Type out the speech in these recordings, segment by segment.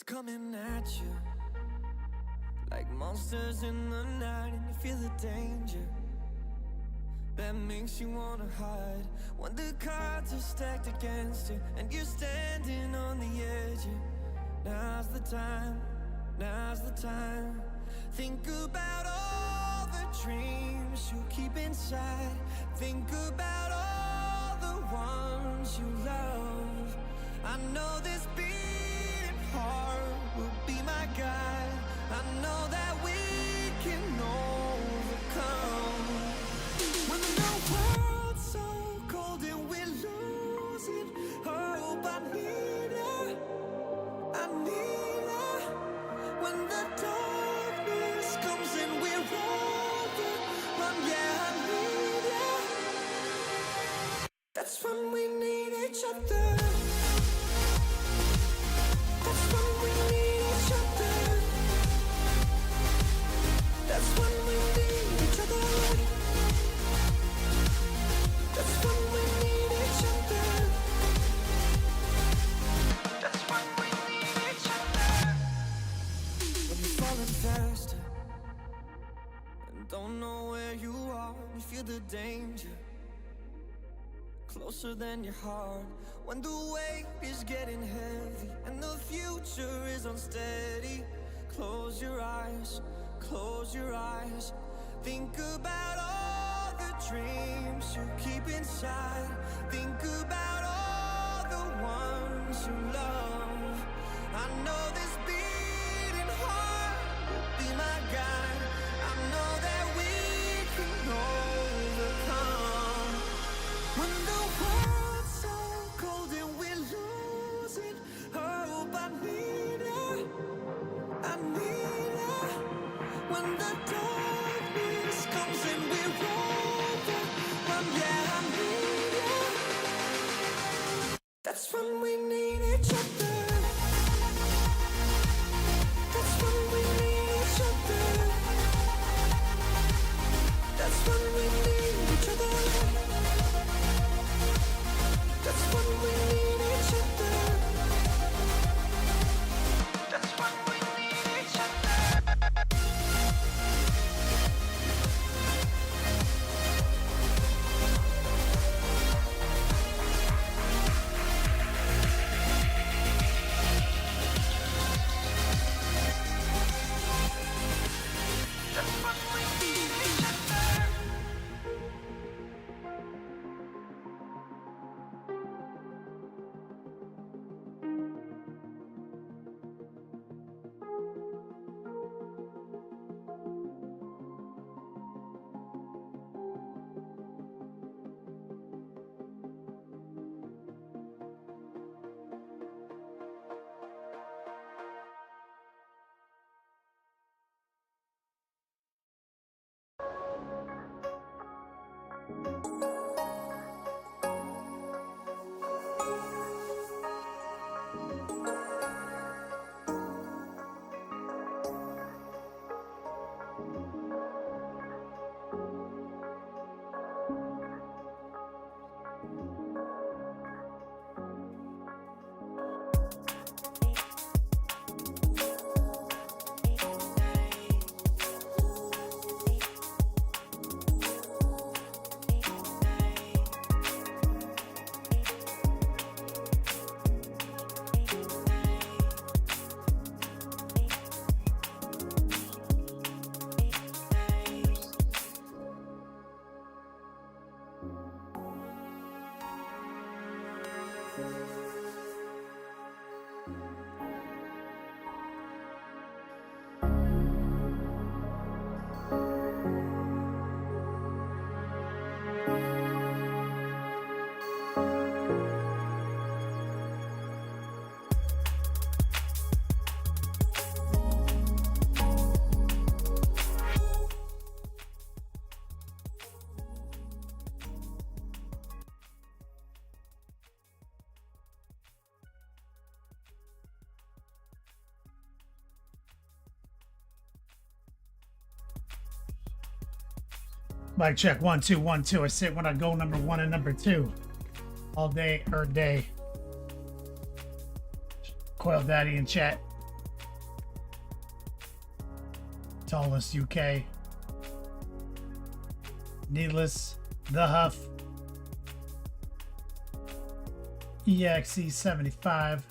coming at you like monsters in the night, and you feel the danger that makes you wanna hide. When the cards are stacked against you and you're standing on the edge, now's the time, now's the time. Think about all the dreams you keep inside. Think about all the ones you love. I know this beating heart will be my guide. I know that we can overcome. When the world's so cold and we're losing hope, I need her, I need her. When the darkness comes and we're overrun, yeah, I need her. That's when we need each other. That's when we need each other. That's when we need each other. That's when we need each other. That's when we need each other. When you're falling faster and don't know where you are, you feel the danger closer than your heart. When the weight is getting heavy and the future is unsteady, close your eyes, close your eyes. Think about all the dreams you keep inside. Think about all the ones you love. I know this beating heart will be my guide. I know that we can overcome. When the world's so cold and we're losing hope, I need her, I need her. When the darkness comes and we're overrun, yeah, I need her. That's when we need each other. That's when we need each other. That's when we need each other. That's when we need each other. That's when we need each other. That's when we need each other. Mic check 1 2 1 2. I sit when I go number 1 and number 2 all day, er day. Coil Daddy in chat. Tallest UK. Needless. The Huff. EXE75.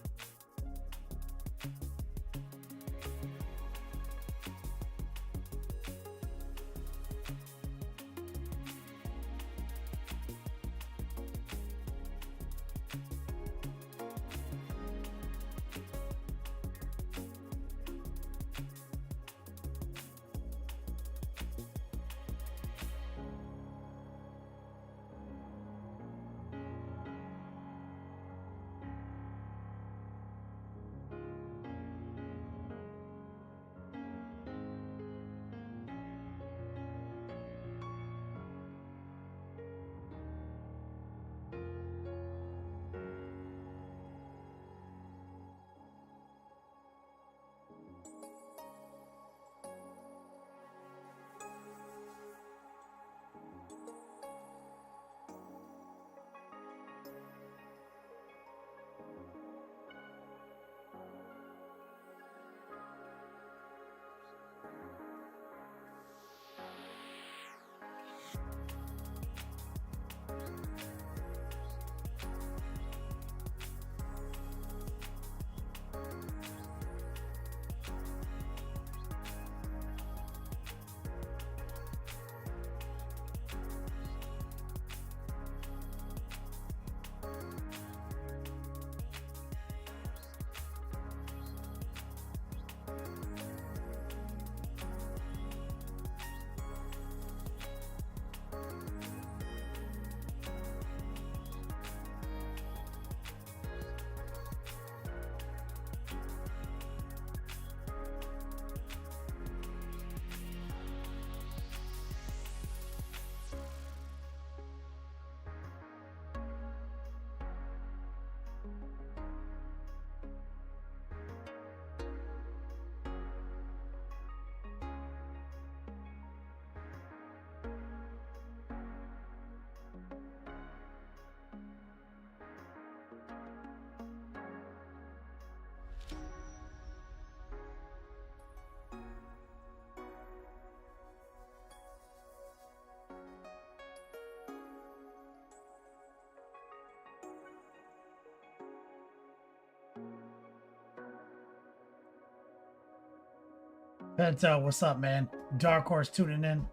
Pento, what's up, man? Dark Horse tuning in.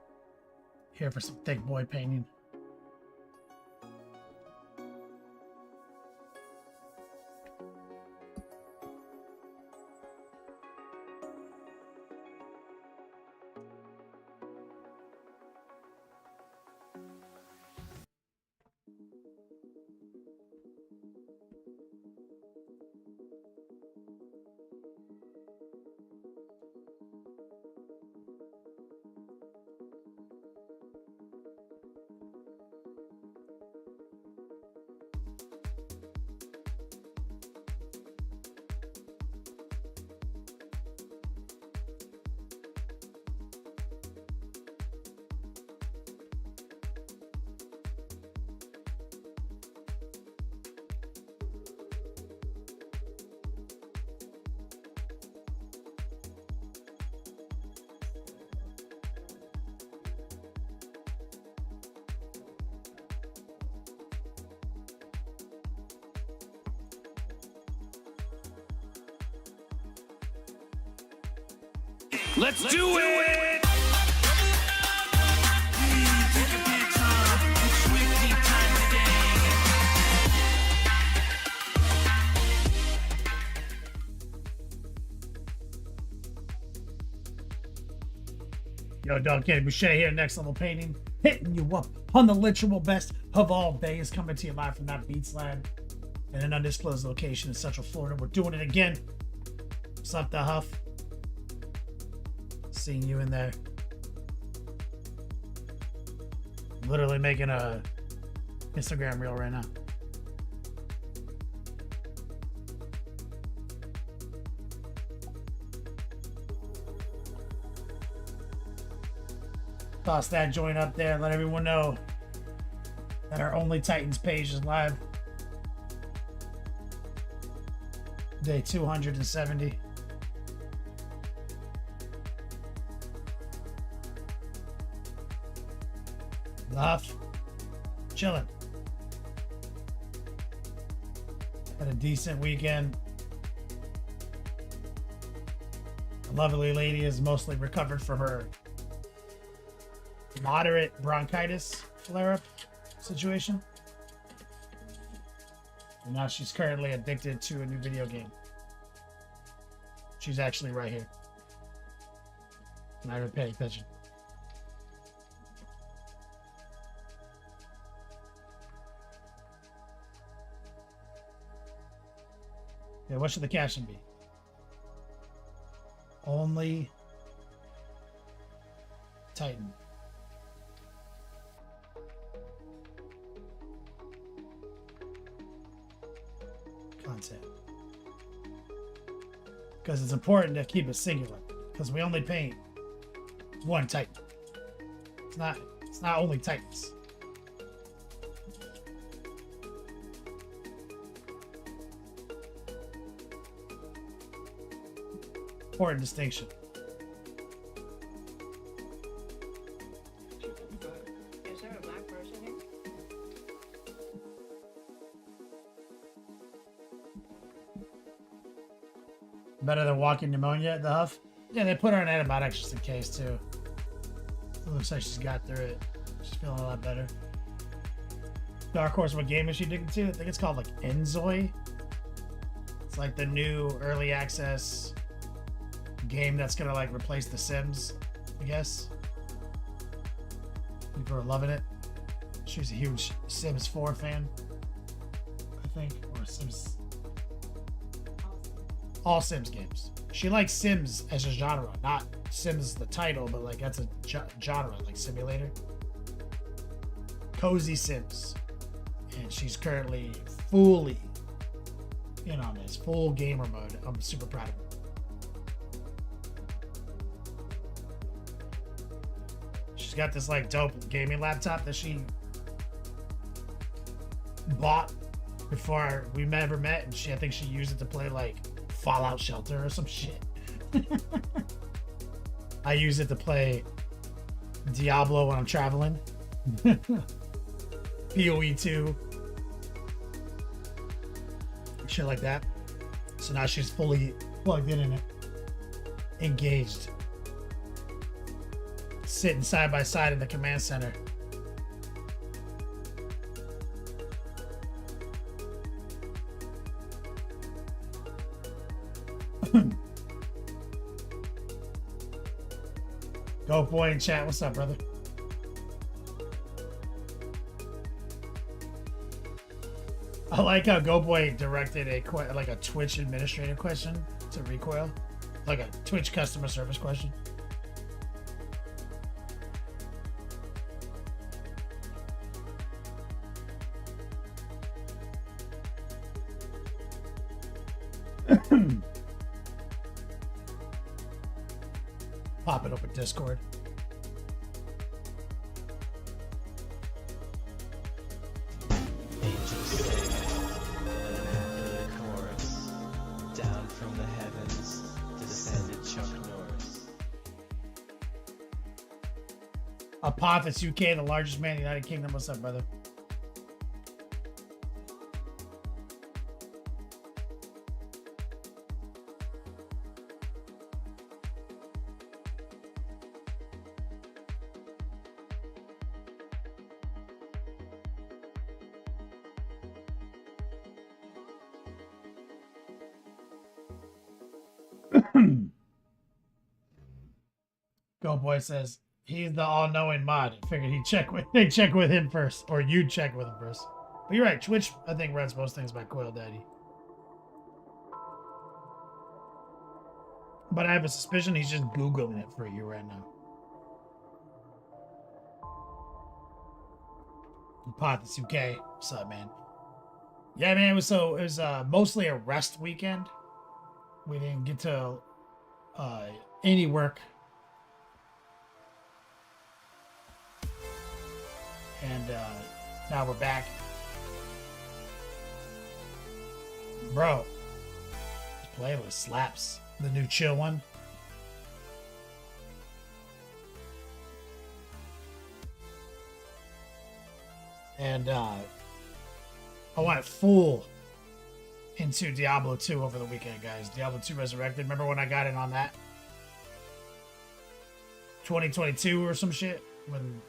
Here for some thick boy painting. Let's do it! Yo, Dog Candy Boucher here, Next Level Painting, hitting you up on the literal best of all days, coming to you live from that Beats Lab in an undisclosed location in Central Florida. We're doing it again. What's up, the Huff? Seeing you in there. Literally making a Instagram reel right now. Toss that joint up there. Let everyone know that our Only Titans page is live. Day 270. Huff. Chilling. Had a decent weekend. A lovely lady is mostly recovered from her moderate bronchitis flare-up situation. And now she's currently addicted to a new video game. She's actually right here. Not even paying attention. Yeah, what should the caption be? Only Titan. Content. Because it's important to keep it singular. Because we only paint one Titan. It's not only Titans. Important distinction. Is there a black person here? Better than walking pneumonia at the Huff? Yeah, they put her on antibiotics just in case too. It looks like she's got through it. She's feeling a lot better. Dark Horse, what game is she digging to? I think it's called like Enzoi. It's like the new early access game that's gonna like replace The Sims, I guess. People are loving it. She's a huge Sims 4 fan, I think, or Sims. All Sims games. She likes Sims as a genre, not Sims the title, but like that's a genre, like simulator. Cozy Sims, and she's currently fully in on this, full gamer mode. I'm super proud of her. She's got this like dope gaming laptop that she bought before we ever met, and I think she used it to play like Fallout Shelter or some shit. I use it to play Diablo when I'm traveling. PoE 2. Shit like that. So now she's fully plugged in it. Engaged. Sitting side by side in the command center. Go boy in chat. What's up, brother? I like how Go Boy directed like a Twitch administrative question to Recoil, like a Twitch customer service question. Pop it up with Discord. Down from the heavens descended Chuck Norris. Apophis UK, the largest man in the United Kingdom. What's up, brother? Go Boy says he's the all-knowing mod. I figured they check with him first, or you check with him first. But you're right. Twitch, I think, runs most things by Coil Daddy. But I have a suspicion he's just Googling it for you right now. Apophis UK, what's up, man? Yeah, man. It was mostly a rest weekend. We didn't get to any work. And now we're back. Bro, this playlist slaps. The new chill one. And I went full into Diablo 2 over the weekend, guys. Diablo 2 Resurrected. Remember when I got in on that? 2022 or some shit when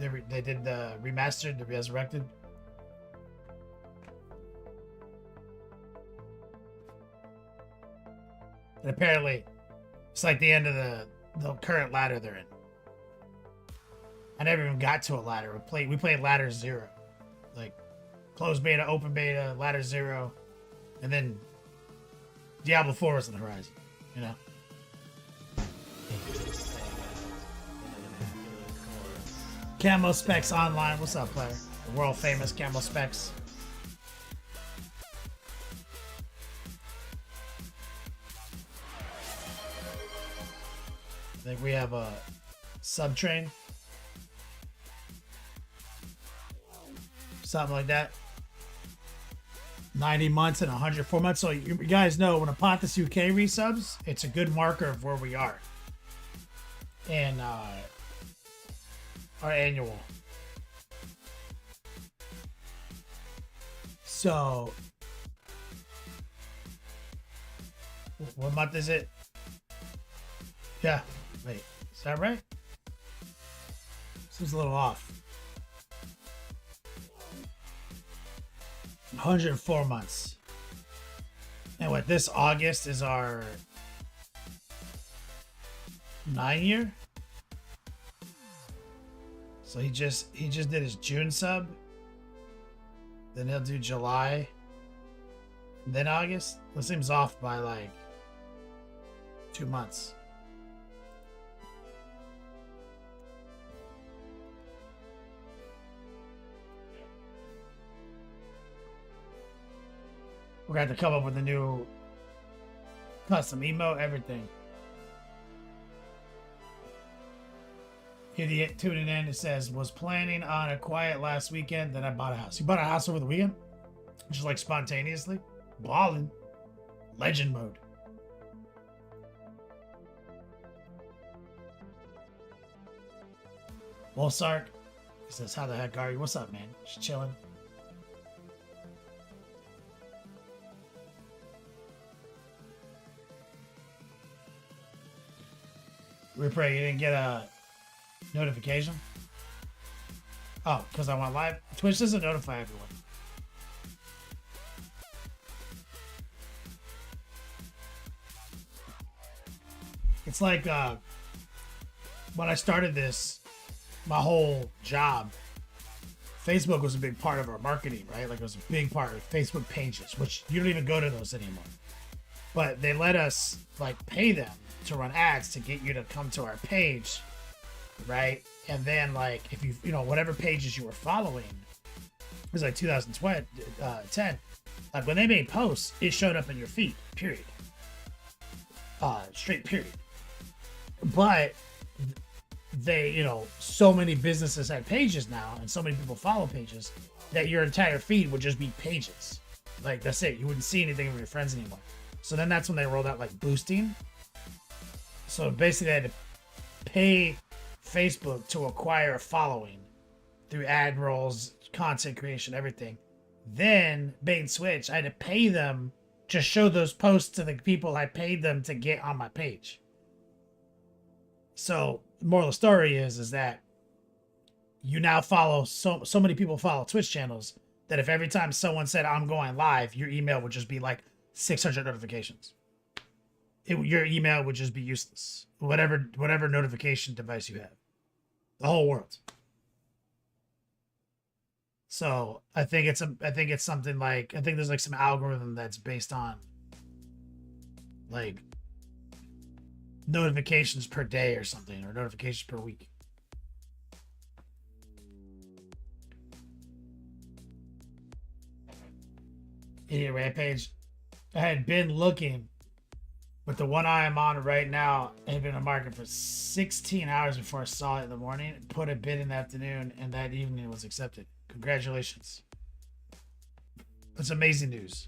they did the remastered, the Resurrected. And apparently, it's like the end of the current ladder they're in. I never even got to a ladder. We played ladder 0, like closed beta, open beta, ladder 0, and then Diablo 4 was on the horizon. You know. Camo Specs Online. What's up, player? The world famous Camo Specs. I think we have a Subtrain. Something like that. 90 months and 104 months. So you guys know when Aponthis UK resubs, it's a good marker of where we are. And our annual. So what month is it? Yeah, wait, is that right? Seems a little off. 104 months. And what, this August is our 9-year? So he just did his June sub. Then he'll do July. Then August. That seems off by like 2 months. We're going to have to come up with a new custom emo, everything. Idiot tuning in, it says, was planning on a quiet last weekend, then I bought a house. You bought a house over the weekend? Just like spontaneously? Ballin'. Legend mode. Wolfsark, he says, how the heck are you? What's up, man? Just chilling. We pray you didn't get a notification. Oh, because I went live. Twitch doesn't notify everyone. It's like when I started this, my whole job, Facebook was a big part of our marketing, right? Like it was a big part of Facebook pages, which you don't even go to those anymore. But they let us like pay them to run ads to get you to come to our page, right? And then like if you know whatever pages you were following, it was like 2010, like when they made posts, it showed up in your feed, period. Straight period. But they, you know, so many businesses have pages now and so many people follow pages that your entire feed would just be pages. Like that's it. You wouldn't see anything of your friends anymore. So then that's when they rolled out like boosting. So basically I had to pay Facebook to acquire a following through ad rolls, content creation, everything. Then bait and switch, I had to pay them to show those posts to the people I paid them to get on my page. So the moral of the story is that you now follow so many people follow Twitch channels that if every time someone said I'm going live, your email would just be like 600 notifications. Your email would just be useless. Whatever notification device you have, the whole world. So I think it's something like, I think there's like some algorithm that's based on like notifications per day or something, or notifications per week. Idiot Rampage. I had been looking, but the one I am on right now had been on market for 16 hours before I saw it in the morning. Put a bid in the afternoon, and that evening it was accepted. Congratulations. That's amazing news.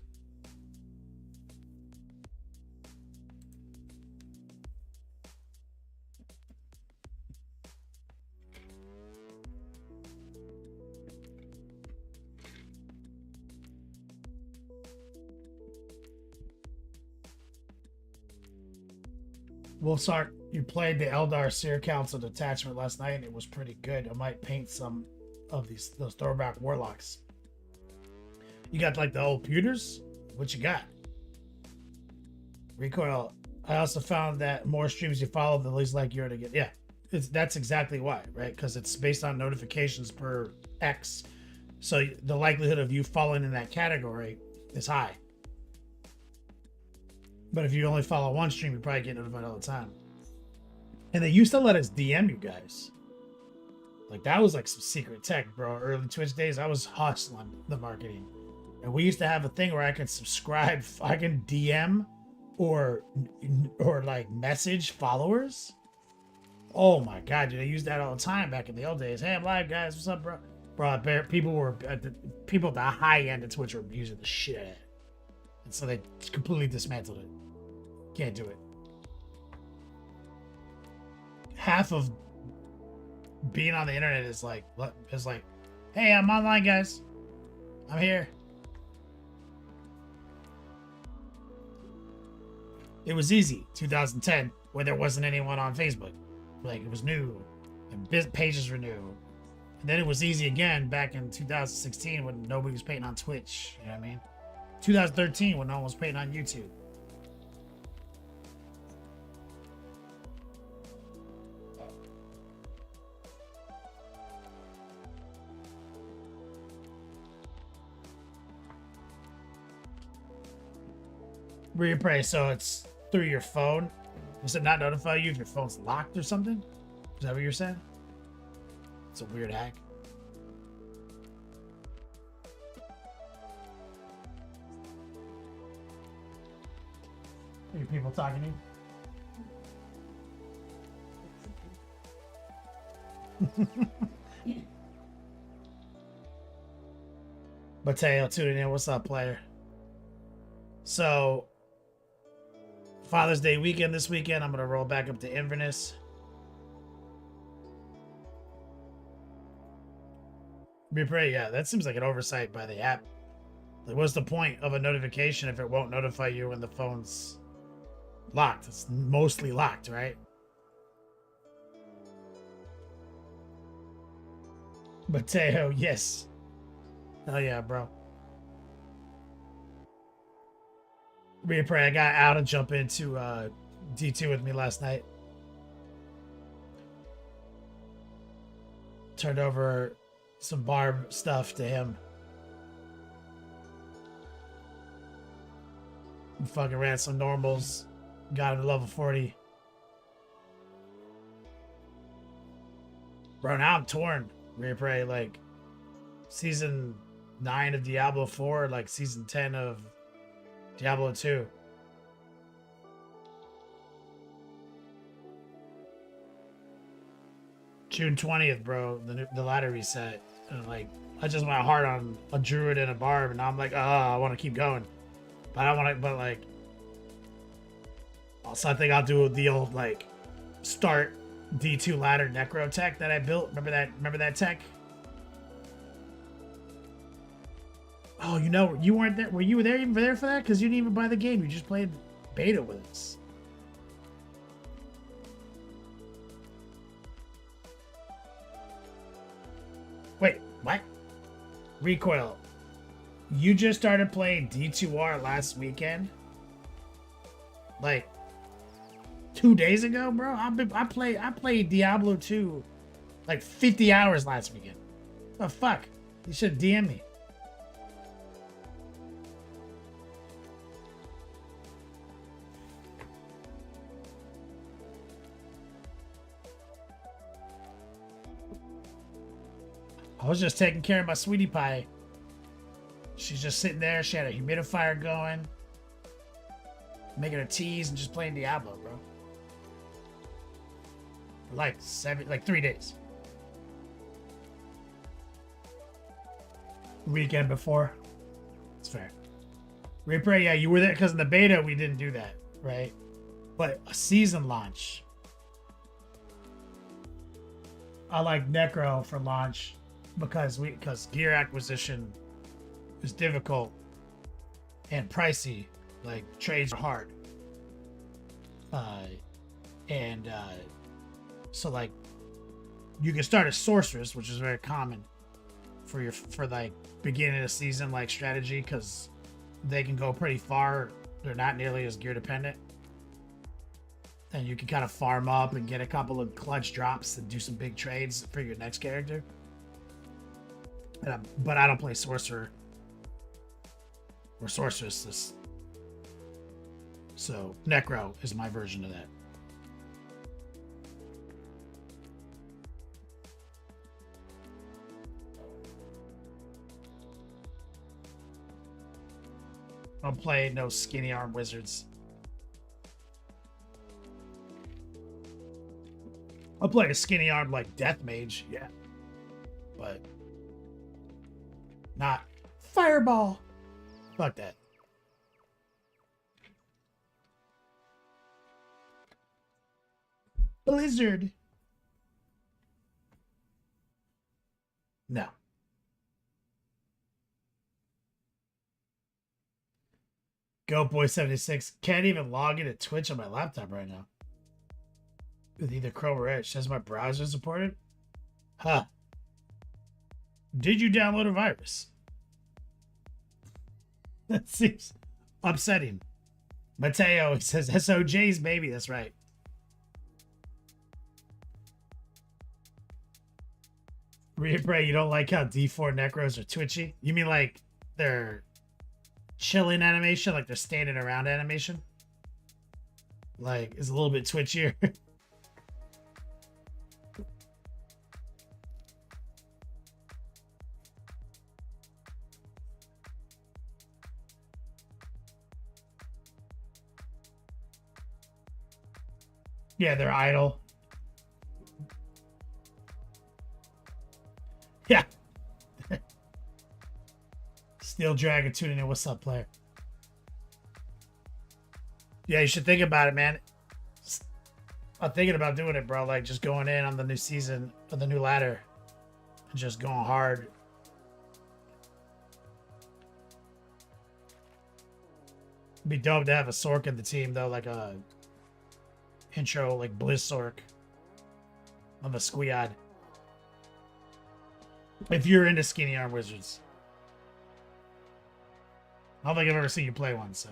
we'll start. You played the Eldar Seer Council detachment last night, and it was pretty good. I might paint some of those throwback warlocks. You got like the old pewters? What you got? Recoil. I also found that more streams you follow, the least like you're to get. Yeah, that's exactly why, right? Because it's based on notifications per X. So the likelihood of you falling in that category is high. But if you only follow one stream, you probably get notified all the time. And they used to let us DM you guys. Like that was like some secret tech, bro. Early Twitch days, I was hustling the marketing. And we used to have a thing where I can subscribe, I can DM or like message followers. Oh my god, dude, I used that all the time back in the old days. Hey, I'm live, guys. What's up, bro? Bro, people at the high end of Twitch were using the shit out of it. And so they completely dismantled it. Can't do it. Half of being on the internet is like, hey, I'm online, guys. I'm here. It was easy, 2010, where there wasn't anyone on Facebook. Like, it was new, and pages were new. And then it was easy again back in 2016 when nobody was painting on Twitch. You know what I mean? 2013 when no one was painting on YouTube. Reappraise, so it's through your phone. Does it not notify you if your phone's locked or something? Is that what you're saying? It's a weird hack. Are you people talking to you? Mateo tuning in. What's up, player? So, Father's Day weekend this weekend, I'm going to roll back up to Inverness. Yeah, that seems like an oversight by the app. Like, what's the point of a notification if it won't notify you when the phone's locked? It's mostly locked, right? Mateo, yes. Hell yeah, bro. I got out and jump into D2 with me last night. Turned over some barb stuff to him. And fucking ran some normals. Got him to level 40. Bro, now I'm torn. Like season 9 of Diablo 4, like season 10 of Diablo 2. June 20th, bro. The ladder reset. And like, I just went hard on a druid and a barb, and now I'm like, I want to keep going. But I want to, but like, also I think I'll do the old like start D2 ladder necro tech that I built. Remember that tech? Oh, you know, you weren't there. Were you there even there for that? Because you didn't even buy the game. You just played beta with us. Wait, what? Recoil. You just started playing D2R last weekend? Like 2 days ago, bro? I played Diablo 2 like 50 hours last weekend. Oh fuck. You should DM me. I was just taking care of my sweetie pie. She's just sitting there. She had a humidifier going. Making her teas and just playing Diablo, bro. For like 3 days. Weekend before. It's fair. Reaper, yeah, you were there because in the beta we didn't do that, right? But a season launch. I like Necro for launch. Because gear acquisition is difficult and pricey. Like trades are hard. And so like you can start as sorceress, which is very common for like beginning of the season like strategy, because they can go pretty far. They're not nearly as gear dependent. And you can kind of farm up and get a couple of clutch drops and do some big trades for your next character. But I don't play sorcerer or sorceress. So Necro is my version of that. I don't play no skinny arm wizards. I'll play a skinny arm like Death Mage, yeah. But not Fireball. Fuck that. Blizzard. No. Go Boy 76. Can't even log into Twitch on my laptop right now. With either Chrome or Edge. Says my browser supported. Huh. Did you download a virus? That seems upsetting. Mateo says SOJ's baby. That's right. Reapray, you don't like how D4 Necros are twitchy? You mean like they're chilling animation, like they're standing around animation? Like it's a little bit twitchier. Yeah, they're idle. Yeah. Steel Dragon tuning in. What's up, player? Yeah, you should think about it, man. I'm thinking about doing it, bro. Like just going in on the new season of the new ladder and just going hard. It'd be dope to have a Sork in the team, though, like a intro, like Blizz Sork of a Squead. If you're into skinny arm wizards. I don't think I've ever seen you play one, so.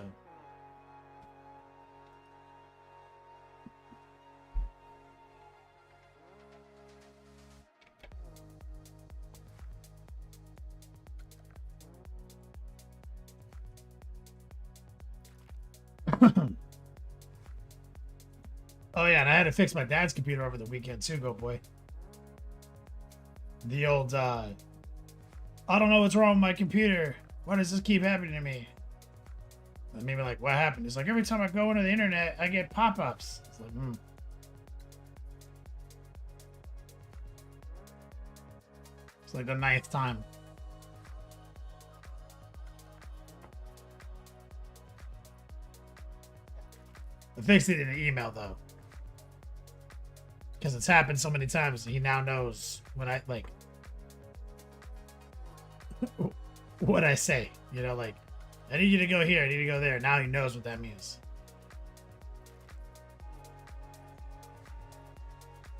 Oh yeah, and I had to fix my dad's computer over the weekend too, Go Boy. The old, I don't know what's wrong with my computer. Why does this keep happening to me? And maybe like, what happened? It's like, every time I go into the internet, I get pop-ups. It's like, It's like the 9th time. I fixed it in an email, though. Because it's happened so many times, he now knows when I, like, what I say. You know, like, I need you to go here, I need to go there. Now he knows what that means.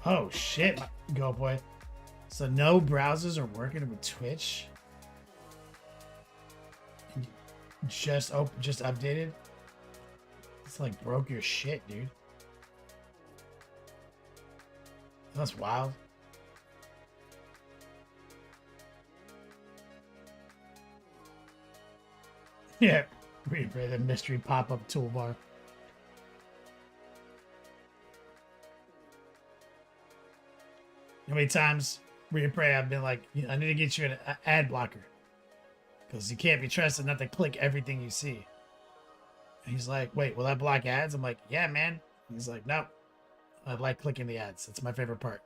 Oh, shit, Go Boy. So no browsers are working with Twitch? Just updated? It's like broke your shit, dude. That's wild. Yeah, replay the mystery pop-up toolbar. How many times, replay, I've been like, I need to get you an ad blocker. Because you can't be trusted not to click everything you see. And he's like, wait, will that block ads? I'm like, yeah, man. And he's like, no. I like clicking the ads. It's my favorite part.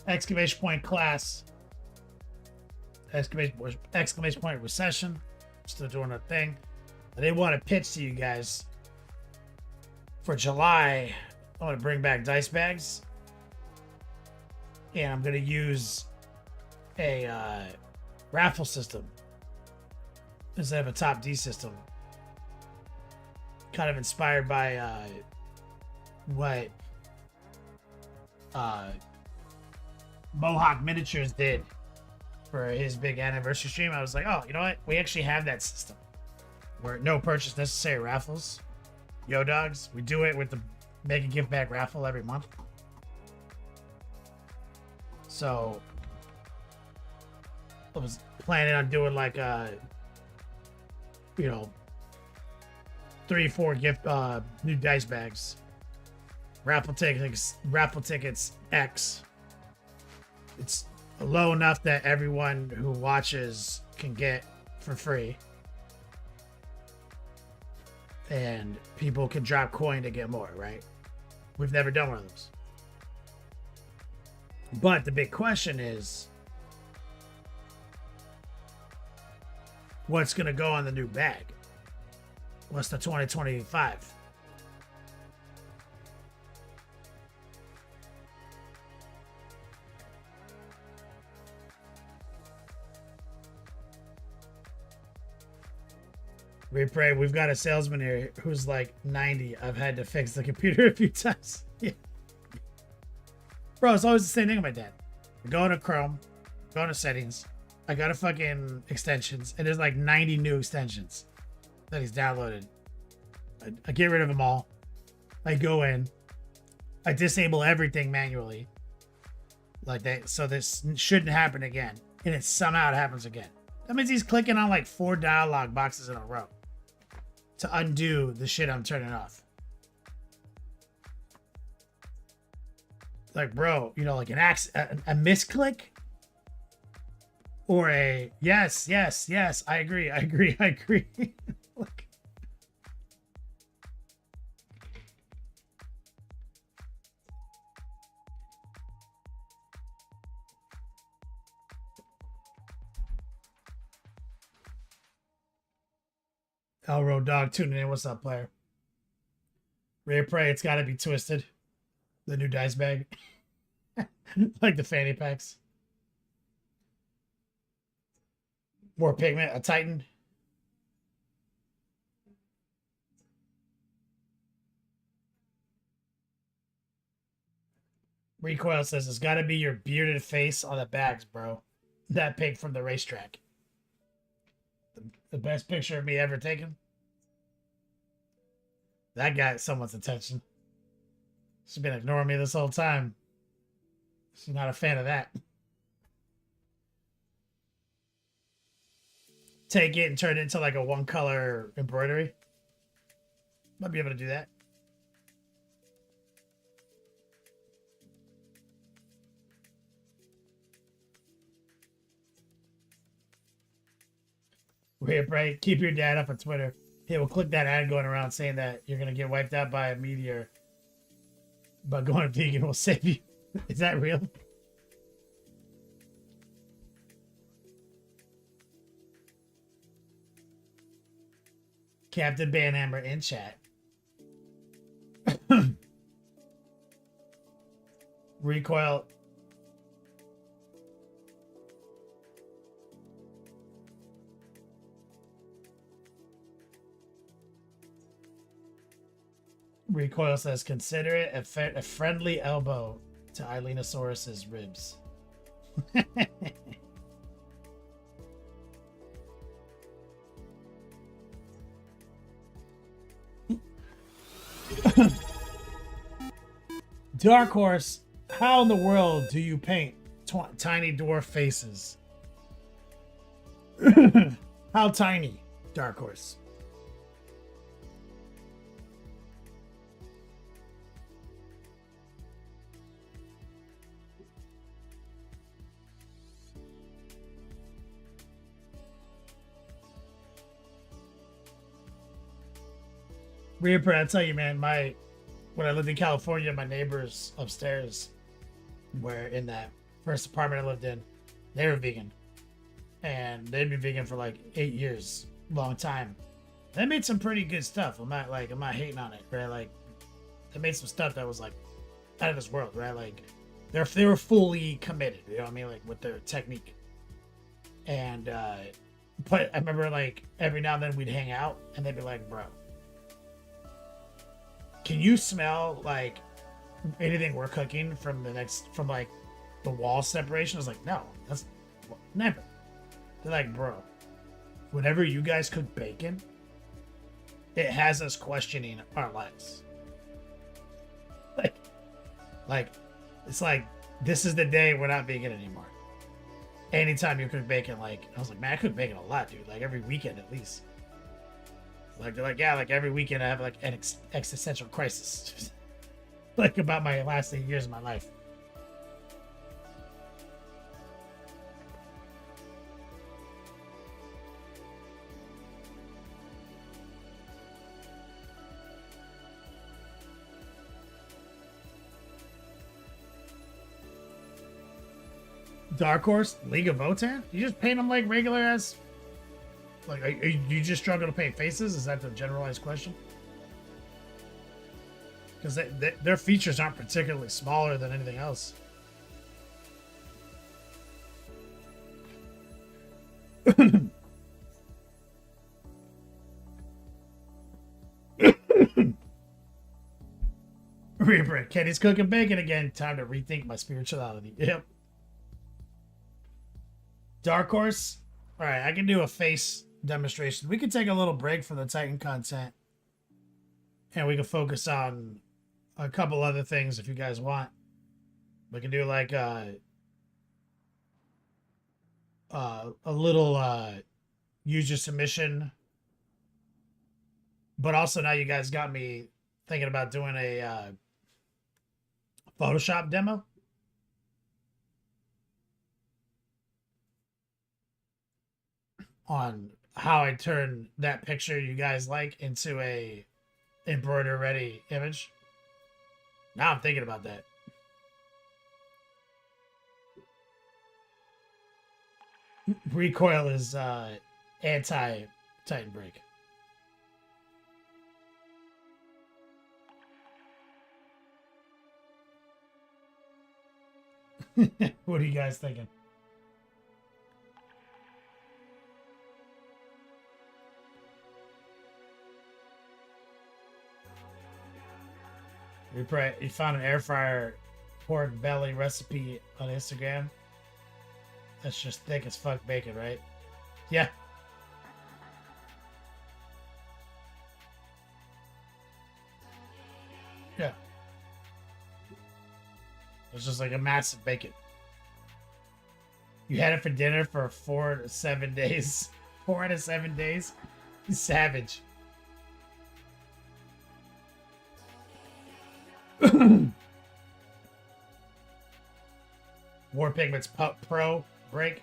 Exclamation point class. Exclamation point recession. Still doing a thing. I didn't want to pitch to you guys. For July, I want to bring back dice bags. And I'm going to use a raffle system instead of a top D system. Kind of inspired by what Mohawk Miniatures did for his big anniversary stream. I was like, oh, you know what? We actually have that system where no purchase necessary raffles. Yo dogs, we do it with the Mega Gift Bag raffle every month. So I was planning on doing like you know, 3-4 gift new dice bags. Raffle tickets X. It's low enough that everyone who watches can get for free. And people can drop coin to get more, right? We've never done one of those. But the big question is, what's going to go on the new bag? What's the 2025? We pray. We've got a salesman here who's like 90. I've had to fix the computer a few times. Yeah. Bro, it's always the same thing with my dad. I go into Chrome, go into settings. I got a fucking extensions, and there's like 90 new extensions that he's downloaded. I get rid of them all. I go in. I disable everything manually. Like that, so this shouldn't happen again. And it somehow happens again. That means he's clicking on like 4 dialogue boxes in a row to undo the shit I'm turning off. Like, bro, you know, like a misclick or a yes, I agree. Like, Elro Dog tuning in. What's up, player? Ray Pray, it's got to be Twisted. The new dice bag. Like the fanny packs. More pigment. A Titan. Recoil says it's got to be your bearded face on the bags, bro. That pig from the racetrack. The best picture of me ever taken. That got someone's attention. She's been ignoring me this whole time. She's not a fan of that. Take it and turn it into like a one color embroidery. Might be able to do that. Wait, right? Keep your dad up on Twitter. Hey, we'll click that ad going around saying that you're gonna get wiped out by a meteor, but going vegan will save you. Is that real? Captain Banhammer in chat. Recoil. Recoil says, consider it a friendly elbow to Eilenosaurus's ribs. Dark Horse, how in the world do you paint tiny dwarf faces? How tiny, Dark Horse? Reaper, I tell you, man, when I lived in California, my neighbors upstairs were in that first apartment I lived in. They were vegan, and they'd been vegan for like 8 years, long time. They made some pretty good stuff. I'm not hating on it, right? Like, they made some stuff that was like out of this world, right? Like, they were fully committed, you know what I mean? Like with their technique, And but I remember like every now and then we'd hang out and they'd be like, bro, can you smell like anything we're cooking from like the wall separation? I was like, no, that's never. They're like, bro, whenever you guys cook bacon, it has us questioning our lives. Like it's like, this is the day we're not vegan anymore. Anytime you cook bacon, like, I was like, man, I cook bacon a lot, dude. Like every weekend at least. Like they're like, yeah, like every weekend I have like an existential crisis. Like about my last 8 years of my life. Dark Horse, League of Votan? You just paint them like regular ass? Like, are you just struggle to paint faces? Is that the generalized question? Because their features aren't particularly smaller than anything else. Reaper, Kenny's cooking bacon again. Time to rethink my spirituality. Yep. Dark Horse. All right, I can do a face demonstration. We could take a little break from the Titan content, and we can focus on a couple other things if you guys want. We can do like a little user submission, but also now you guys got me thinking about doing a Photoshop demo. On how I turn that picture you guys like into a embroider ready image. Now I'm thinking about that. Recoil is anti Titan Break. What are you guys thinking? You found an air fryer pork belly recipe on Instagram. That's just thick as fuck bacon, right? Yeah. Yeah. It's just like a massive bacon. You had it for dinner for 4 to 7 days. 4 out of 7 days? You savage. War Pigments Pro break.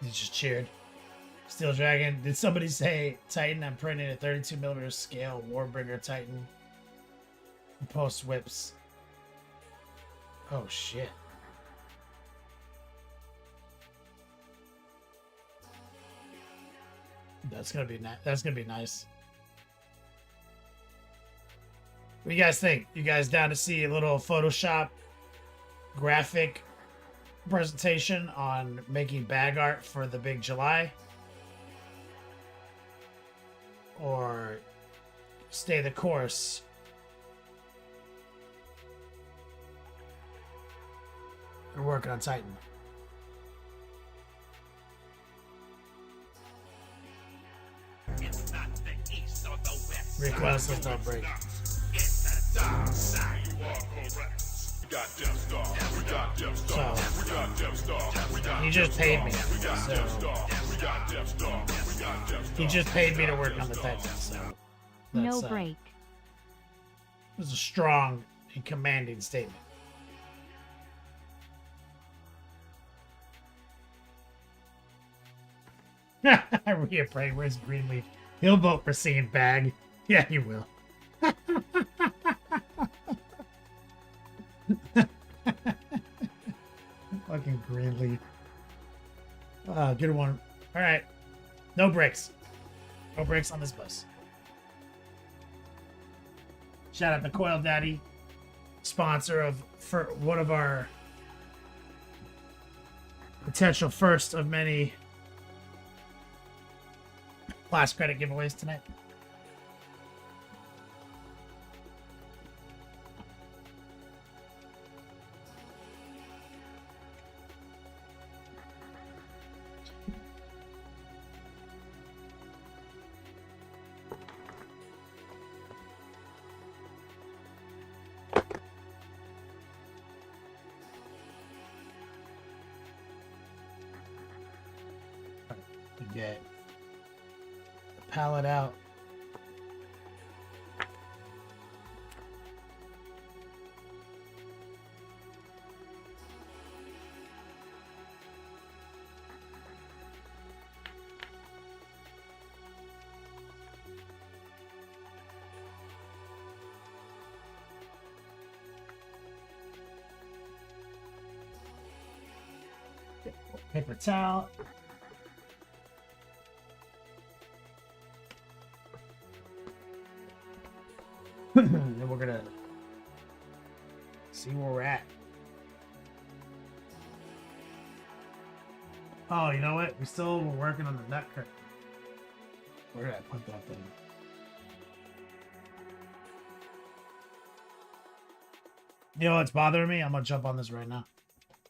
He just cheered. Steel Dragon. Did somebody say Titan? I'm printing a 32mm scale Warbringer Titan. Post whips. Oh shit. That's gonna be nice. What do you guys think? You guys down to see a little Photoshop graphic presentation on making bag art for the big July? Or stay the course and work on Titan? Request does not break. So, he just paid me. So, he just paid me to work on the Titan. So, no break. It was a strong and commanding statement. Rhea Prey, where's Greenleaf? He'll vote for seeing bag. Yeah, he will. Fucking Greenleaf. Good one. All right. No breaks. No breaks on this bus. Shout out to Coil Daddy. sponsor of for one of our potential first of many class credit giveaways tonight. Get the palette out. Paper towel. Then we're gonna see where we're at. Oh, you know what? We still were working on the nut curtain. Where did I put that thing? You know what's bothering me? I'm gonna jump on this right now.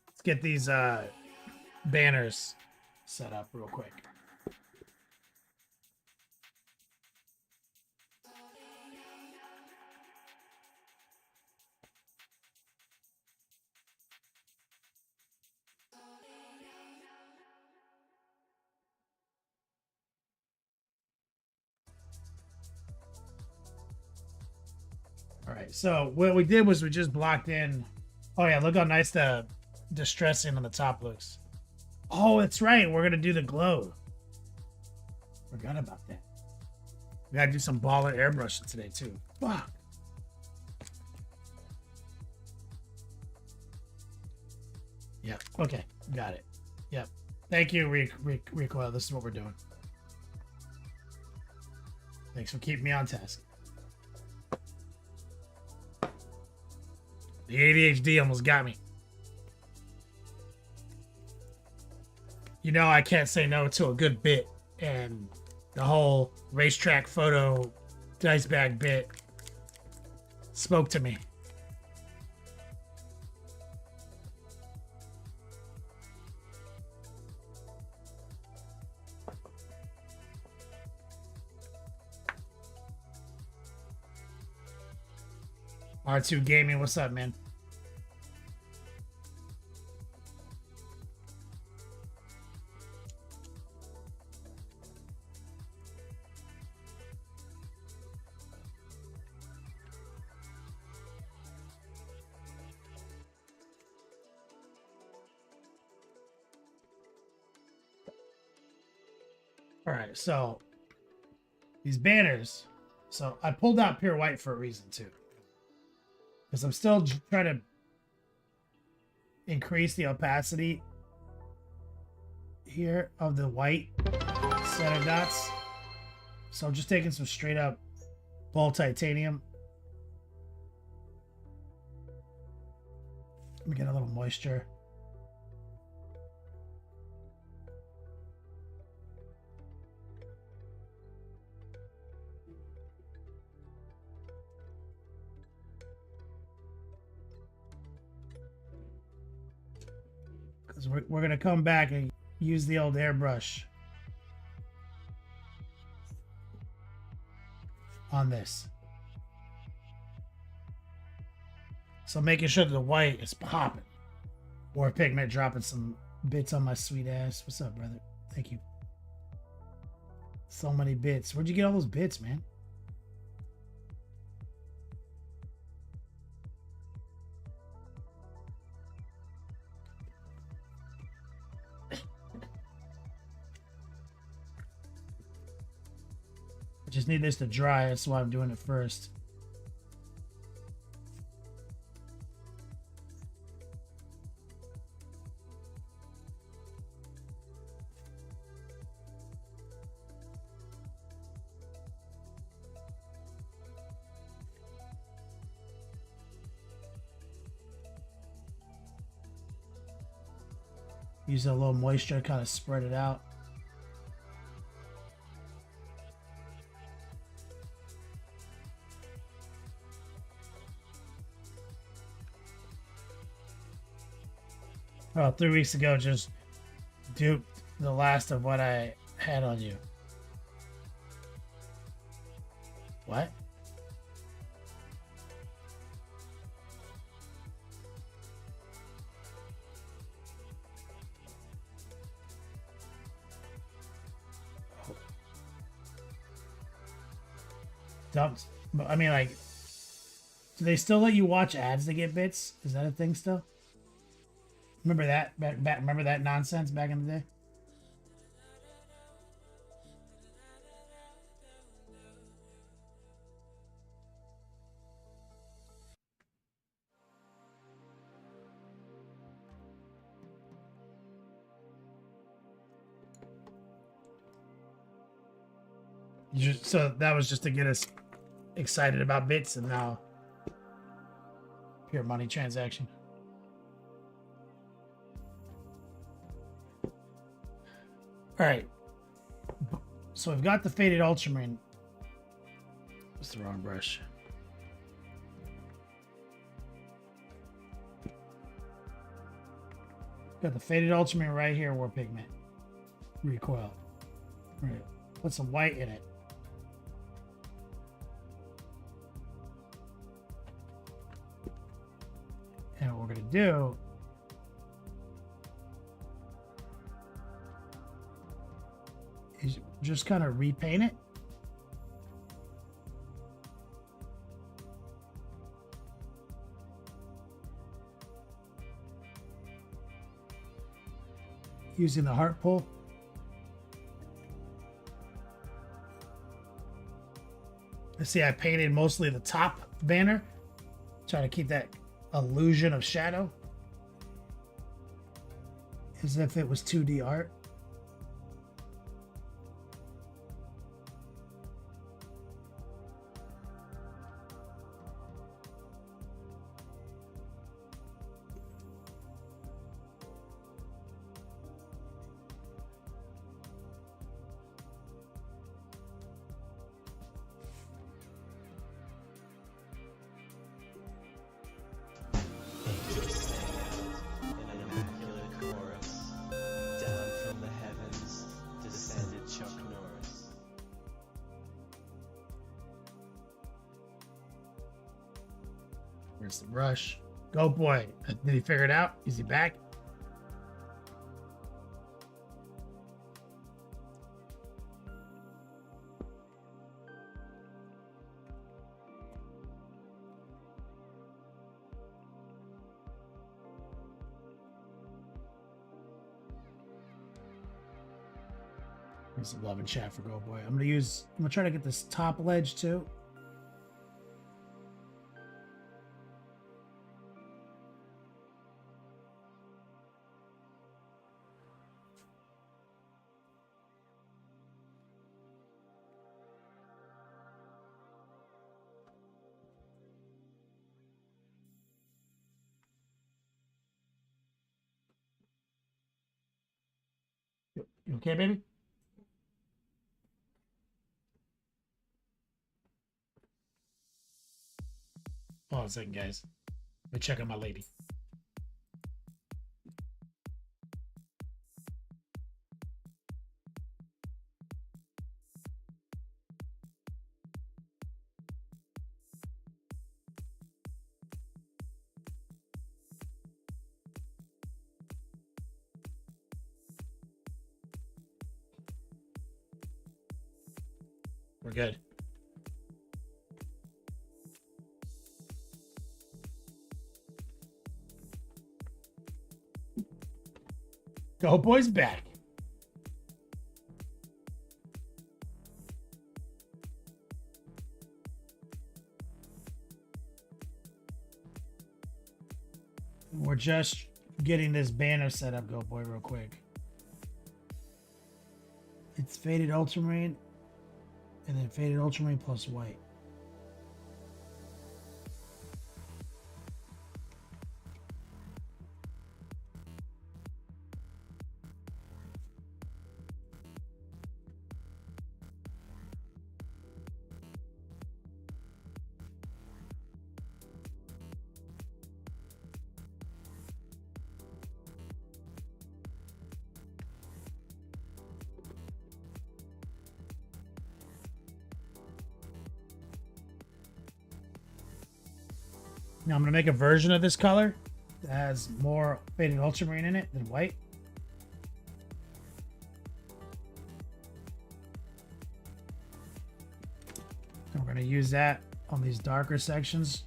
Let's get these banners set up real quick. All right, so what we did was we just blocked in. Oh yeah, look how nice the distressing on the top looks. Oh, that's right. We're gonna do the glow. Forgot about that. We gotta do some baller airbrushing today too. Fuck. Yep. Okay. Got it. Yep. Thank you, Recoil. This is what we're doing. Thanks for keeping me on task. The ADHD almost got me. You know I can't say no to a good bit, and the whole racetrack photo dice bag bit spoke to me. R2 Gaming, what's up, man? All right, so these banners. So I pulled out pure white for a reason too, because I'm still trying to increase the opacity here of the white center dots. So I'm just taking some straight up ball titanium. Let me get a little moisture. Because we're going to come back and use the old airbrush on this. So making sure that the white is popping. Or pigment dropping some bits on my sweet ass. What's up, brother? Thank you. So many bits. Where'd you get all those bits, man? I just need this to dry. That's why I'm doing it first. Use a little moisture, kind of spread it out. Oh, 3 weeks ago, just duped the last of what I had on you. What? Dumped. I mean, like, do they still let you watch ads to get bits? Is that a thing still? Remember that? Remember that nonsense back in the day? So that was just to get us excited about bits, and now pure money transaction. All right. So we've got the faded ultramarine. That's the wrong brush. Got the faded ultramarine right here, war pigment. Recoil. Right. Put some white in it. And what we're going to do is just kind of repaint it. Using the heart pull. Let's see, I painted mostly the top banner. Trying to keep that illusion of shadow. As if it was 2D art. In an immaculate chorus, down from the heavens descended Chuck Norris. Where's the brush? Go boy. Did he figure it out? Is he back? There's love and chat for Go Boy. I'm gonna try to get this top ledge too. You okay, baby? Hold on a second, guys. Let me check on my lady. We're good. Go Boy's back. We're just getting this banner set up, Go Boy, real quick. It's faded ultramarine, and then faded ultramarine plus white. Now I'm going to make a version of this color that has more faded ultramarine in it than white. And we're going to use that on these darker sections.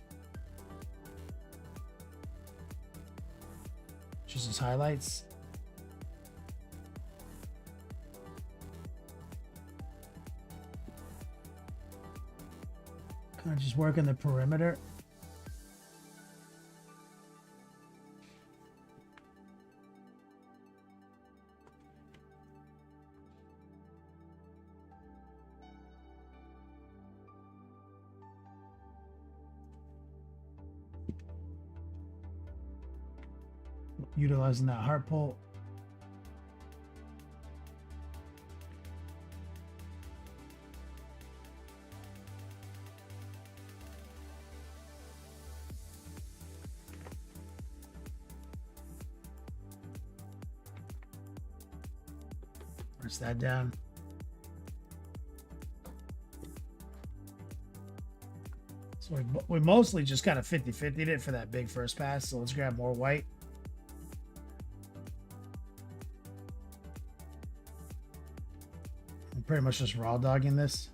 Just as highlights. Kind of just working the perimeter. Utilizing that heart pull. Press that down. So we mostly just kind of 50-50'd it for that big first pass. So let's grab more white. I'm pretty much just raw dogging this.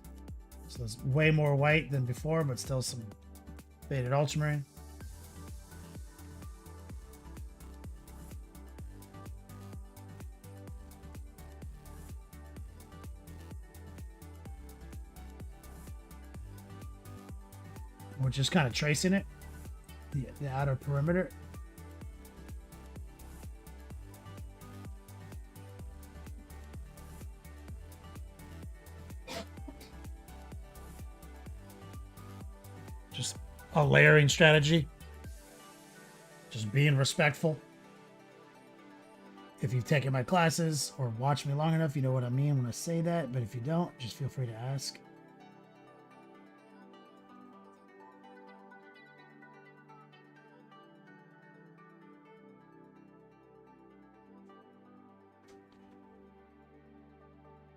So there's way more white than before, but still some faded ultramarine. We're just kind of tracing it, the outer perimeter. Just a layering strategy. Just being respectful. If you've taken my classes or watched me long enough, you know what I mean when I say that. But if you don't, just feel free to ask.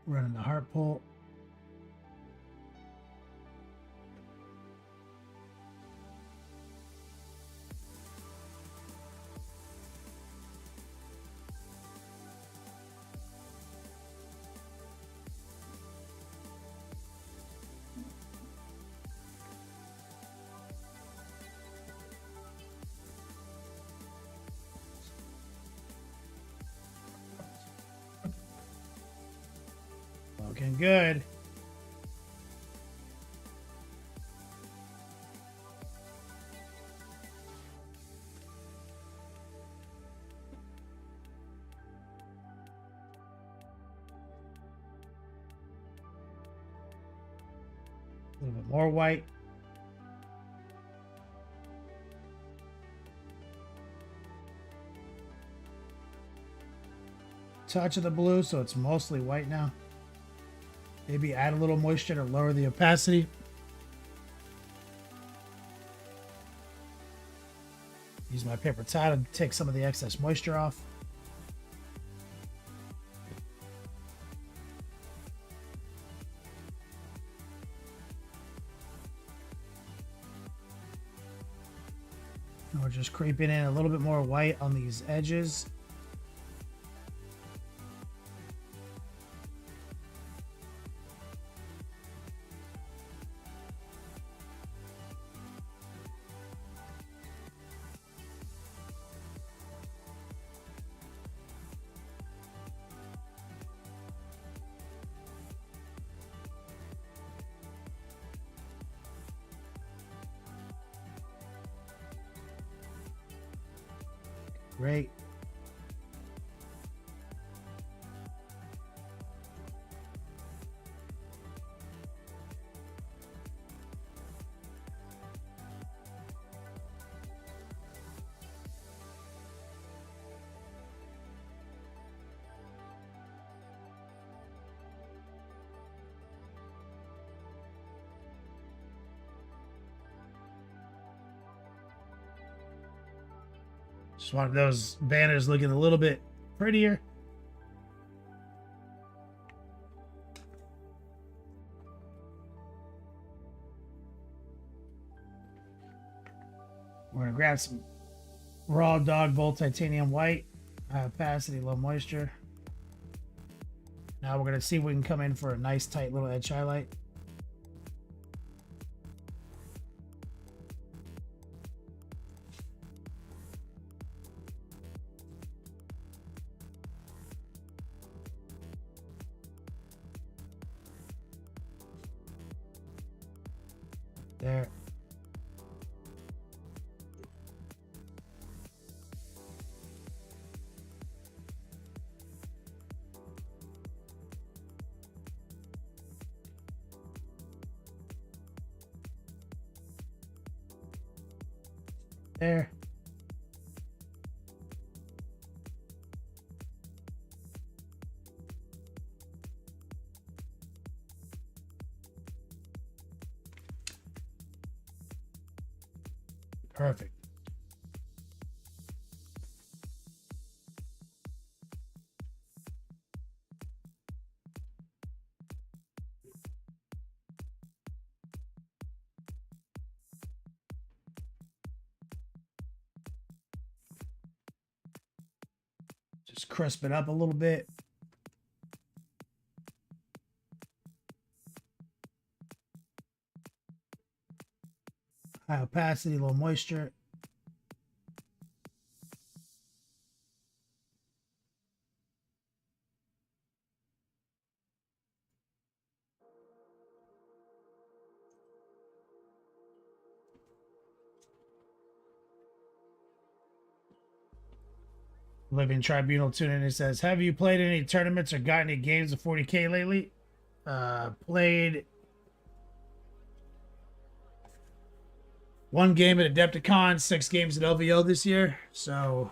Running the heart pull. Looking good. A little bit more white. Touch of the blue, so it's mostly white now. Maybe add a little moisture to lower the opacity. Use my paper towel to take some of the excess moisture off. And we're just creeping in a little bit more white on these edges. Great. Just wanted those banners looking a little bit prettier. We're gonna grab some raw dog bowl titanium white, high opacity, low moisture. Now we're gonna see if we can come in for a nice tight little edge highlight. There. There. Perfect. Just crisp it up a little bit. High opacity, low moisture. Living Tribunal tune in and says, have you played any tournaments or got any games of 40K lately? Played one game at Adepticon, 6 games at LVO this year. So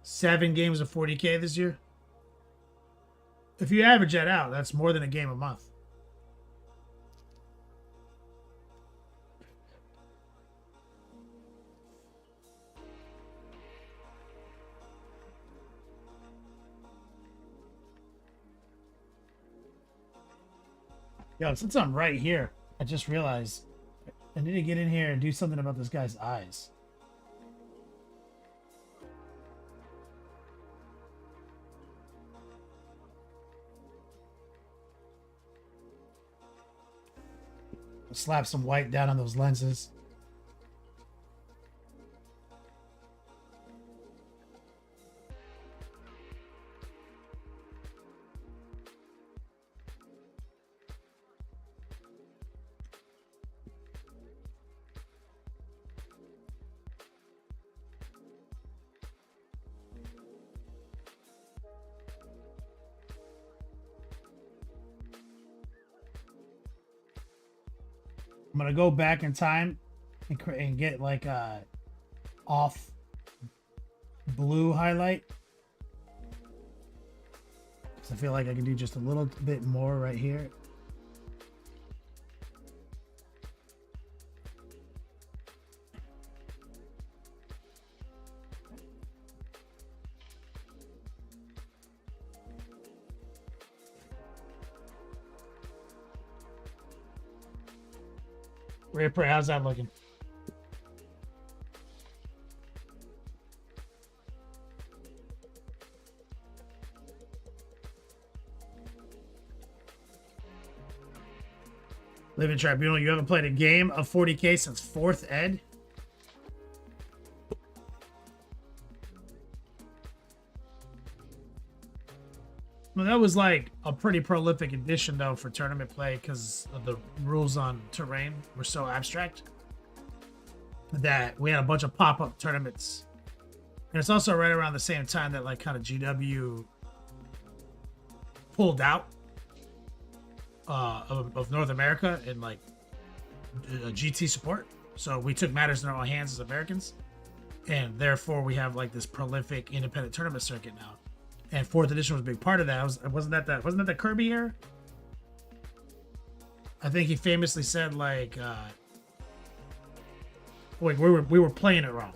7 games of 40K this year. If you average that out, that's more than a game a month. Yo, since I'm right here, I just realized I need to get in here and do something about this guy's eyes. Slap some white down on those lenses. I'm gonna go back in time and get like a off blue highlight, because I feel like I can do just a little bit more right here. Ripper, how's that looking? Living Tribunal, you haven't played a game of 40K since 4th Ed? Well, that was like a pretty prolific edition, though, for tournament play because of the rules on terrain were so abstract that we had a bunch of pop-up tournaments. And it's also right around the same time that like kind of GW pulled out of North America and like GT support. So we took matters in our own hands as Americans, and therefore we have like this prolific independent tournament circuit now. And 4th edition was a big part of that. Wasn't that the Kirby era? I think he famously said like, we were playing it wrong.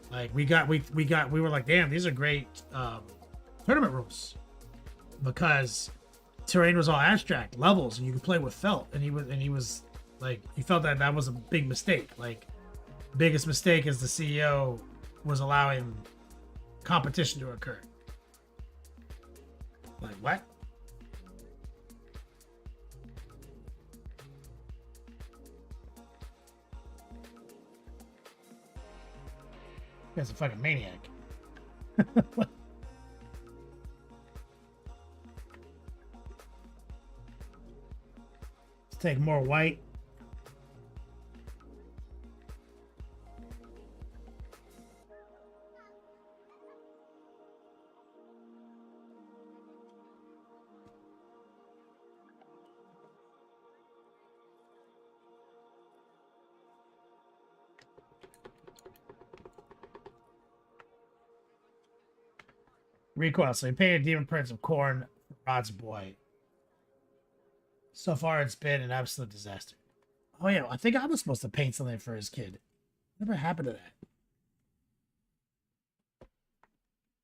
Like we were like, damn, these are great tournament rules, because terrain was all abstract levels and you could play with felt, and he was Like, he felt that that was a big mistake. Like, biggest mistake as the CEO was allowing competition to occur. Like, what? That's a fucking maniac. Let's take more white. Recoil. So he painted Demon Prince of Corn for Rod's boy. So far, it's been an absolute disaster. Oh yeah, I think I was supposed to paint something for his kid. Whatever happened to that?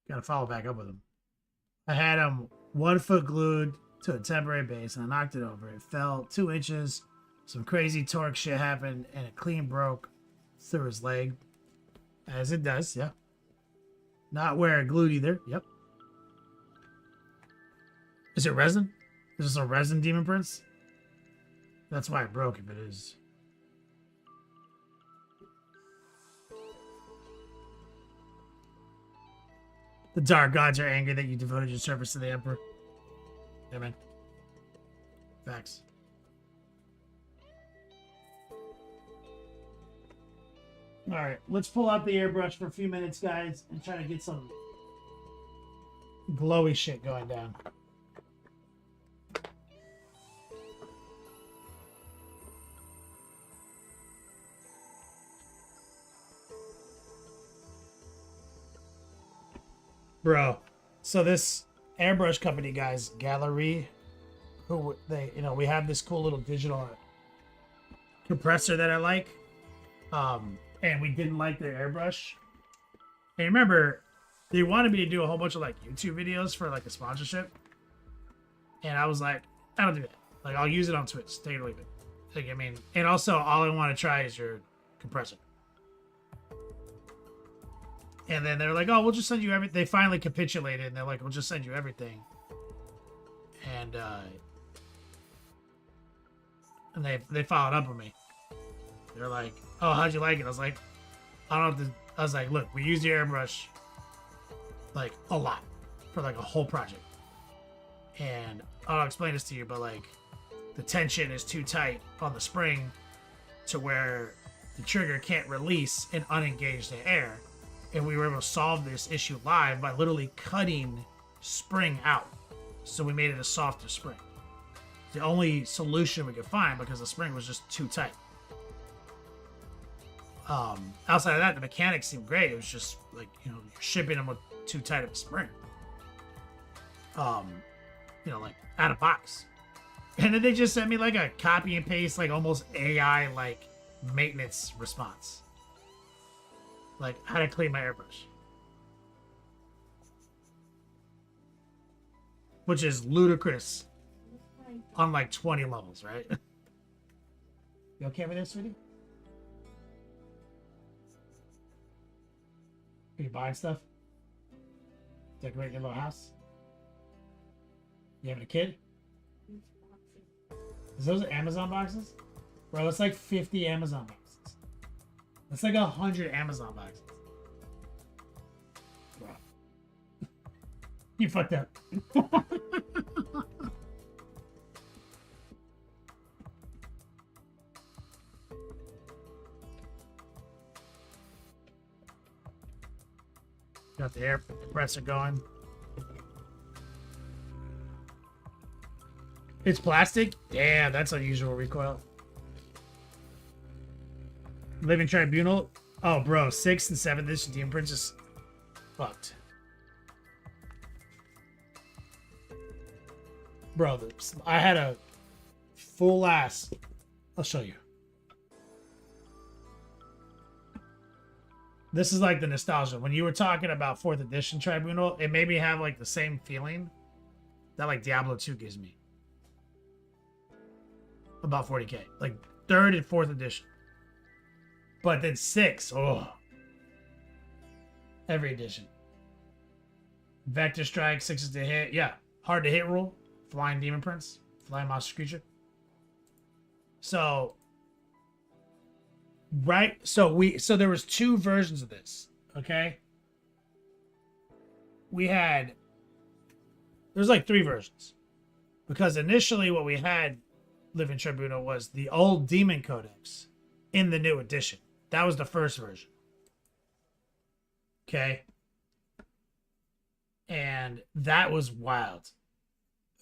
Gotta follow back up with him. I had him 1 foot glued to a temporary base, and I knocked it over. It fell 2 inches. Some crazy torque shit happened, and it clean broke through his leg, as it does. Yeah. Not where it glued either. Yep. Is it resin? Is this a resin Demon Prince? That's why it broke if it is. The dark gods are angry that you devoted your service to the Emperor. Yeah, man. Facts. Alright, let's pull out the airbrush for a few minutes, guys, and try to get some glowy shit going down. Bro, so this airbrush company, guys, Gallery, who they, we have this cool little digital compressor that I like, and we didn't like their airbrush. And remember, they wanted me to do a whole bunch of like YouTube videos for like a sponsorship, and I was like, I don't do that. Like, I'll use it on Twitch, take it or leave it. Like, I mean, and also all I want to try is your compressor. And then they're like, oh, we'll just send you everything. They finally capitulated, and they're like, we'll just send you everything. And they followed up with me. They're like, oh, how'd you like it? I was like, I don't know. I was like, look, we use your airbrush like a lot for like a whole project. And I'll explain this to you, but like the tension is too tight on the spring to where the trigger can't release and unengage the air. And we were able to solve this issue live by literally cutting spring out. So we made it a softer spring. The only solution we could find because the spring was just too tight. Outside of that, the mechanics seemed great. It was just like, you're shipping them with too tight of a spring. Like out of box. And then they just sent me like a copy and paste, like almost AI like maintenance response. Like how to clean my airbrush. Which is ludicrous on like 20 levels, right? You okay with this, sweetie? Are you buying stuff? Decorating your little house? You having a kid? Is those Amazon boxes? Bro, it's like 50 Amazon boxes. That's like 100 Amazon boxes. Bro. You fucked up. Got the air compressor going. It's plastic? Damn, that's unusual recoil. Living Tribunal? Oh, bro, 6th and 7th edition Demon Prince is fucked. Bro, I had a full ass. I'll show you. This is like the nostalgia. When you were talking about 4th edition Tribunal, it made me have like the same feeling that like Diablo 2 gives me. About 40k. Like third and fourth edition. But then 6, oh, every edition. Vector strike, 6 is to hit. Yeah, hard to hit rule. Flying demon prince, flying monster creature. So, right. So there was 2 versions of this. Okay. There's like 3 versions, because initially what we had Living Tribunal was the old Demon Codex in the new edition. That was the first version. Okay. And that was wild.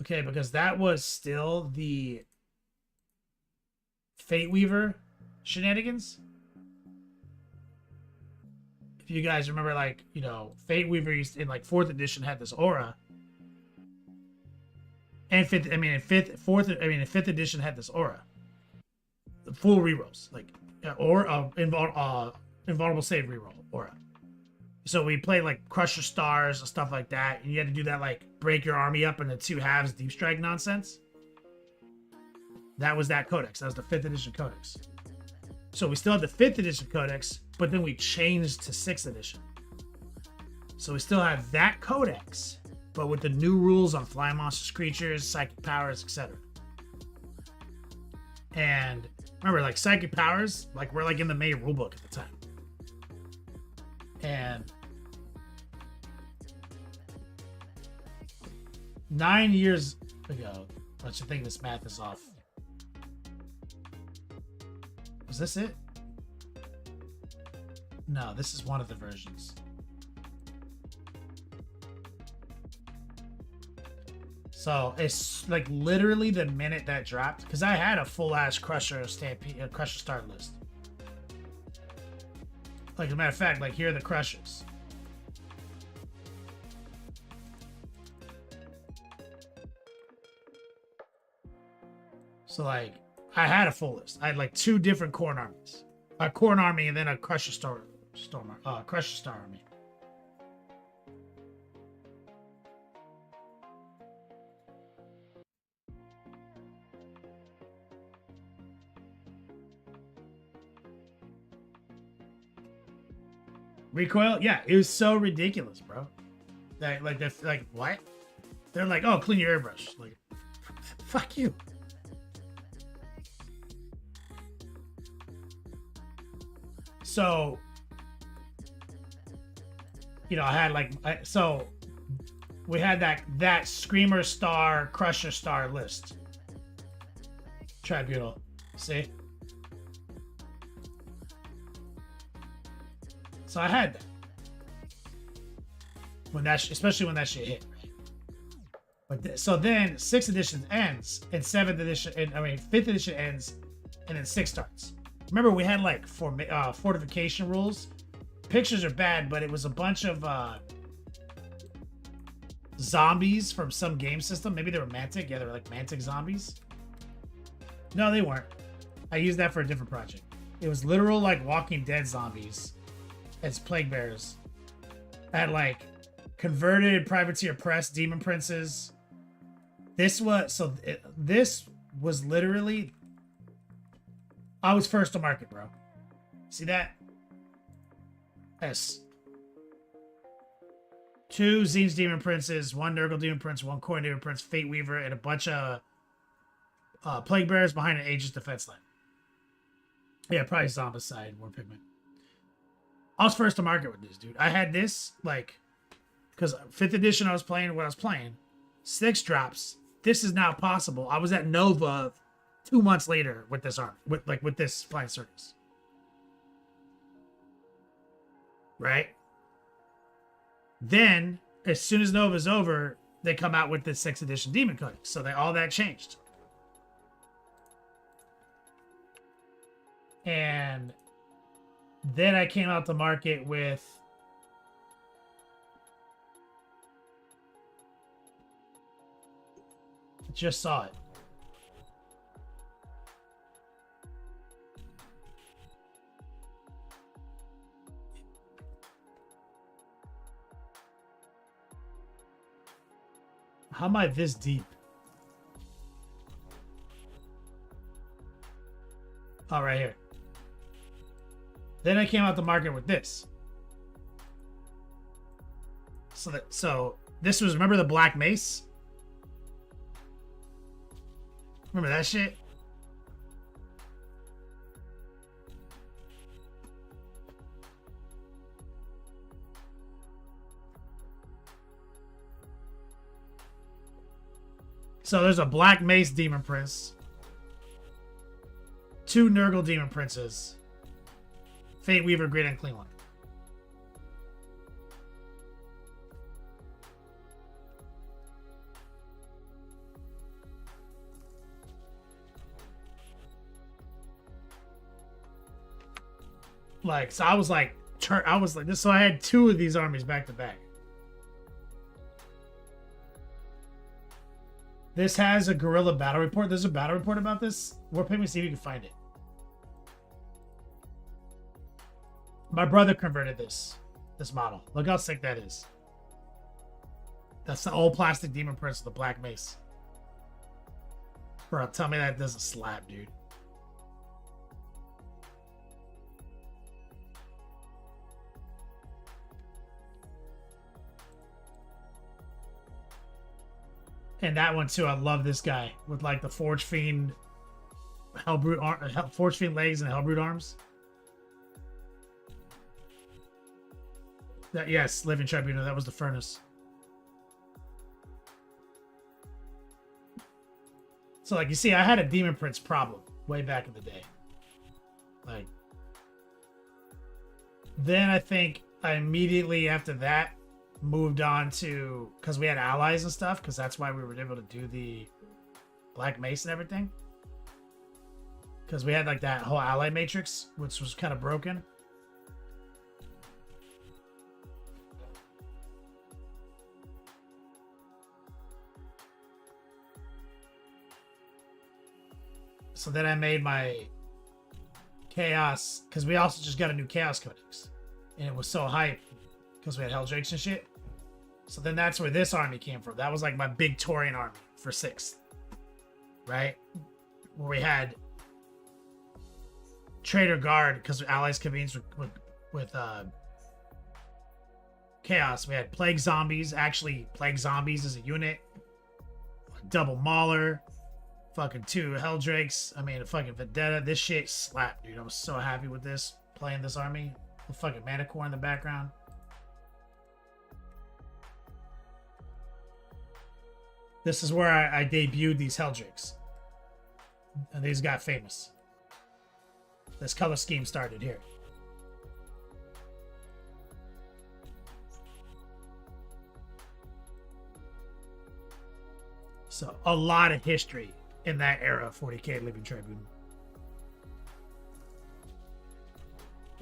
Okay, because that was still the Fate Weaver shenanigans. If you guys remember, like, you know, Fate Weaver used in like 4th edition had this aura. And in 5th edition had this aura. The full rerolls. Like invulnerable save reroll aura. So we played like Crusher Stars and stuff like that, and you had to do that like break your army up into 2 halves deep strike nonsense. That was that codex. That was the 5th edition codex. So we still had the 5th edition codex, but then we changed to 6th edition. So we still have that codex, but with the new rules on flying monsters, creatures, psychic powers, etc. And remember, like psychic powers, like we're like in the main rulebook at the time. And 9 years ago, I should think this math is off. Was this it? No, this is one of the versions. So it's like literally the minute that dropped, because I had a full ass Crusher Stampede, Crusher Star list. Like, as a matter of fact, like, here are the Crushers. So, like, I had a full list. I had, like, 2 different Khorne armies. A Khorne army and then a Crusher Star army. Recoil? Yeah, it was so ridiculous, bro. That like they're like, what? They're like, oh, clean your airbrush. Like, fuck you. So, you know, I had like, so we had that Screamer Star, Crusher Star list. Tribunal. See? So I had that. When that, especially when that shit hit, right? But so then 6th edition ends, and 7th edition, and 5th edition ends, and then 6 starts. Remember, we had like fortification rules. Pictures are bad, but it was a bunch of zombies from some game system. Maybe they were Mantic. Yeah, they were like Mantic zombies. No, they weren't. I used that for a different project. It was literal like Walking Dead zombies as plague bearers. I had like converted privateer press demon princes. This was literally, I was first to market, bro. See that? Yes. 2 Tzeentch Demon Princes, 1 Nurgle Demon Prince, 1 Khorne Demon Prince, Fate Weaver, and a bunch of Plague Bearers behind an Aegis defense line. Yeah, probably Zombicide, War Pigment. I was first to market with this, dude. I had this, like, because 5th edition I was playing what I was playing. 6 drops. This is now possible. I was at Nova 2 months later with this army, with this Flying Circus. Right? Then, as soon as Nova's over, they come out with the 6th edition Demon Codex. So all that changed. And then I came out to market with just saw it. How am I this deep? Oh, right here. Then I came out the market with this. So this was, remember the Black Mace? Remember that shit? So there's a Black Mace Demon Prince, 2 Nurgle Demon Princes, Fate Weaver, Great Unclean One. Like, so I was like this. So I had 2 of these armies back to back. This has a guerrilla battle report. There's a battle report about this. Warpaint me, see if you can find it. My brother converted this model. Look how sick that is. That's the old plastic Demon Prince with the Black Mace. Bro, tell me that doesn't slap, dude. And that one too, I love this guy with like the Forge Fiend, Forge Fiend legs and Hellbrute arms. That, yes, Living Tribunal. That was the furnace. So like you see, I had a Demon Prince problem way back in the day. Like, then I think I immediately after that moved on to, because we had allies and stuff, because that's why we were able to do the Black Mace and everything, because we had like that whole ally matrix which was kind of broken. So then I made my Chaos, because we also just got a new Chaos Codex and it was so hype because we had Helldrakes and shit. So then that's where this army came from. That was like my big Taurian army for 6th, right? Where we had Traitor Guard, because allies convenes with Chaos. We had Plague Zombies, actually Plague Zombies as a unit, double Mauler, fucking 2 Helldrakes. I mean, a fucking Vendetta. This shit slapped, dude. I was so happy with this, playing this army. The fucking Mana Core in the background. This is where I debuted these Helldrakes. And these got famous. This color scheme started here. So, a lot of history in that era of 40k Living Tribune.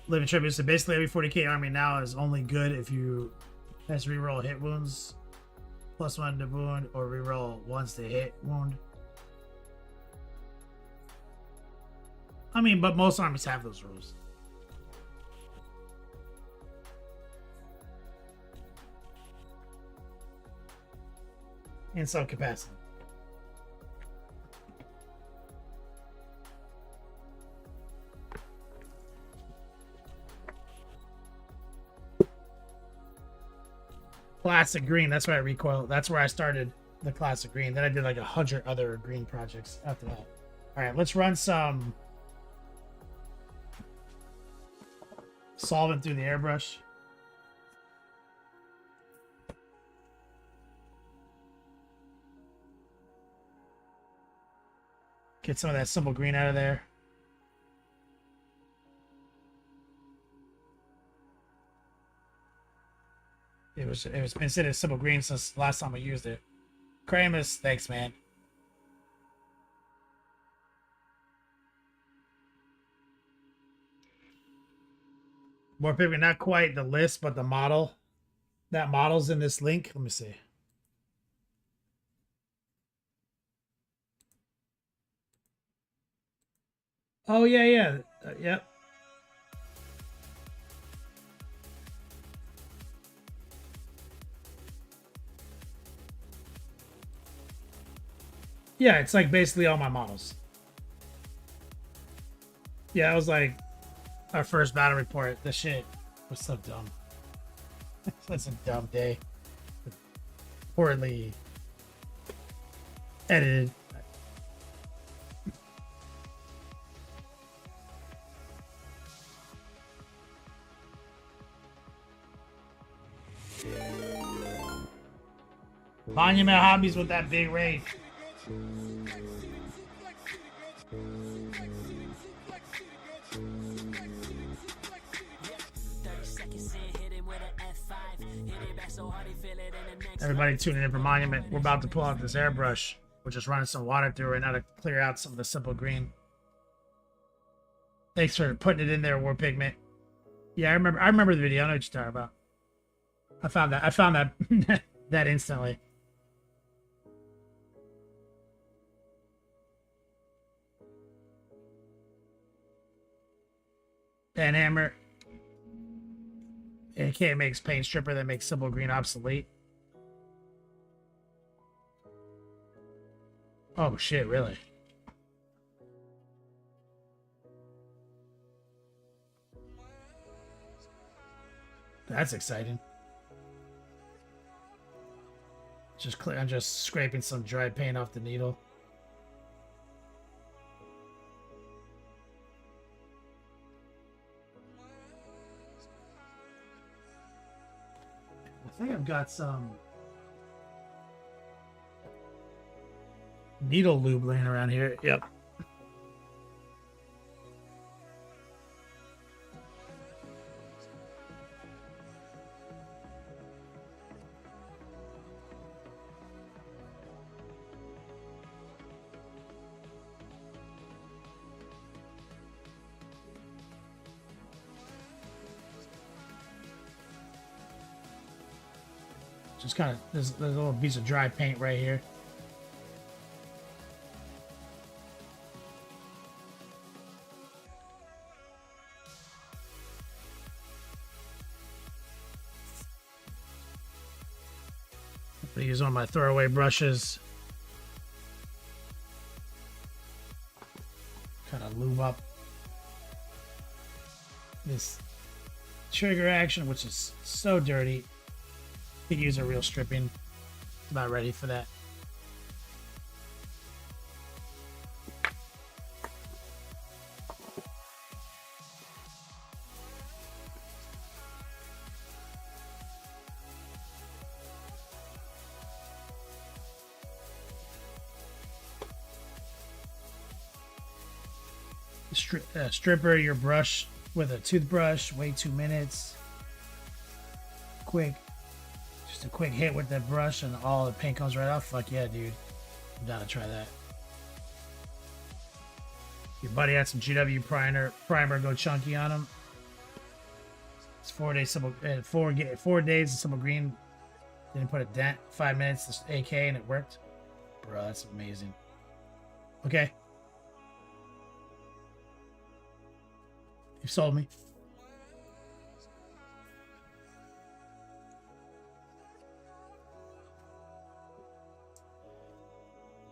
Living Tribune, so basically every 40k army now is only good if you has reroll hit wounds, +1 to wound, or reroll once to hit wound. I mean, but most armies have those rules. In some capacity. Classic green. That's where I recoil. That's where I started the classic green. Then I did like 100 other green projects after that. All right, let's run some solvent through the airbrush. Get some of that simple green out of there. It's been sitting simple green since last time I used it. Kramus, thanks, man. More people, not quite the list, but the model. That model's in this link. Let me see. Oh, yeah. Yep. Yeah, it's like basically all my models. Yeah, it was like our first battle report. The shit was so dumb. That's a dumb day. Poorly edited. Monument Hobbies with that big raid. Everybody tuning in for Monument. We're about to pull out this airbrush. We're just running some water through it now to clear out some of the simple green. Thanks for putting it in there, War Pigment. Yeah, I remember the video. I know what you're talking about. I found that that instantly. Dan Hammer. AK makes Paint Stripper that makes simple green obsolete. Oh shit, really? That's exciting. I'm just scraping some dry paint off the needle. I think I've got some needle lube laying around here. Yep. Just kind of, there's a little piece of dry paint right here. I use one of my throwaway brushes. Kind of lube up this trigger action, which is so dirty. Could use a real stripping. About ready for that. Stripper your brush with a toothbrush. Wait 2 minutes. Just a quick hit with that brush and all the paint comes right off. Fuck yeah, dude. I'm down to try that. Your buddy had some GW primer go chunky on him. It's 4 days simple 4 days of simple green. Didn't put a dent. 5 minutes this AK and it worked. Bro, that's amazing. Okay. You've sold me.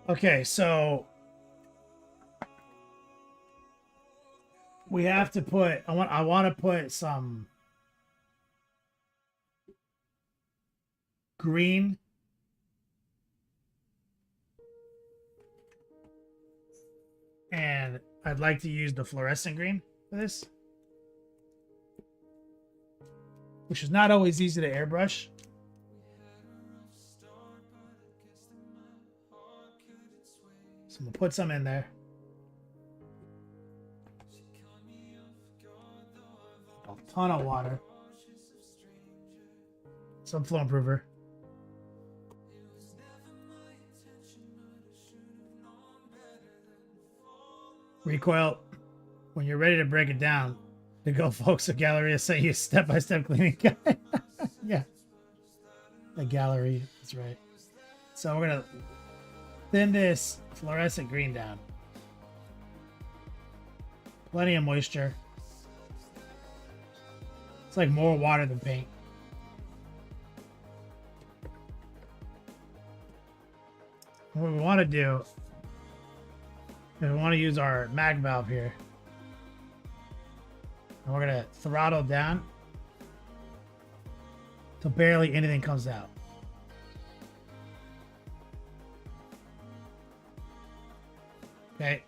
Okay, so we have to put I want to put some green and I'd like to use the fluorescent green for this, which is not always easy to airbrush. So I'm gonna put some in there. A ton of water. Some flow improver. Recoil. When you're ready to break it down, the Go Folks at Galleria sent you a step-by-step cleaning guide. Yeah. The gallery, that's right. So we're gonna thin this fluorescent green down. Plenty of moisture. It's like more water than paint. What we want to do is we want to use our mag valve here. And we're gonna throttle down till barely anything comes out. Okay.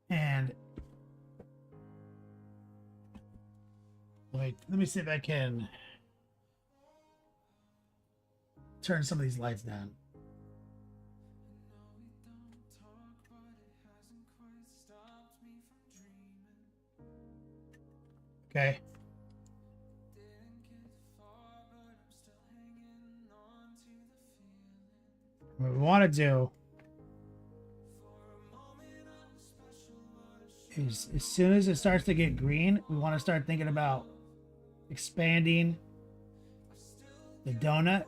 And wait, let me see if I can turn some of these lights down. Okay. What we want to do is, as soon as it starts to get green, we want to start thinking about expanding the donut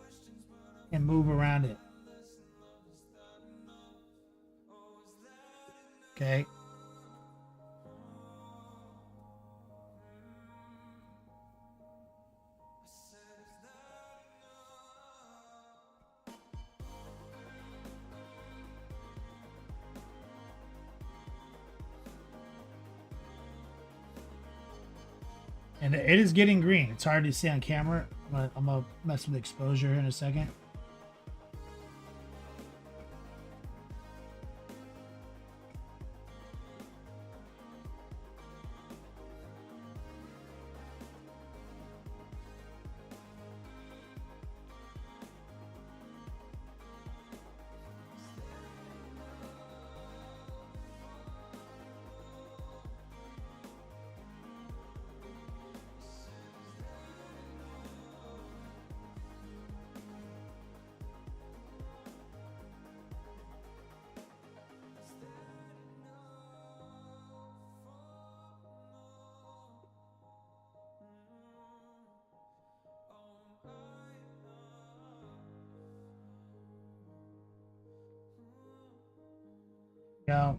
and move around it. Okay. And it is getting green. It's hard to see on camera, but I'm gonna mess with exposure in a second. Go.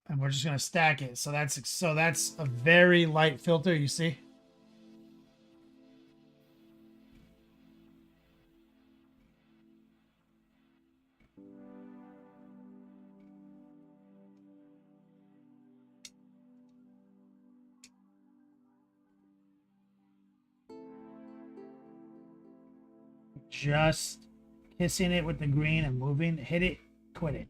And we're just gonna stack it. So that's a very light filter, you see? Just kissing it with the green and moving. Hit it, quit it.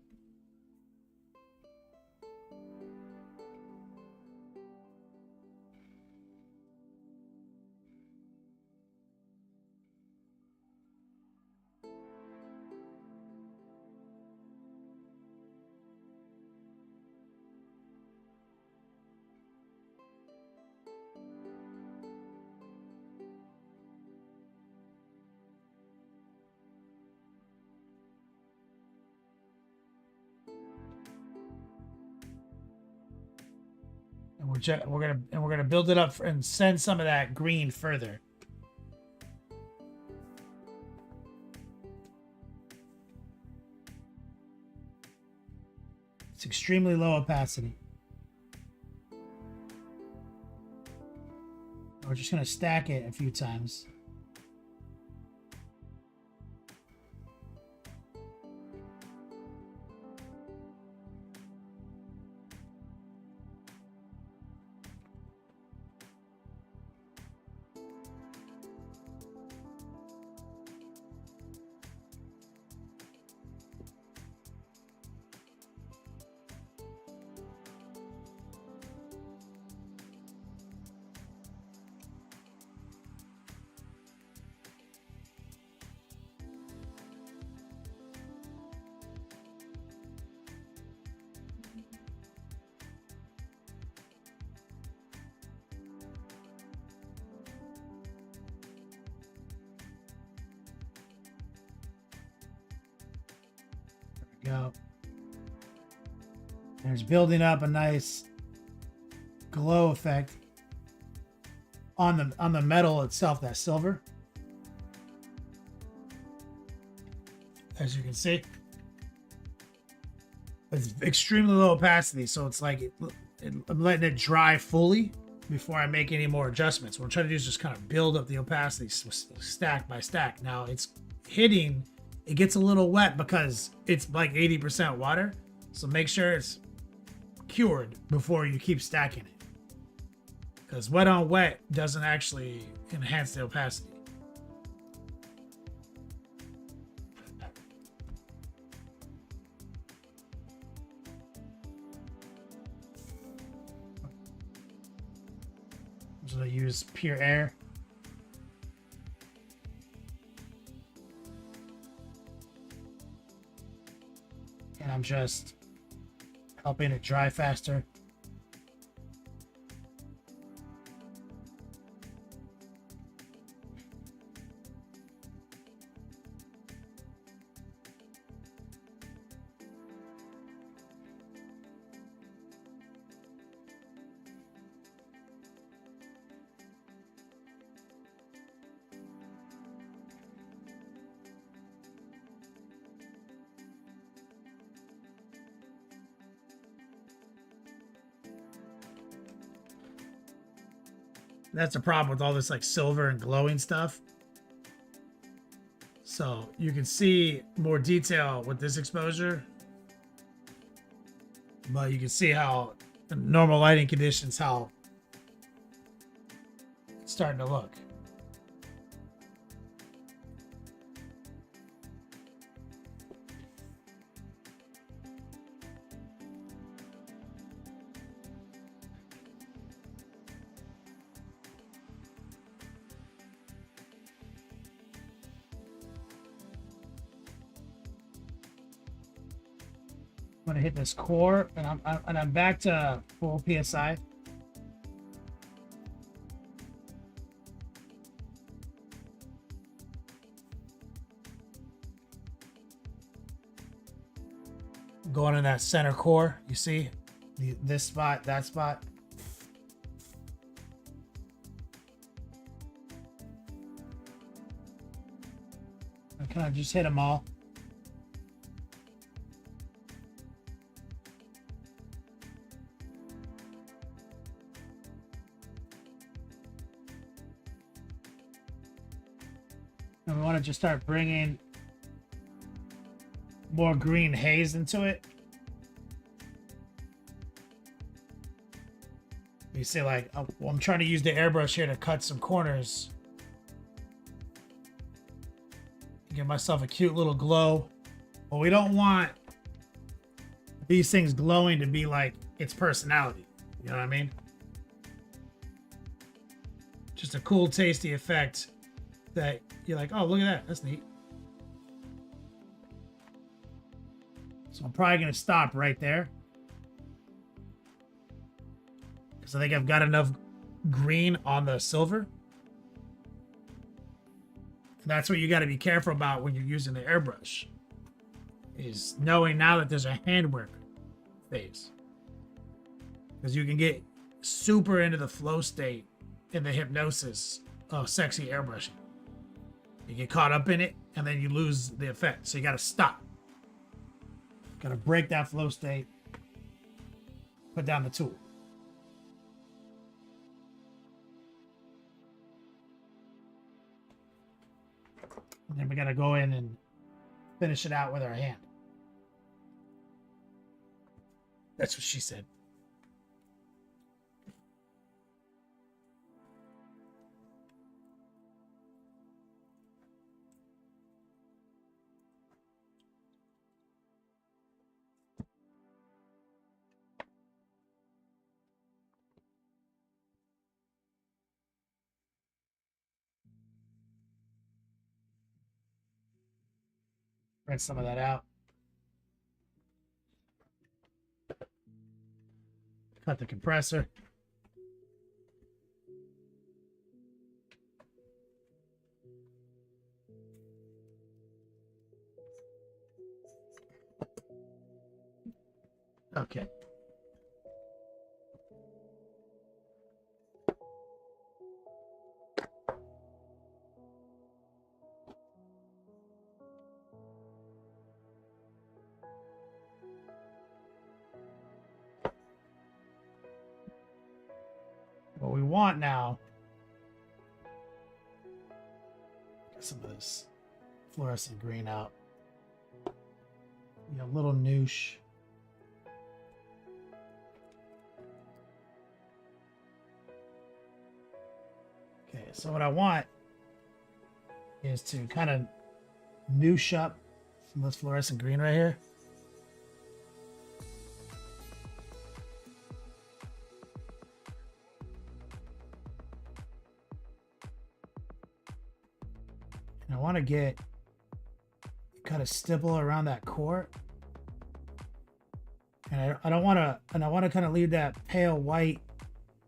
And we're gonna build it up and send some of that green further. It's extremely low opacity. We're just gonna stack it a few times. Go. And it's building up a nice glow effect on the metal itself, that silver. As you can see. It's extremely low opacity, so it's like I'm letting it dry fully before I make any more adjustments. What I'm trying to do is just kind of build up the opacity stack by stack. Now it's hitting, it gets a little wet because it's like 80% water. So make sure it's cured before you keep stacking it. Because wet on wet doesn't actually enhance the opacity. I'm just going to use pure air. And I'm just helping it dry faster. That's the problem with all this like silver and glowing stuff. So you can see more detail with this exposure, but you can see how in normal lighting conditions, how it's starting to look. I'm gonna hit this core, and I'm back to full PSI. Going in that center core, you see this spot, that spot. I kind of just hit them all. And we want to just start bringing more green haze into it. You see, like, well, I'm trying to use the airbrush here to cut some corners. Give myself a cute little glow. But we don't want these things glowing to be like its personality. You know what I mean? Just a cool, tasty effect that you're like, oh, look at that. That's neat. So I'm probably going to stop right there, because I think I've got enough green on the silver. And that's what you got to be careful about when you're using the airbrush, is knowing now that there's a handwork phase. Because you can get super into the flow state in the hypnosis of sexy airbrushing. You get caught up in it, and then you lose the effect. So you got to stop. Got to break that flow state. Put down the tool. And then we got to go in and finish it out with our hand. That's what she said. Rinse some of that out. Cut the compressor. Okay. want now, get some of this fluorescent green out. A little noosh. Okay, so what I want is to kind of noosh up some of this fluorescent green right here. And I want to get kind of stipple around that core. And I don't want to, and I want to kind of leave that pale white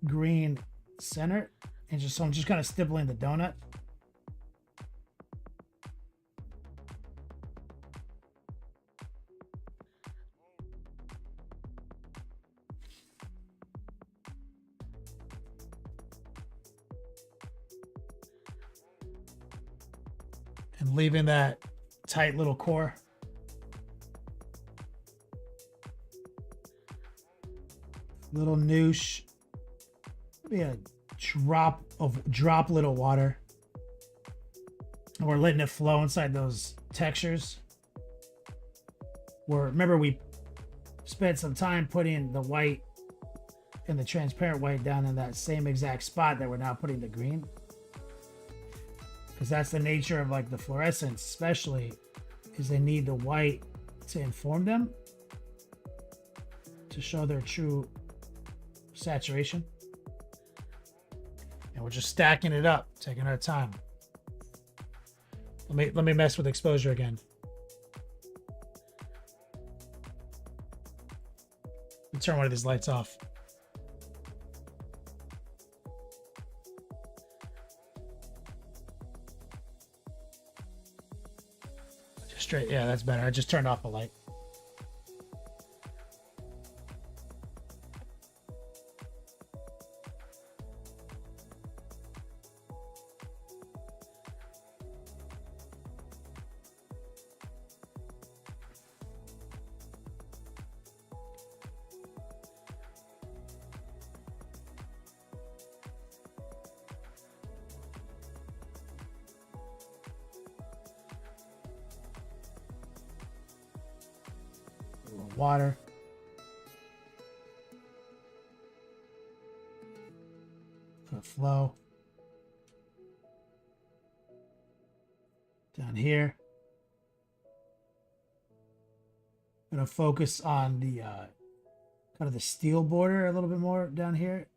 green center. And just, so I'm just kind of stippling the donut. And leaving that tight little core. Little noosh. Maybe a droplet of water. And we're letting it flow inside those textures. Remember we spent some time putting the white and the transparent white down in that same exact spot that we're now putting the green. Because that's the nature of like the fluorescents, especially, is they need the white to inform them, to show their true saturation. And we're just stacking it up, taking our time. Let me mess with exposure again. Let me turn one of these lights off. Just straight, yeah, that's better. I just turned off a light. Water. Let it flow. Down here. I'm going to focus on the kind of the steel border a little bit more down here.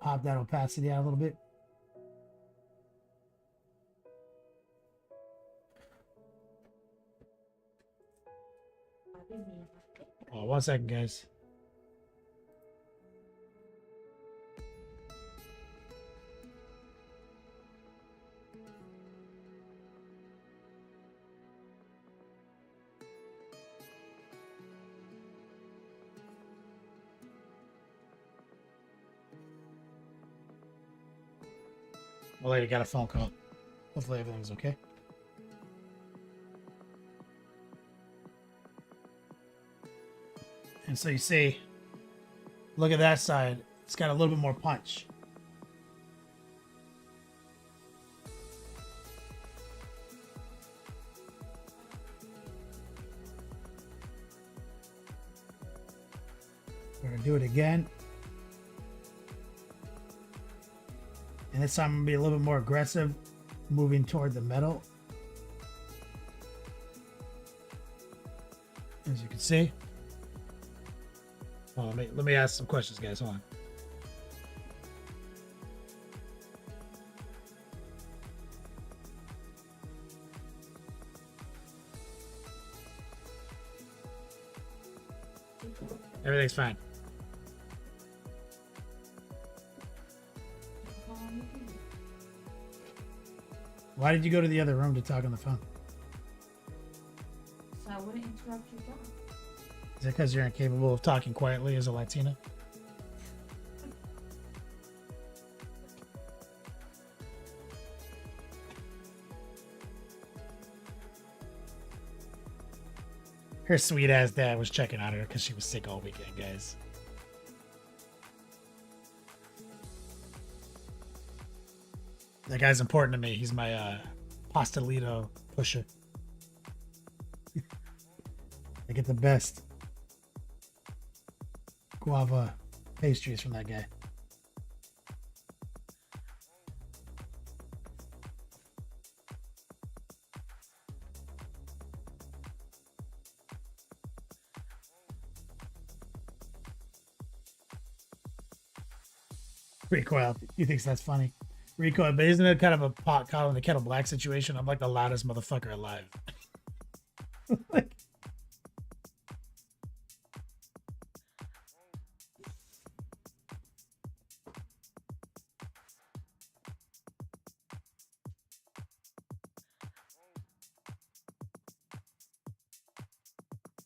Pop that opacity out a little bit. Oh, 1 second, guys. Well, lady got a phone call. Hopefully everything's okay. And so you see, look at that side. It's got a little bit more punch. We're going to do it again. And this time I'm going to be a little bit more aggressive, moving toward the metal. As you can see. Oh, let me ask some questions, guys. Hold on. Everything's fine. Why did you go to the other room to talk on the phone? So I wouldn't interrupt your job. Is it because you're incapable of talking quietly as a Latina? Her sweet ass dad was checking on her because she was sick all weekend, guys. That guy's important to me. He's my pastelito pusher. I get the best guava pastries from that guy. Recoil. He thinks that's funny. Recoil, but isn't it kind of a pot calling the kettle black situation? I'm like the loudest motherfucker alive. Like,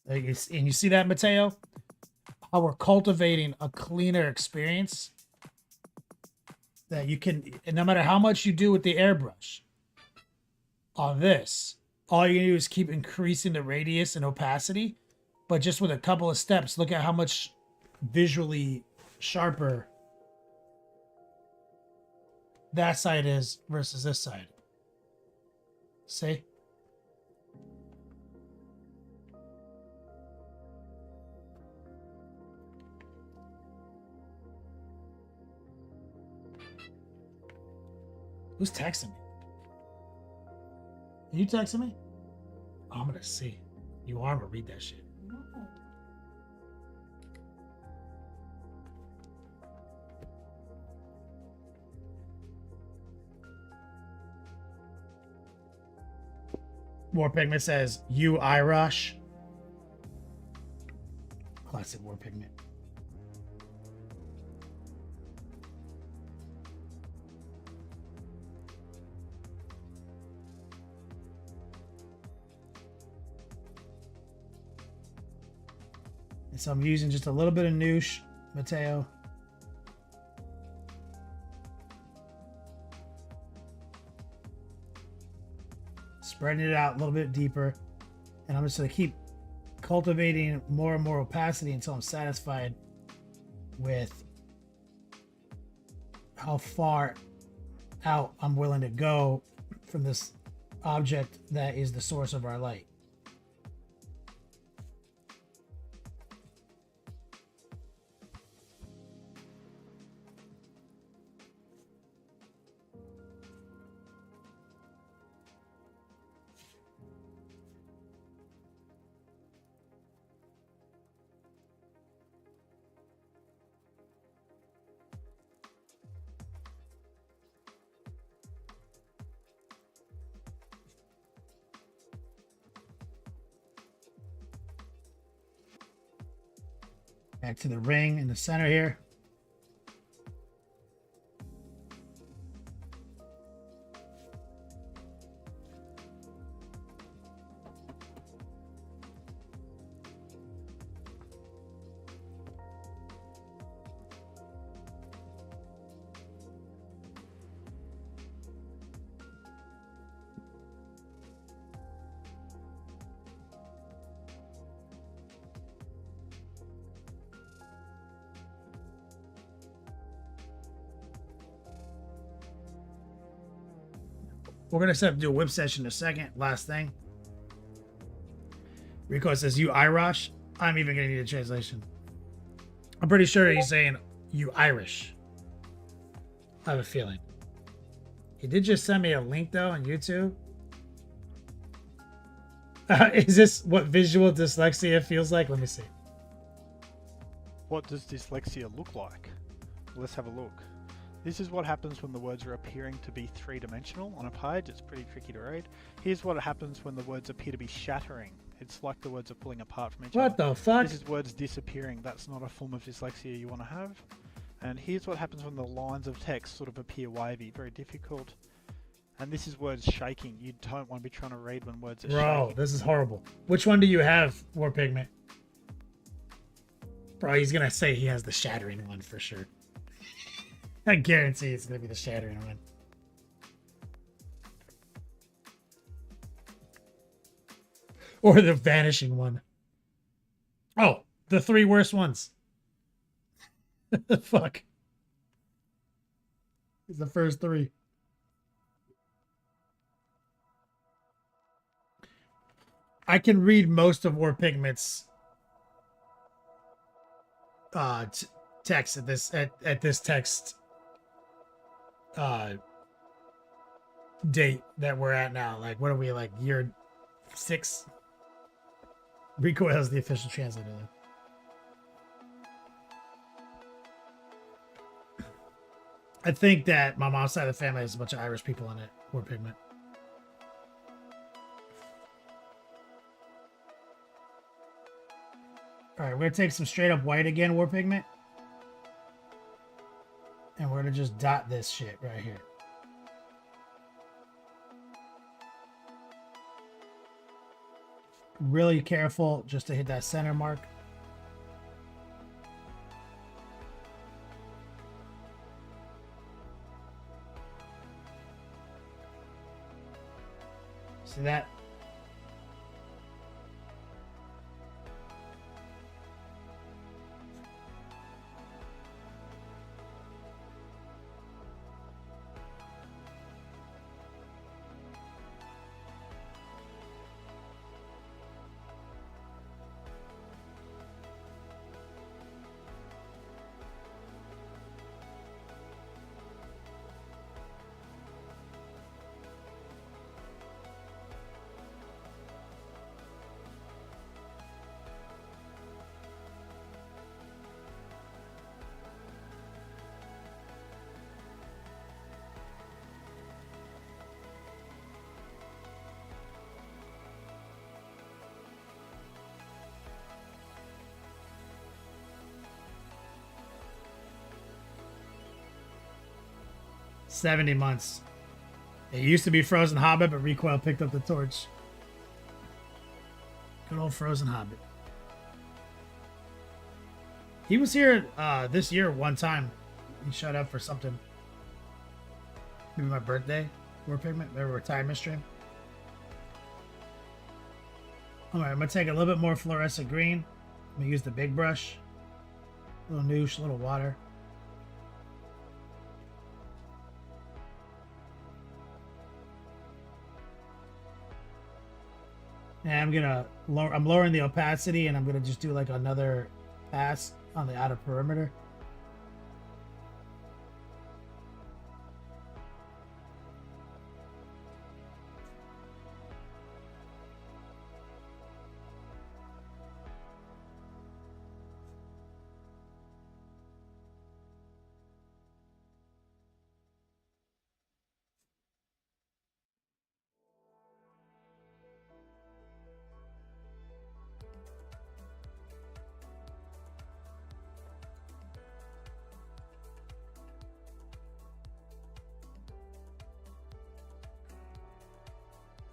and you see that, Mateo? How we're cultivating a cleaner experience that you can, and no matter how much you do with the airbrush on this, all you do is keep increasing the radius and opacity. But just with a couple of steps, look at how much visually sharper that side is versus this side. See? Who's texting me? Are you texting me? Oh, I'm gonna see. You are gonna read that shit. War Pigment says, you Irish. Classic War Pigment. And so I'm using just a little bit of Noosh, Mateo. Spreading it out a little bit deeper. And I'm just going to keep cultivating more and more opacity until I'm satisfied with how far out I'm willing to go from this object that is the source of our light. Back to the ring in the center here. We're going to set up to do a whip session in a second. Last thing. Rico says, you Irish? I'm even going to need a translation. I'm pretty sure he's saying, you Irish. I have a feeling. He did just send me a link, though, on YouTube. Is this what visual dyslexia feels like? Let me see. What does dyslexia look like? Let's have a look. This is what happens when the words are appearing to be three-dimensional on a page. It's pretty tricky to read. Here's what happens when the words appear to be shattering. It's like the words are pulling apart from each other. What the fuck? This is words disappearing. That's not a form of dyslexia you want to have. And here's what happens when the lines of text sort of appear wavy. Very difficult. And this is words shaking. You don't want to be trying to read when words are shaking. Bro, this is horrible. Which one do you have, War Pigment? Bro, he's going to say he has the shattering one for sure. I guarantee it's going to be the shattering one. Or the vanishing one. Oh, the 3 worst ones. Fuck. It's the first 3. I can read most of War Pigment's text at this text date that we're at now. Like, what are we, like, year 6? Recoil is the official translator. I think that my mom's side of the family has a bunch of Irish people in it. War Pigment. All right, we're gonna take some straight up white again, War Pigment, and we're gonna just dot this shit right here. Really careful just to hit that center mark. See that? $70 months. It used to be Frozen Hobbit, but Recoil picked up the torch. Good old Frozen Hobbit. He was here this year one time. He showed up for something. Maybe my birthday. War Pigment. Remember retirement stream. Alright, I'm gonna take a little bit more fluorescent green. I'm gonna use the big brush. A little noosh, a little water. And I'm lowering the opacity, and I'm gonna just do like another pass on the outer perimeter.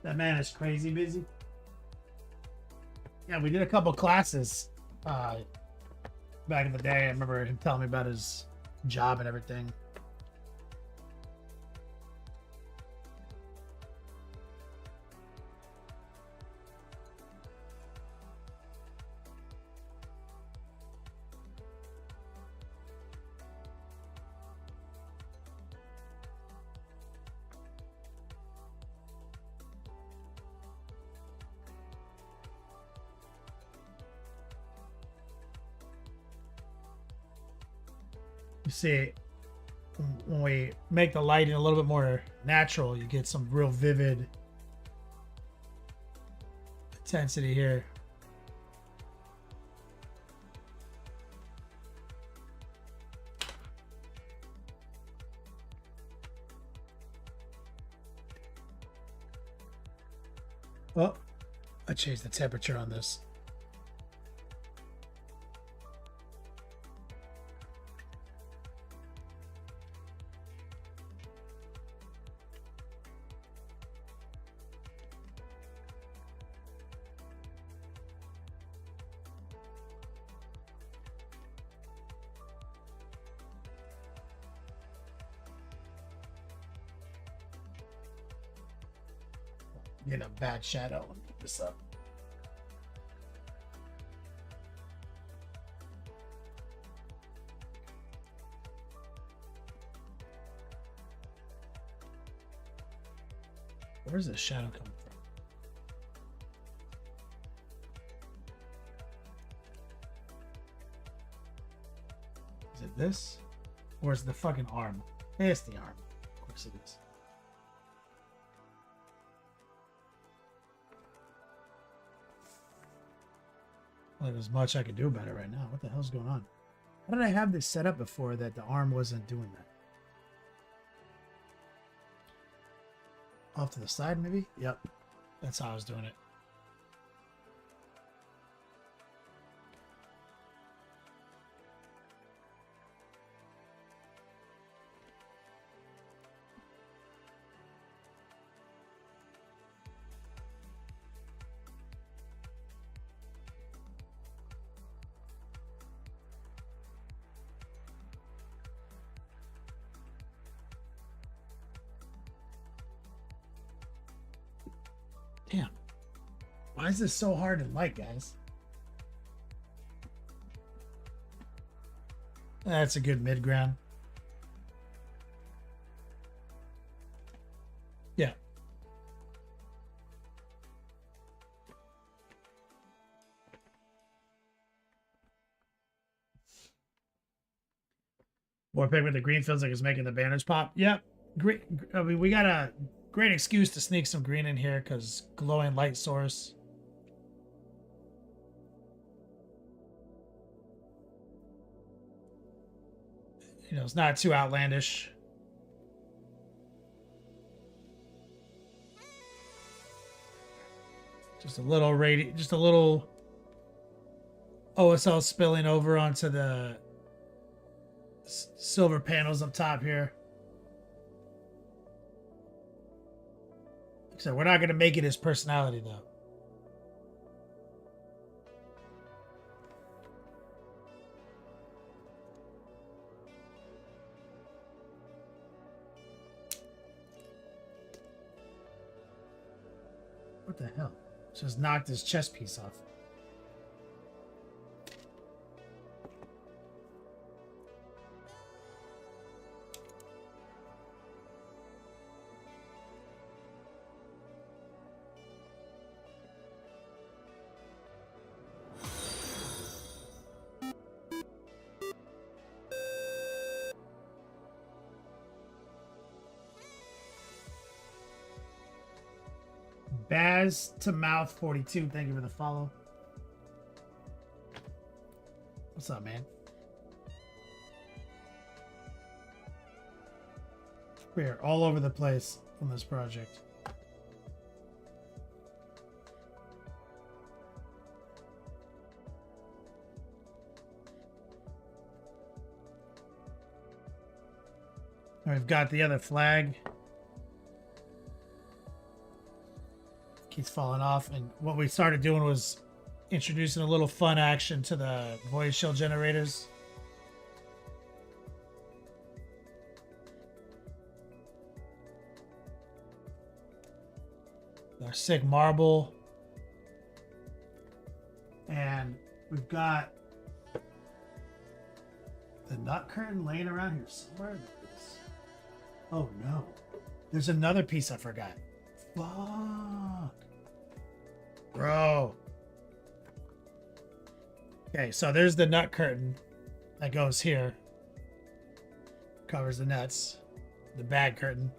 That man is crazy busy. Yeah, we did a couple classes back in the day. I remember him telling me about his job and everything. You see, when we make the lighting a little bit more natural, you get some real vivid intensity here. Oh, I changed the temperature on this. Get a bad shadow. Let me put this up. Where's this shadow coming from? Is it this? Or is it the fucking arm? It's the arm. Of course it is. Well, there's much I could do about it right now. What the hell's going on? How did I have this set up before that the arm wasn't doing that? Off to the side, maybe? Yep. That's how I was doing it. Damn. Why is this so hard to like, guys? That's a good mid ground. Yeah. More pick with the green feels like it's making the banners pop. Yep. Great. I mean, we got a great excuse to sneak some green in here because glowing light source. You know, it's not too outlandish. Just a little just a little OSL spilling over onto the silver panels up top here. So we're not going to make it his personality, though. What the hell? Just knocked his chest piece off. Baz to mouth 42. Thank you for the follow. What's up, man? We're all over the place on this project. We've got the other flag. Keeps falling off, and what we started doing was introducing a little fun action to the void shell generators. Our sick marble, and we've got the nut curtain laying around here somewhere. Oh no, there's another piece I forgot. Fuck. Bro. Okay, so there's the nut curtain that goes here. Covers the nuts. The bag curtain.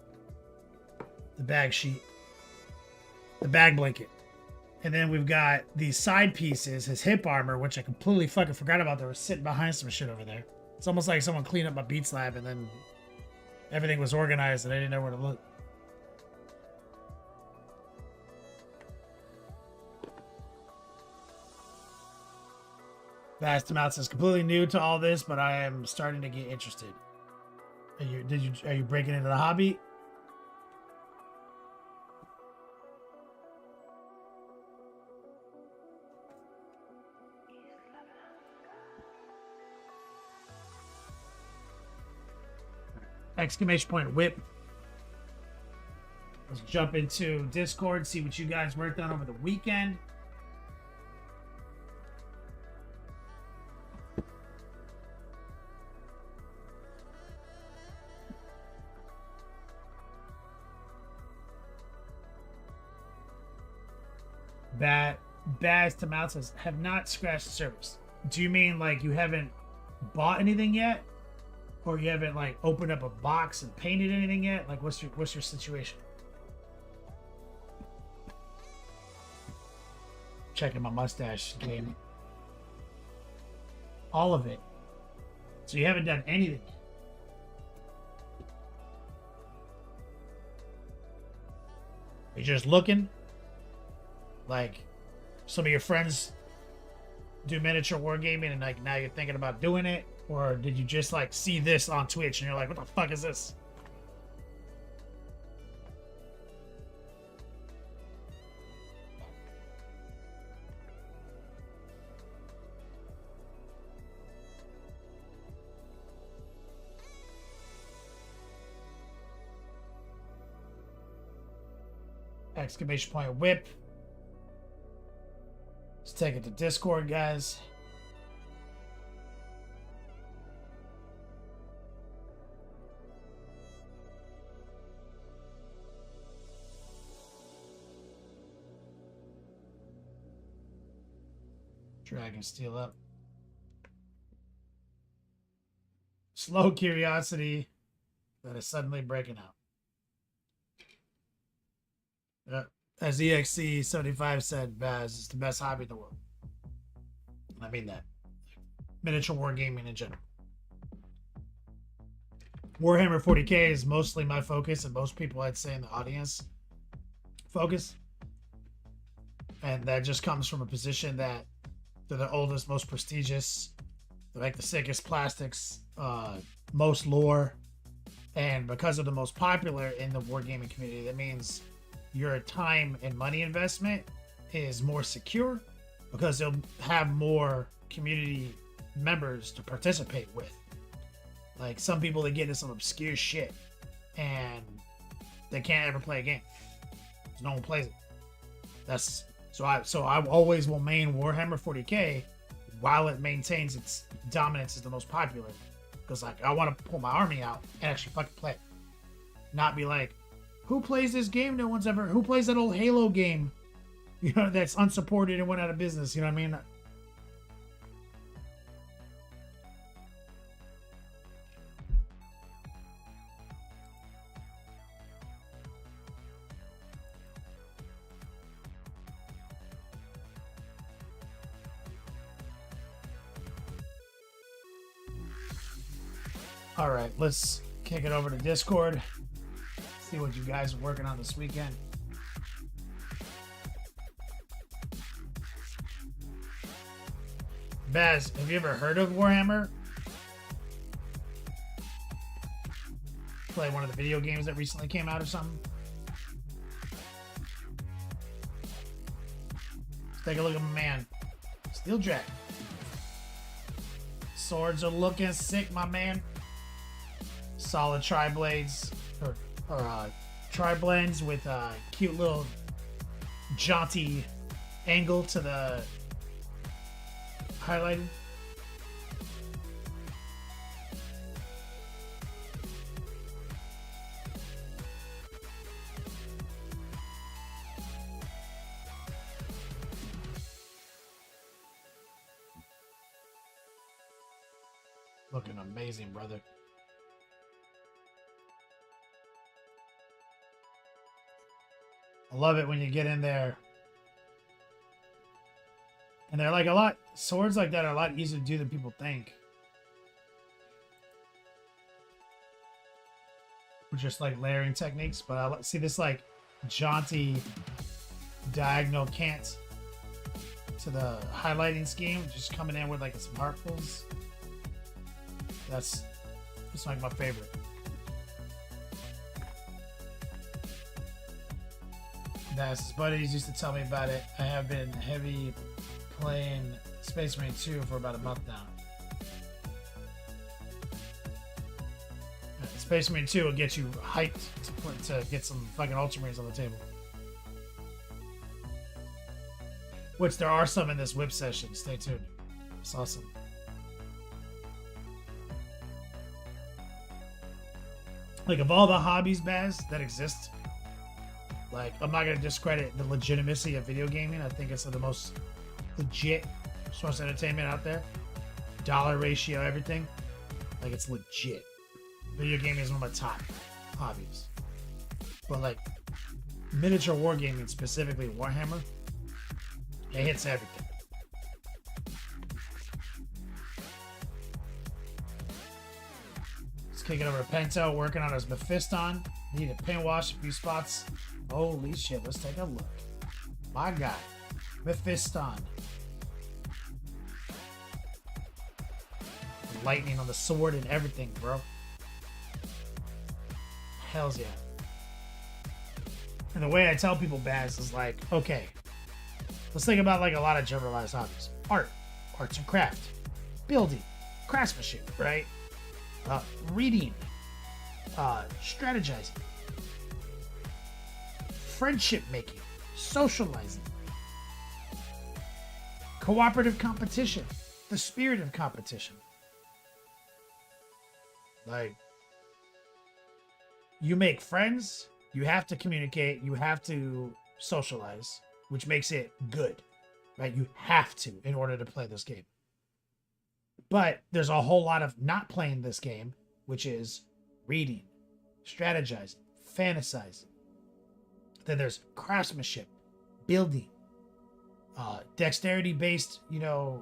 The bag sheet. The bag blanket. And then we've got these side pieces, his hip armor, which I completely fucking forgot about. They were sitting behind some shit over there. It's almost like someone cleaned up my beat slab and then everything was organized and I didn't know where to look. Vast Amounts is completely new to all this, but I am starting to get interested. Are you breaking into the hobby? Exclamation point whip. Let's jump into Discord, see what you guys worked on over the weekend. Baz to Mouth says, have not scratched the surface. Do you mean like you haven't bought anything yet? Or you haven't like opened up a box and painted anything yet? Like what's your situation? Checking my mustache game. All of it. So you haven't done anything yet. You're just looking. Like some of your friends do miniature wargaming and like now you're thinking about doing it, or did you just like see this on Twitch and you're like, what the fuck is this? Exclamation point whip. Let's take it to Discord, guys. Dragon Steel up. Slow curiosity that is suddenly breaking out. As EXC75 said, Baz, it's the best hobby in the world. I mean that. Miniature wargaming in general. Warhammer 40k is mostly my focus, and most people I'd say in the audience focus. And that just comes from a position that they're the oldest, most prestigious, they make the sickest plastics, most lore, and because of the most popular in the wargaming community, that means your time and money investment is more secure because they'll have more community members to participate with. Like some people, they get into some obscure shit and they can't ever play a game. No one plays it. That's so I always will main Warhammer 40k while it maintains its dominance as the most popular. Because like I want to pull my army out and actually fucking play it. Not be like, who plays this game? No one's ever. Who plays that old Halo game? You know, that's unsupported and went out of business. You know what I mean? All right, let's kick it over to Discord. See what you guys are working on this weekend. Baz, have you ever heard of Warhammer? Play one of the video games that recently came out or something? Let's take a look at my man. Steel Jack. Swords are looking sick, my man. Solid tri-blades. Or tri-blends with a cute little jaunty angle to the highlighted. Looking amazing, brother. I love it when you get in there. And they're like swords like that are a lot easier to do than people think. With just like layering techniques. But I see this like jaunty diagonal cant to the highlighting scheme. Just coming in with like some heartfuls. That's like my favorite. His buddies used to tell me about it. I have been heavy playing Space Marine 2 for about a month now. Space Marine 2 will get you hyped to get some fucking Ultramarines on the table. Which there are some in this whip session. Stay tuned. It's awesome. Like of all the hobbies, Baz, that exist, Like, I'm not gonna discredit the legitimacy of video gaming. I think it's the most legit source of entertainment out there. Dollar ratio, everything. Like, it's legit. Video gaming is one of my top hobbies. But like miniature wargaming, specifically Warhammer, it hits everything. Let's kick it over to Pento, working on his Mephiston. Need to paint wash a few spots. Holy shit, let's take a look. My guy, Mephiston. Lightning on the sword and everything, bro. Hells yeah. And the way I tell people, Baz, is like, okay, let's think about like a lot of generalized hobbies. Arts and craft, building, craftsmanship, right? Reading, strategizing, friendship making, socializing, cooperative competition, the spirit of competition. Like, you make friends, you have to communicate, you have to socialize, which makes it good, right? You have to in order to play this game. But there's a whole lot of not playing this game, which is reading, strategizing, fantasizing. Then there's craftsmanship, building, dexterity-based,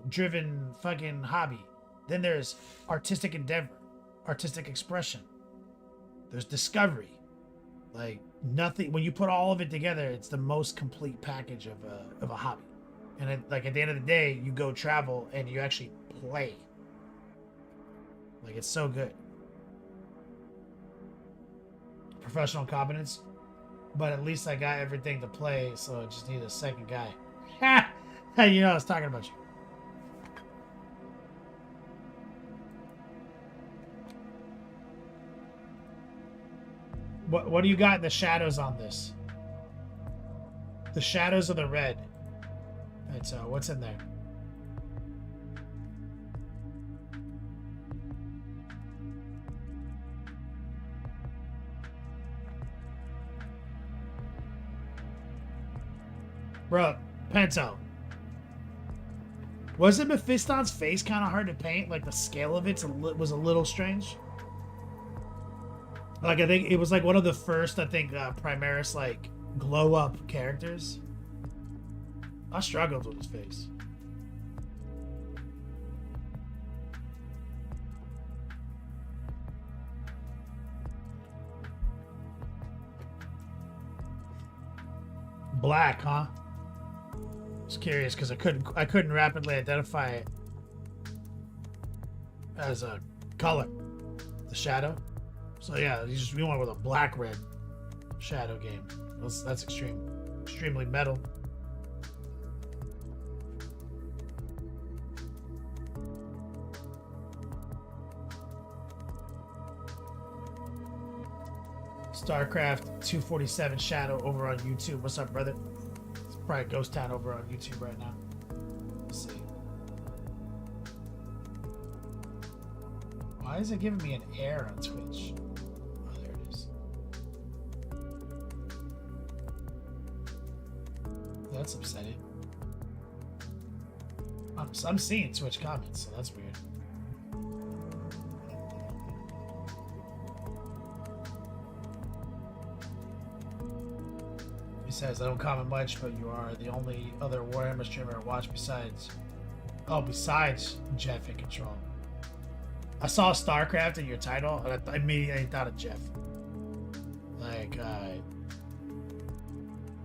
driven fucking hobby. Then there's artistic endeavor, artistic expression. There's discovery. Like, nothing, when you put all of it together, it's the most complete package of a hobby. And at the end of the day, you go travel and you actually play. Like, it's so good. Professional competence, but at least I got everything to play, so I just need a second guy. Ha! I was talking about you. What do you got in the shadows on this? The shadows of the red. Right, so what's in there? Bro, Pento. Wasn't Mephiston's face kind of hard to paint? Like, the scale of it was a little strange? Like, I think it was like one of the first, Primaris, like, glow up characters. I struggled with his face. Black, huh? I was curious because I couldn't rapidly identify it as a color, the shadow. So yeah, we went with a black-red shadow game. That's extremely metal. StarCraft 247 Shadow over on YouTube. What's up, brother? It's probably Ghost Town over on YouTube right now. Let's see. Why is it giving me an error on Twitch? Oh, there it is. That's upsetting. I'm seeing Twitch comments, so that's weird. He says, I don't comment much, but you are the only other Warhammer streamer I watch besides Jeff in Control. I saw StarCraft in your title, and I immediately thought of Jeff. Like,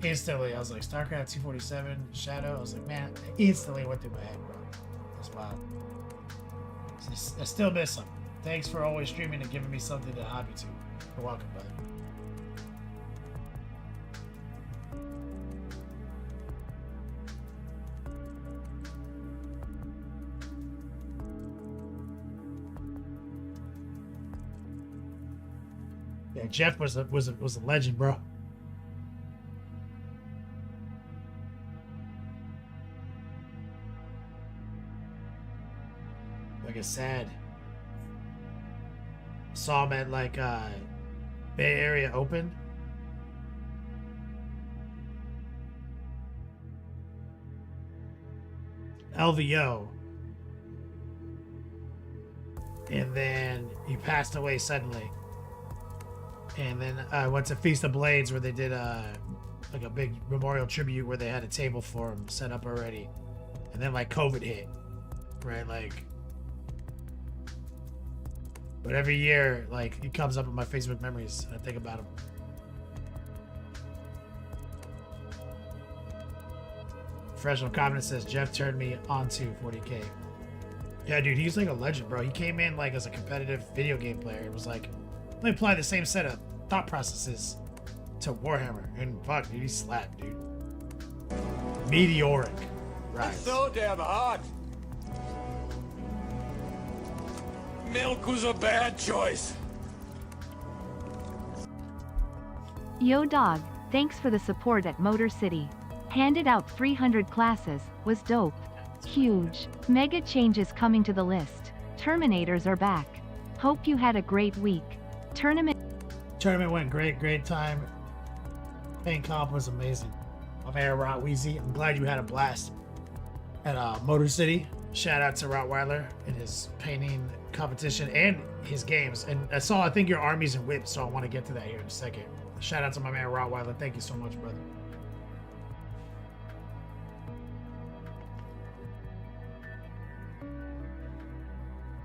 instantly, I was like, StarCraft 247 Shadow. I was like, man, instantly went through my head, bro. That's wild. I still miss him. Thanks for always streaming and giving me something to hobby to. You're welcome, brother. Yeah, Jeff was a legend, bro. Like, it's sad. Saw him at like Bay Area Open. LVO. And then he passed away suddenly. And then I went to Feast of Blades where they did like a big memorial tribute where they had a table for him set up already. And then like COVID hit, right? Like, but every year, like, he comes up in my Facebook memories and I think about him. Professional Covenant says Jeff turned me onto 40K. Yeah, dude, he's like a legend, bro. He came in like as a competitive video game player. It was like, let me apply the same set of thought processes to Warhammer, and fuck, dude, he slapped, dude. Meteoric rise. So damn hot. Milk was a bad choice. Yo dog, thanks for the support at Motor City. Handed out 300 classes, was dope. Huge. Mega changes coming to the list. Terminators are back. Hope you had a great week. Tournament Went great time. Paint comp was amazing. My man Rotweezy, I'm glad you had a blast at Motor City. Shout out to Rottweiler and his painting competition and his games. And I think your armies and whips, so I want to get to that here in a second. Shout out to my man Rottweiler. Thank you so much, brother.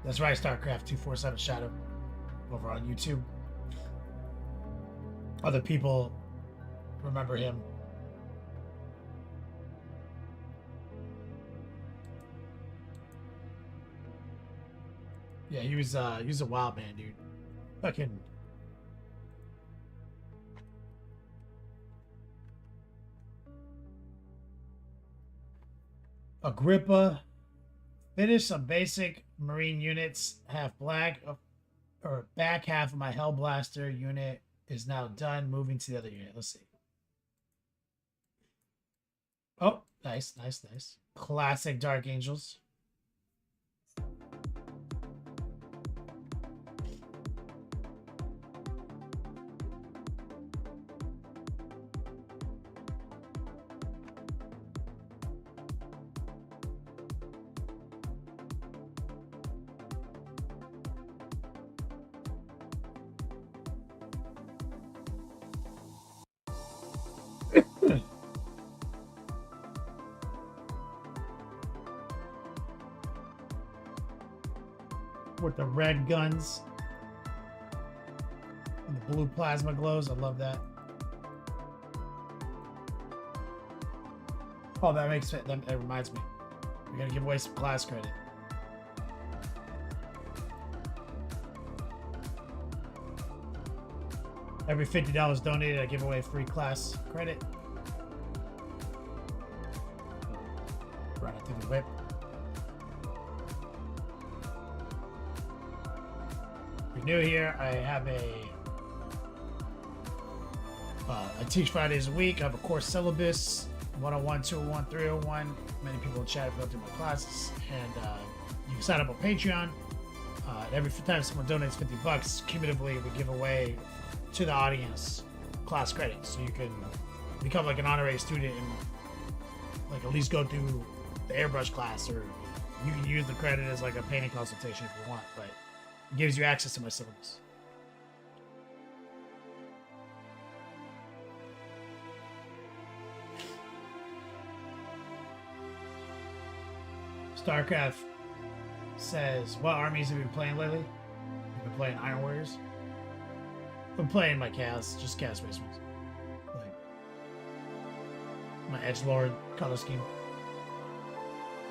That's right, StarCraft 247 Shadow over on YouTube. Other people remember him. Yeah, he was a wild man, dude. Fucking Agrippa. Finish some basic Marine units, half black, or back half of my Hellblaster unit is now done. Moving to the other unit. Let's see. Oh, nice. Classic Dark Angels. With the red guns and the blue plasma glows. I love that. Oh, that makes it. That reminds me. We're gonna give away some class credit. Every $50 donated, I give away free class credit. Run it through the whip. If you're new here, I have I teach 5 days a week. I have a course syllabus, 101, 201, 301. Many people in chat have gone through my classes, and you can sign up on Patreon. Every time someone donates $50, cumulatively we give away to the audience class credits, so you can become like an honorary student and like at least go through the airbrush class, or you can use the credit as like a painting consultation if you want, but it gives you access to my syllabus. StarCraft says, what armies have you been playing lately? You've been playing Iron Warriors? I've been playing my Chaos, just Chaos Space Marines. Like, my Edgelord color scheme.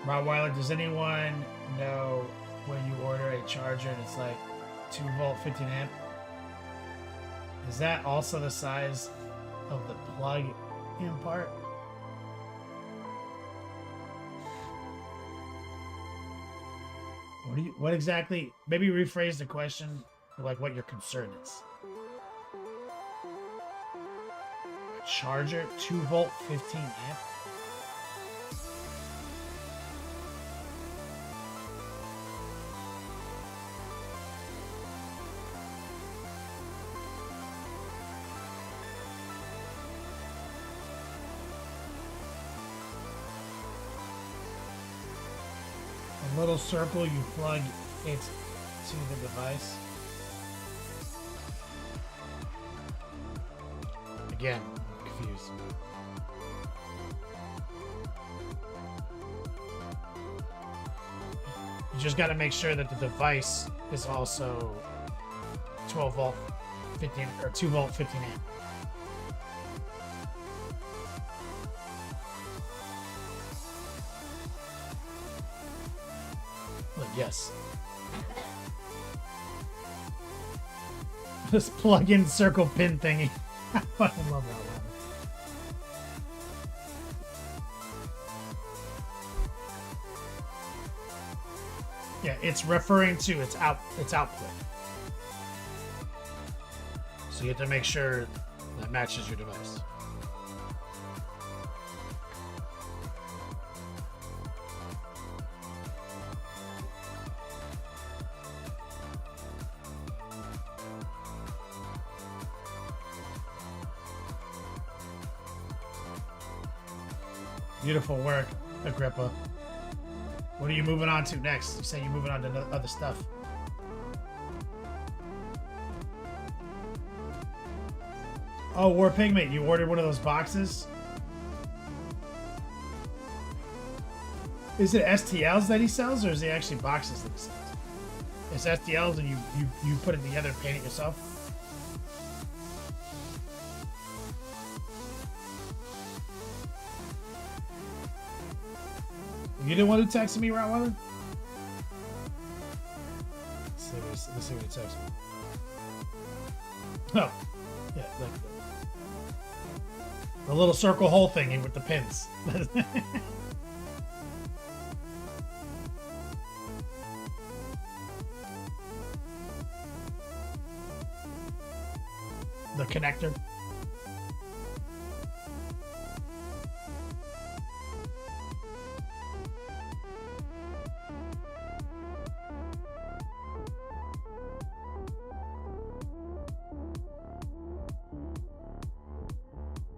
Rottweiler, does anyone know when you order a charger and it's like 2 volt 15 amp? Is that also the size of the plug in part? What exactly, maybe rephrase the question for like what your concern is. A charger, 2 volt 15 amp? little circle you plug it to the device. Again, I'm confused. You just got to make sure that the device is also 12 volt 15 or 2 volt 15 amp. Look, yes. This plug-in circle pin thingy. I fucking love that one. Yeah, it's referring to its output. So you have to make sure that matches your device. Beautiful work, Agrippa. What are you moving on to next? You say you're moving on to other stuff. Oh, War Pigment, you ordered one of those boxes? Is it STLs that he sells, or is it actually boxes that he sells? It's STLs and you put it together and paint it yourself? You didn't want to text me, Rottweiler? Let's see what he texted me. Oh, yeah, like the little circle hole thingy with the pins. The connector.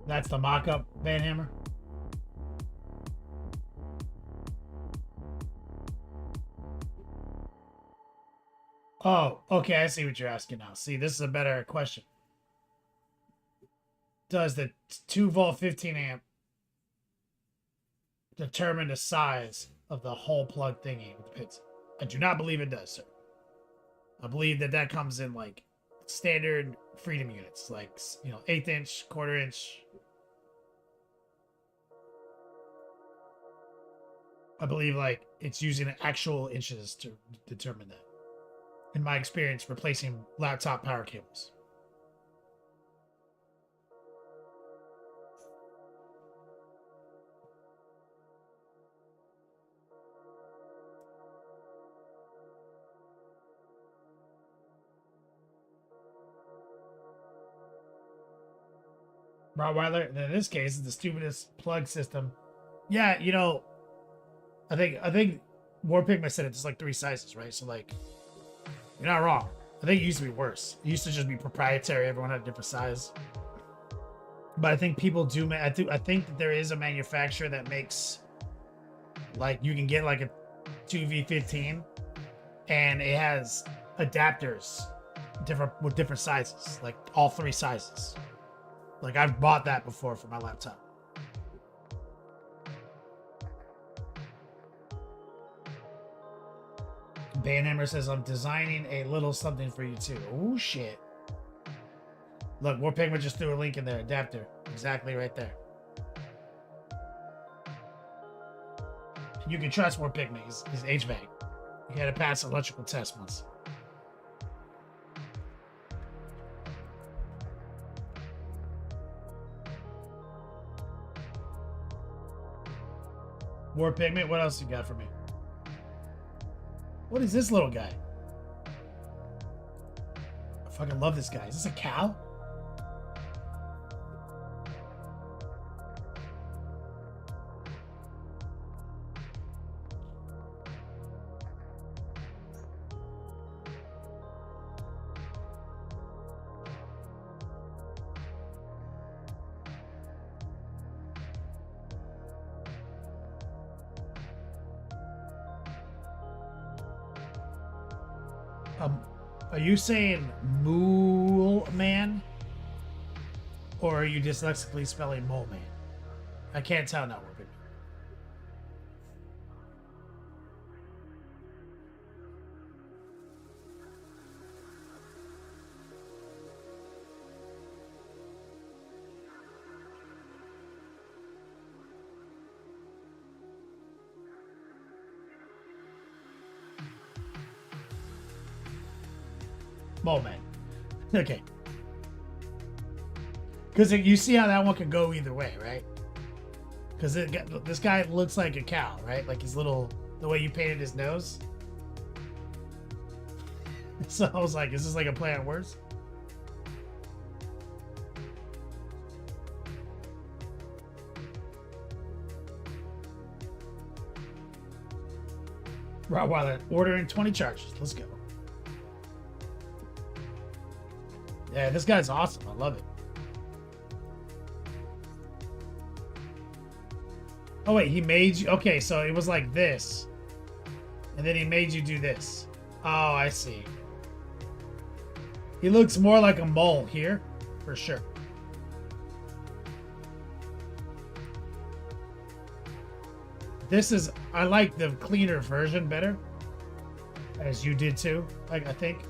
That's the mock-up Van Hammer. Oh, okay, I see what you're asking now. See, this is a better question. Does the 2 volt 15 amp determine the size of the whole plug thingy with the pins? I do not believe it does, sir. I believe that comes in like standard Freedom units, like, you know, 1/8 inch, 1/4 inch. I believe like it's using actual inches to determine that. In my experience, replacing laptop power cables. Rottweiler, in this case, is the stupidest plug system. Yeah, you know, I think War Pigment said it's like 3 sizes, right? So like, you're not wrong. I think it used to be worse. It used to just be proprietary. Everyone had a different size. But I think people do. I think that there is a manufacturer that makes, like, you can get like a 2V15, and it has adapters with different sizes, like all 3 sizes. Like, I've bought that before for my laptop. Banhammer says, I'm designing a little something for you too. Oh, shit. Look, War Pigment just threw a link in there. Adapter. Exactly right there. You can trust War Pigment. He's HVAC. He had to pass an electrical test once. War Pigment, what else you got for me? What is this little guy? I fucking love this guy. Is this a cow? Are you saying Mool Man? Or are you dyslexically spelling Mole Man? I can't tell now, Warpig. Mole Man. Okay. Because you see how that one could go either way, right? Because this guy looks like a cow, right? Like his little, the way you painted his nose. So I was like, is this like a play on words? Rottweiler ordering 20 charges. Let's go. Yeah, this guy's awesome. I love it. Oh, wait, he made you... Okay, so it was like this. And then he made you do this. Oh, I see. He looks more like a mole here, for sure. This is... I like the cleaner version better. As you did too, like I think.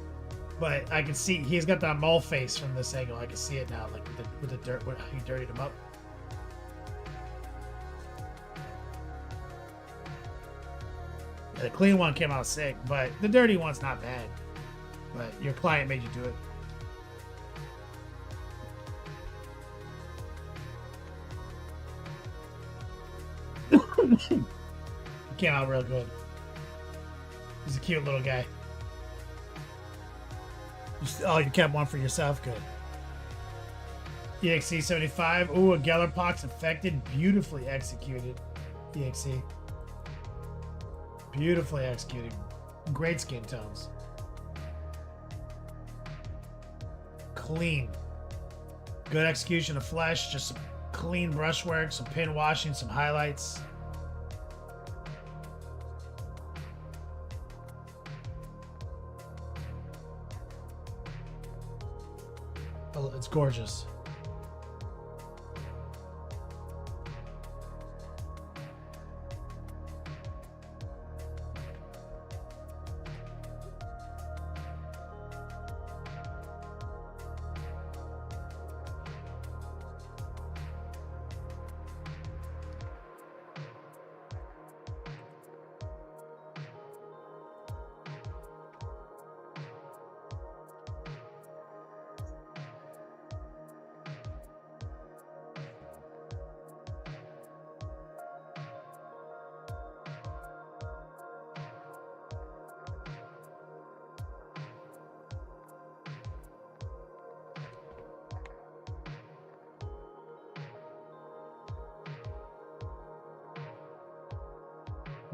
But I can see he's got that mole face from this angle. I can see it now, like with the dirt, how you dirtied him up. Yeah, the clean one came out sick, but the dirty one's not bad. But your client made you do it. He came out real good. He's a cute little guy. Oh, you kept one for yourself. Good. EXE 75. Ooh, a Gellerpox affected. Beautifully executed. EXE. Beautifully executed. Great skin tones. Clean. Good execution of flesh. Just some clean brushwork, some pin washing, some highlights. Oh, it's gorgeous.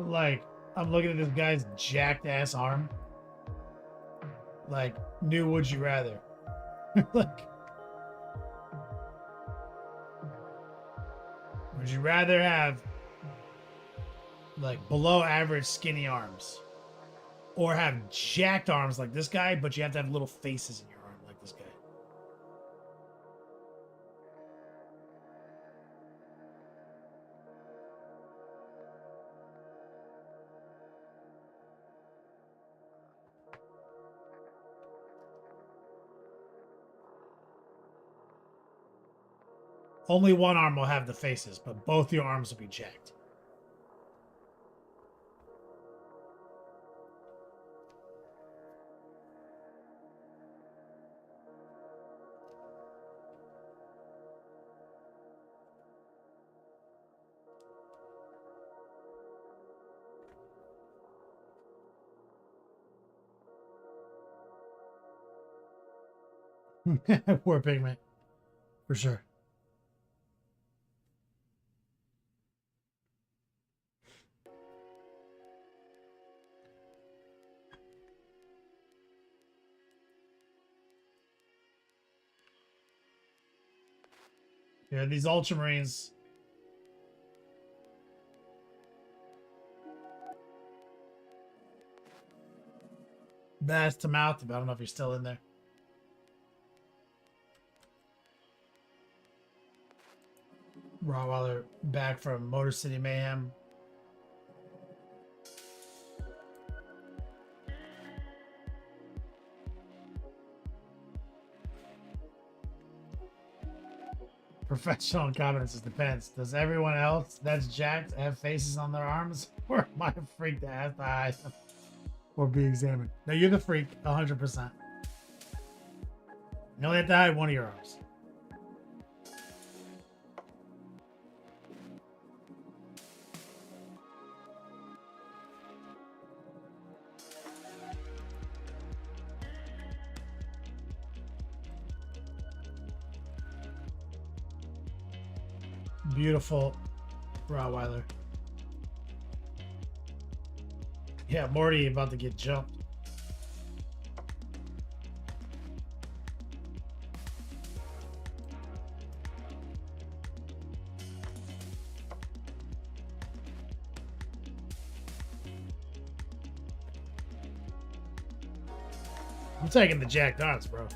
Like, I'm looking at this guy's jacked ass arm. Like, new Would You Rather. Like, would you rather have like below average skinny arms, or have jacked arms like this guy, but you have to have little faces in your arm like this guy? Only one arm will have the faces, but both your arms will be jacked. Poor pigment, for sure. Yeah, these Ultramarines. Bass to mouth. I don't know if you're still in there. Rottweiler back from Motor City Mayhem. Professional incompetence depends. Does everyone else that's jacked have faces on their arms? Or am I a freak that has to hide them or be examined? No, you're the freak, 100%. You only have to hide one of your arms. Beautiful Rottweiler. Yeah, Morty about to get jumped. I'm taking the jacked odds, bro.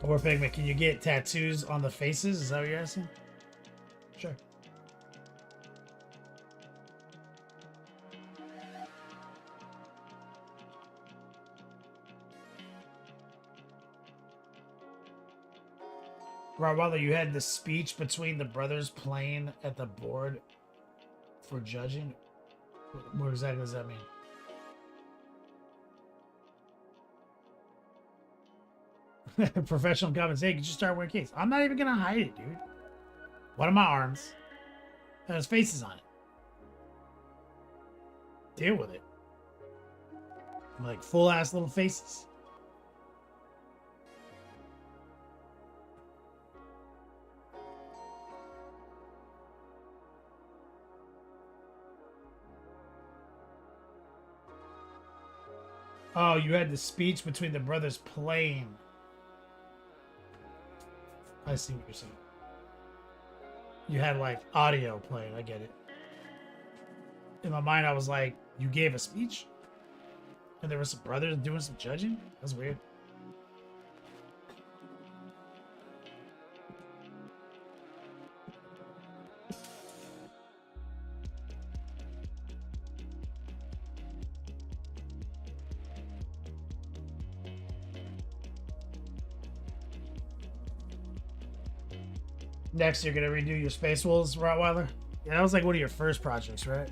Or Pigment, can you get tattoos on the faces? Is that what you're asking? Sure. Rottweiler, you had the speech between the brothers playing at the board for judging. What exactly does that mean? Professional comments. Hey, could you start wearing case? I'm not even gonna hide it, dude. One of my arms has faces on it. Deal with it. Like full ass little faces. Oh, you had the speech between the brothers playing. I see what you're saying. You had like audio playing. I get it. In my mind, I was like, you gave a speech? And there were some brothers doing some judging? That's weird. Next, you're gonna redo your Space Wolves, Rottweiler? Yeah, that was like one of your first projects, right?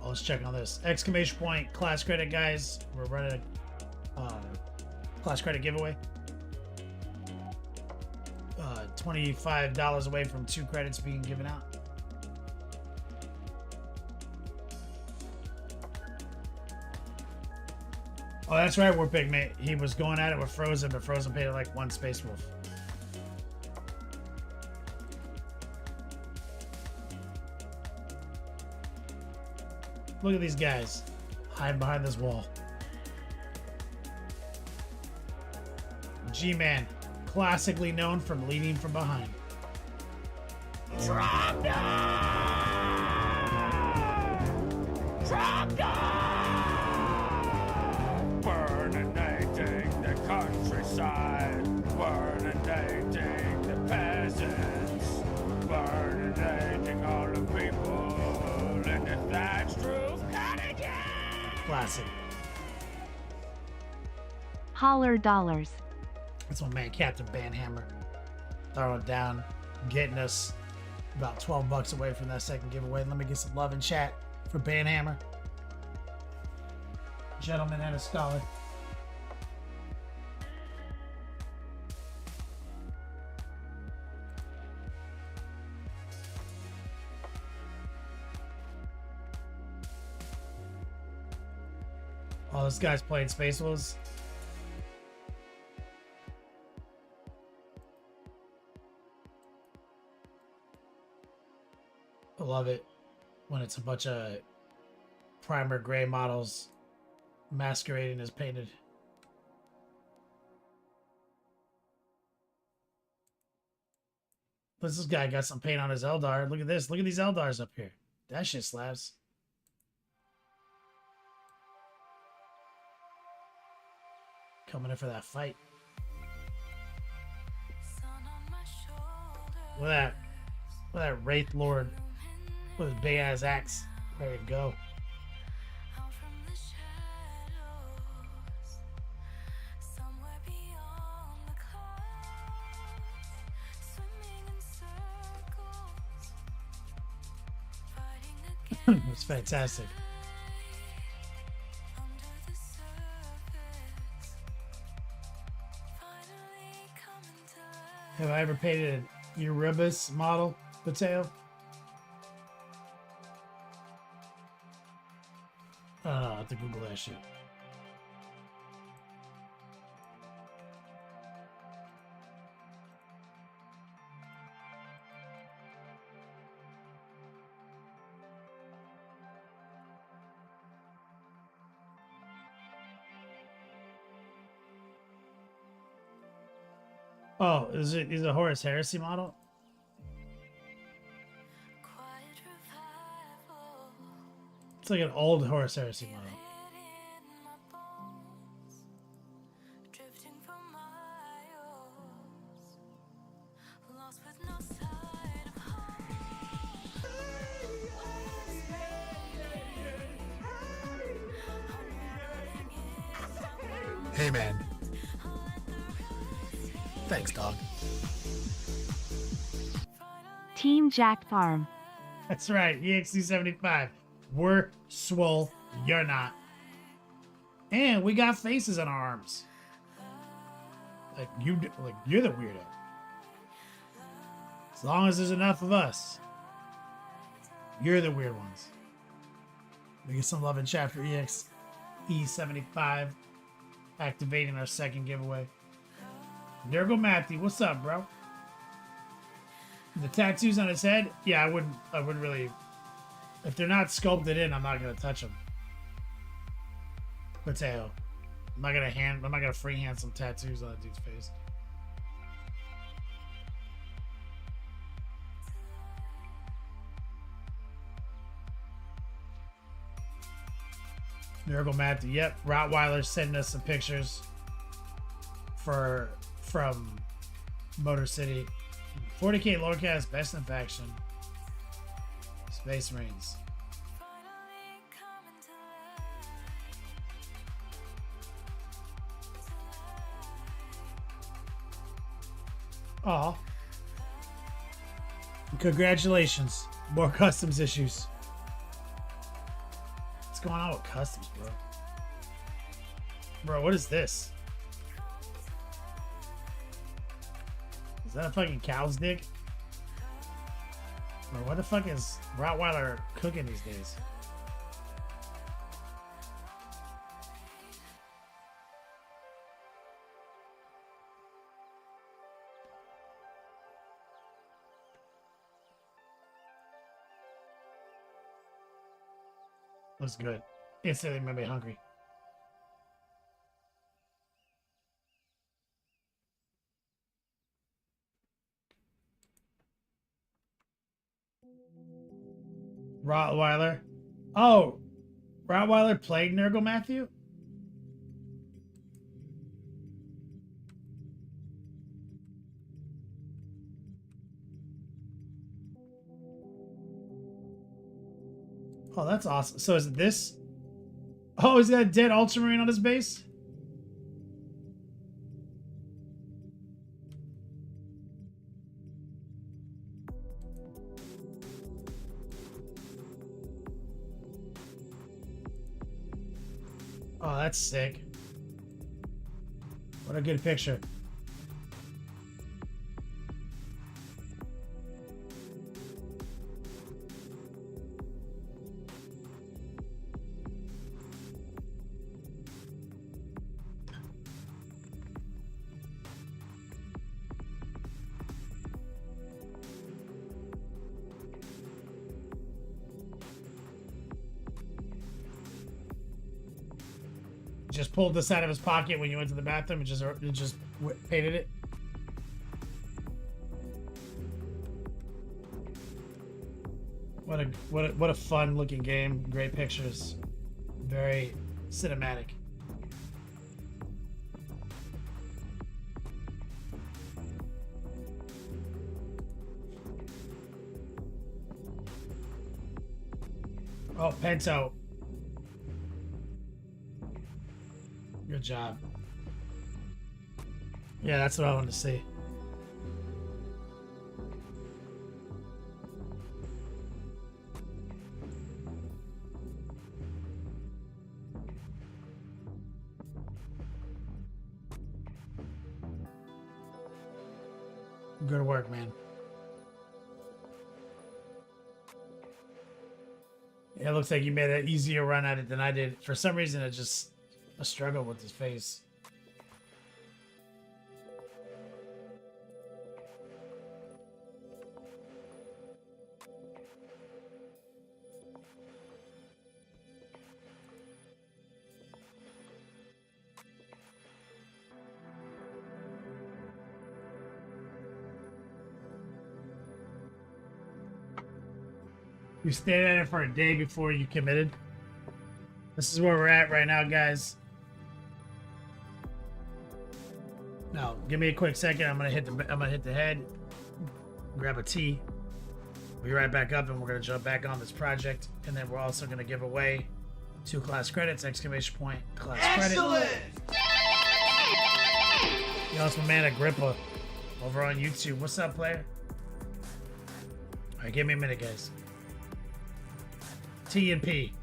Oh, let's check on this. Exclamation point, class credit, guys. We're running a class credit giveaway. $25 away from 2 credits being given out. Oh, that's right, War Pigmate. He was going at it with Frozen, but Frozen paid like 1 Space Wolf. Look at these guys hiding behind this wall. G-Man, classically known from leading from behind. Burninating the countryside, burninating the peasants, burninating all the people in the thatched roof cottages. Classic. Holler dollars. That's my man, Captain Banhammer. Throwing it down, getting us about 12 bucks away from that second giveaway. Let me get some love in chat for Banhammer. Gentleman and a scholar. Oh, this guy's playing Space Wolves. I love it when it's a bunch of primer gray models masquerading as painted. Plus, this guy got some paint on his Eldar. Look at this. Look at these Eldars up here. That shit slaps. Coming in for that fight. Look at that. Look at that Wraith Lord with his big ass axe. Ready to go. It's fantastic. Have I ever painted an Erebus model, Mateo? I don't know. I have to Google that shit. Oh, is a Horus Heresy model? It's like an old Horus Heresy model. Hey, man. Thanks, dog. Team Jack Farm. That's right, EXC75. We're swole, you're not. And we got faces on our arms. Like you're the weirdo. As long as there's enough of us, you're the weird ones. We get some love in chat for EXE75 activating our second giveaway. Nurgle Matthew, what's up, bro? The tattoos on his head? Yeah, I wouldn't really. If they're not sculpted in, I'm not gonna touch them. Mateo, I'm not gonna freehand some tattoos on that dude's face. Nurgle Matthew, yep. Rottweiler's sending us some pictures from Motor City. 40k Lorecast, best in faction. Space Marines. Aw. Congratulations. More customs issues. What's going on with customs, bro? Bro, what is this? Is that a fucking cow's dick? Or what the fuck is Rottweiler cooking these days? Looks good. Instantly made me hungry. Rottweiler. Oh, Rottweiler played Nurgle Matthew? Oh, that's awesome. So is it this? Oh, he's got a dead Ultramarine on his base? Oh, that's sick. What a good picture. Just pulled this out of his pocket when you went to the bathroom and just painted it. What a fun looking game. Great pictures. Very cinematic. Oh, Pento. Good job. Yeah, that's what I wanted to see. Good work, man. It looks like you made an easier run at it than I did. For some reason, it just a struggle with his face. You stayed at it for a day before you committed. This is where we're at right now, guys. Now, give me a quick second. I'm gonna hit the head, grab a tea. Be right back up, and we're gonna jump back on this project, and then we're also gonna give away 2 class credits, exclamation point, class Excellent! credit. Yo, it's my man Agrippa over on YouTube. What's up, player? All right, give me a minute, guys. T and P.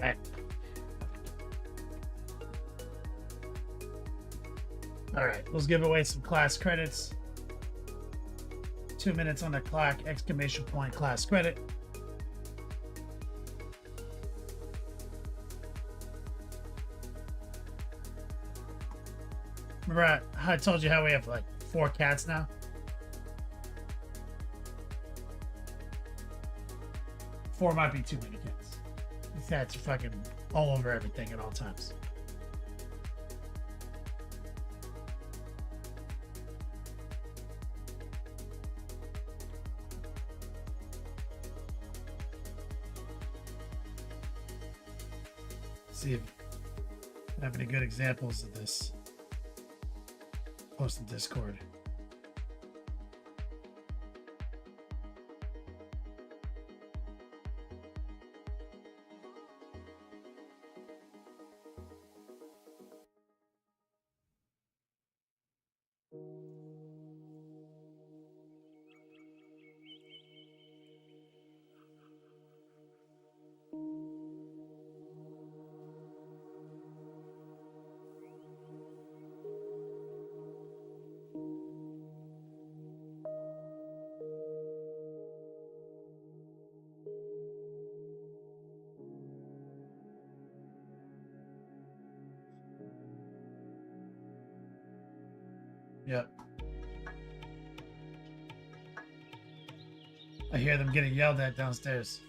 Right. All right, let's give away some class credits. 2 minutes on the clock, exclamation point, class credit. Remember I told you how we have like 4 cats now? 4 might be too many cats. These cats are fucking all over everything at all times. See if I have any good examples of this. Post in Discord. Yep. I hear them getting yelled at downstairs.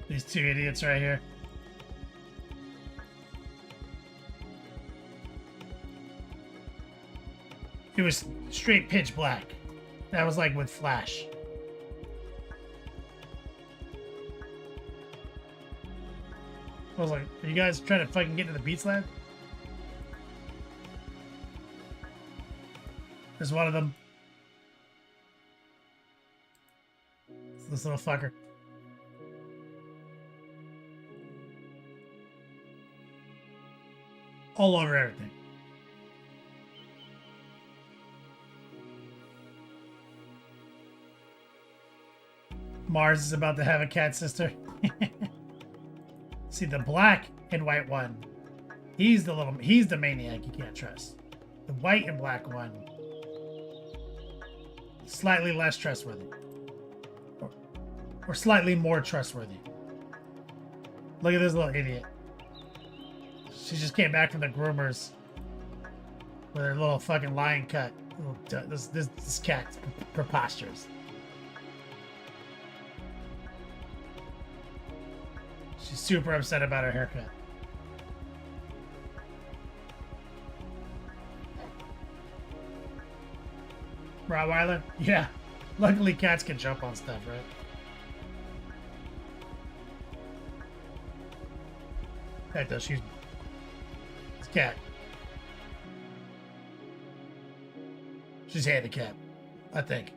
These 2 idiots right here. It was straight pitch black. That was like with flash. I was like, are you guys trying to fucking get into the Beats Lab? There's one of them. It's this little fucker. All over everything. Mars is about to have a cat sister. See, the black and white one, he's the maniac you can't trust. The white and black one, slightly less trustworthy. Or slightly more trustworthy. Look at this little idiot. She just came back from the groomers with her little fucking lion cut. This cat's preposterous. She's super upset about her haircut. Rottweiler? Yeah. Luckily cats can jump on stuff, right? That does, she's... It's a cat. She's handicapped, I think.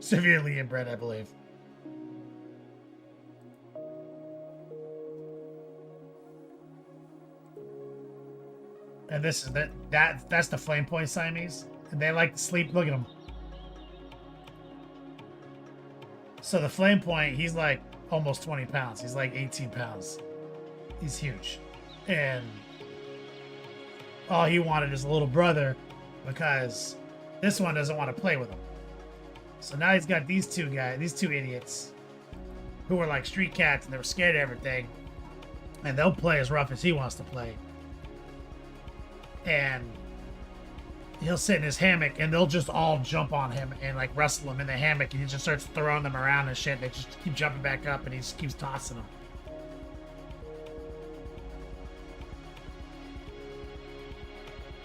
Severely inbred, I believe. And this is that's the Flame Point Siamese. And they like to sleep. Look at them. So the Flame Point, he's like almost 20 pounds. He's like 18 pounds. He's huge. And all he wanted is a little brother because this one doesn't want to play with him. So now he's got these 2 guys, these 2 idiots who are like street cats and they were scared of everything. And they'll play as rough as he wants to play. And he'll sit in his hammock and they'll just all jump on him and like wrestle him in the hammock, and he just starts throwing them around and shit, and they just keep jumping back up and he just keeps tossing them.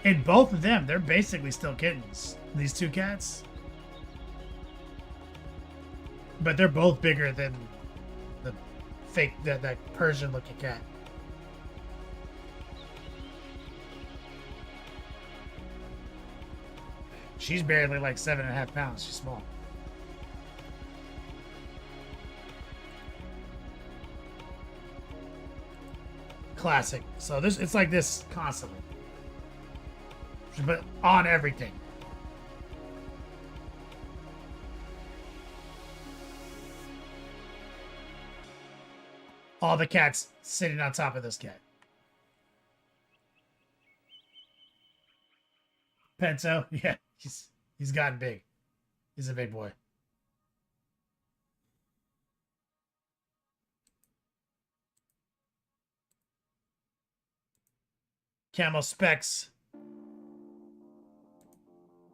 And both of them, they're basically still kittens, these 2 cats. But they're both bigger than the fake, that Persian looking cat. She's barely like 7.5 pounds. She's small. classic. So this, it's like this constantly, but on everything. All the cats sitting on top of this cat. Pento, yeah, he's gotten big. He's a big boy. Camo Specs.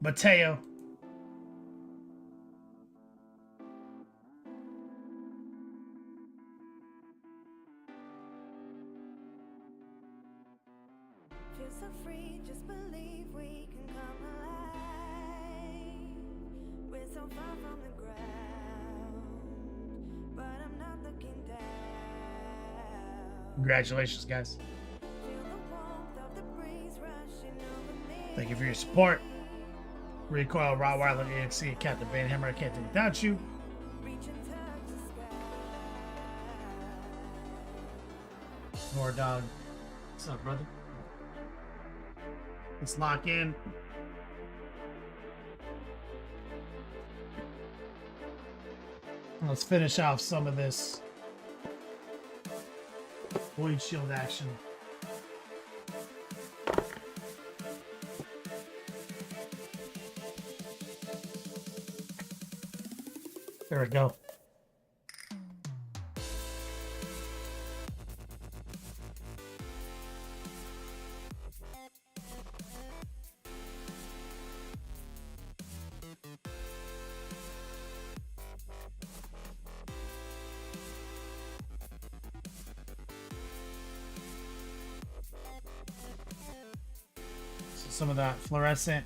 Mateo. Feel so free, just believe we can come alive. We're so far from the ground, but I'm not looking down. Congratulations, guys. Feel the warmth of the breeze rushing over me. Thank you for your support. Recoil, Rottweiler, AXC, Captain Banhammer, I can't do without you. Reach and touch the sky. More dog. What's up, brother? Let's lock in. Let's finish off some of this Void Shield action. There we go. Some of that fluorescent,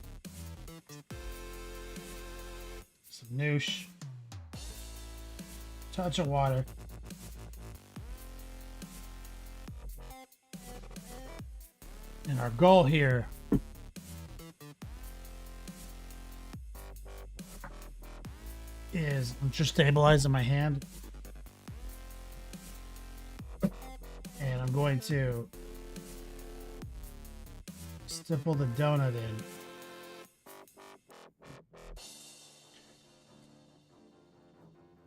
some noosh, touch of water, and our goal here is I'm just stabilizing my hand, and I'm going to stipple the donut in.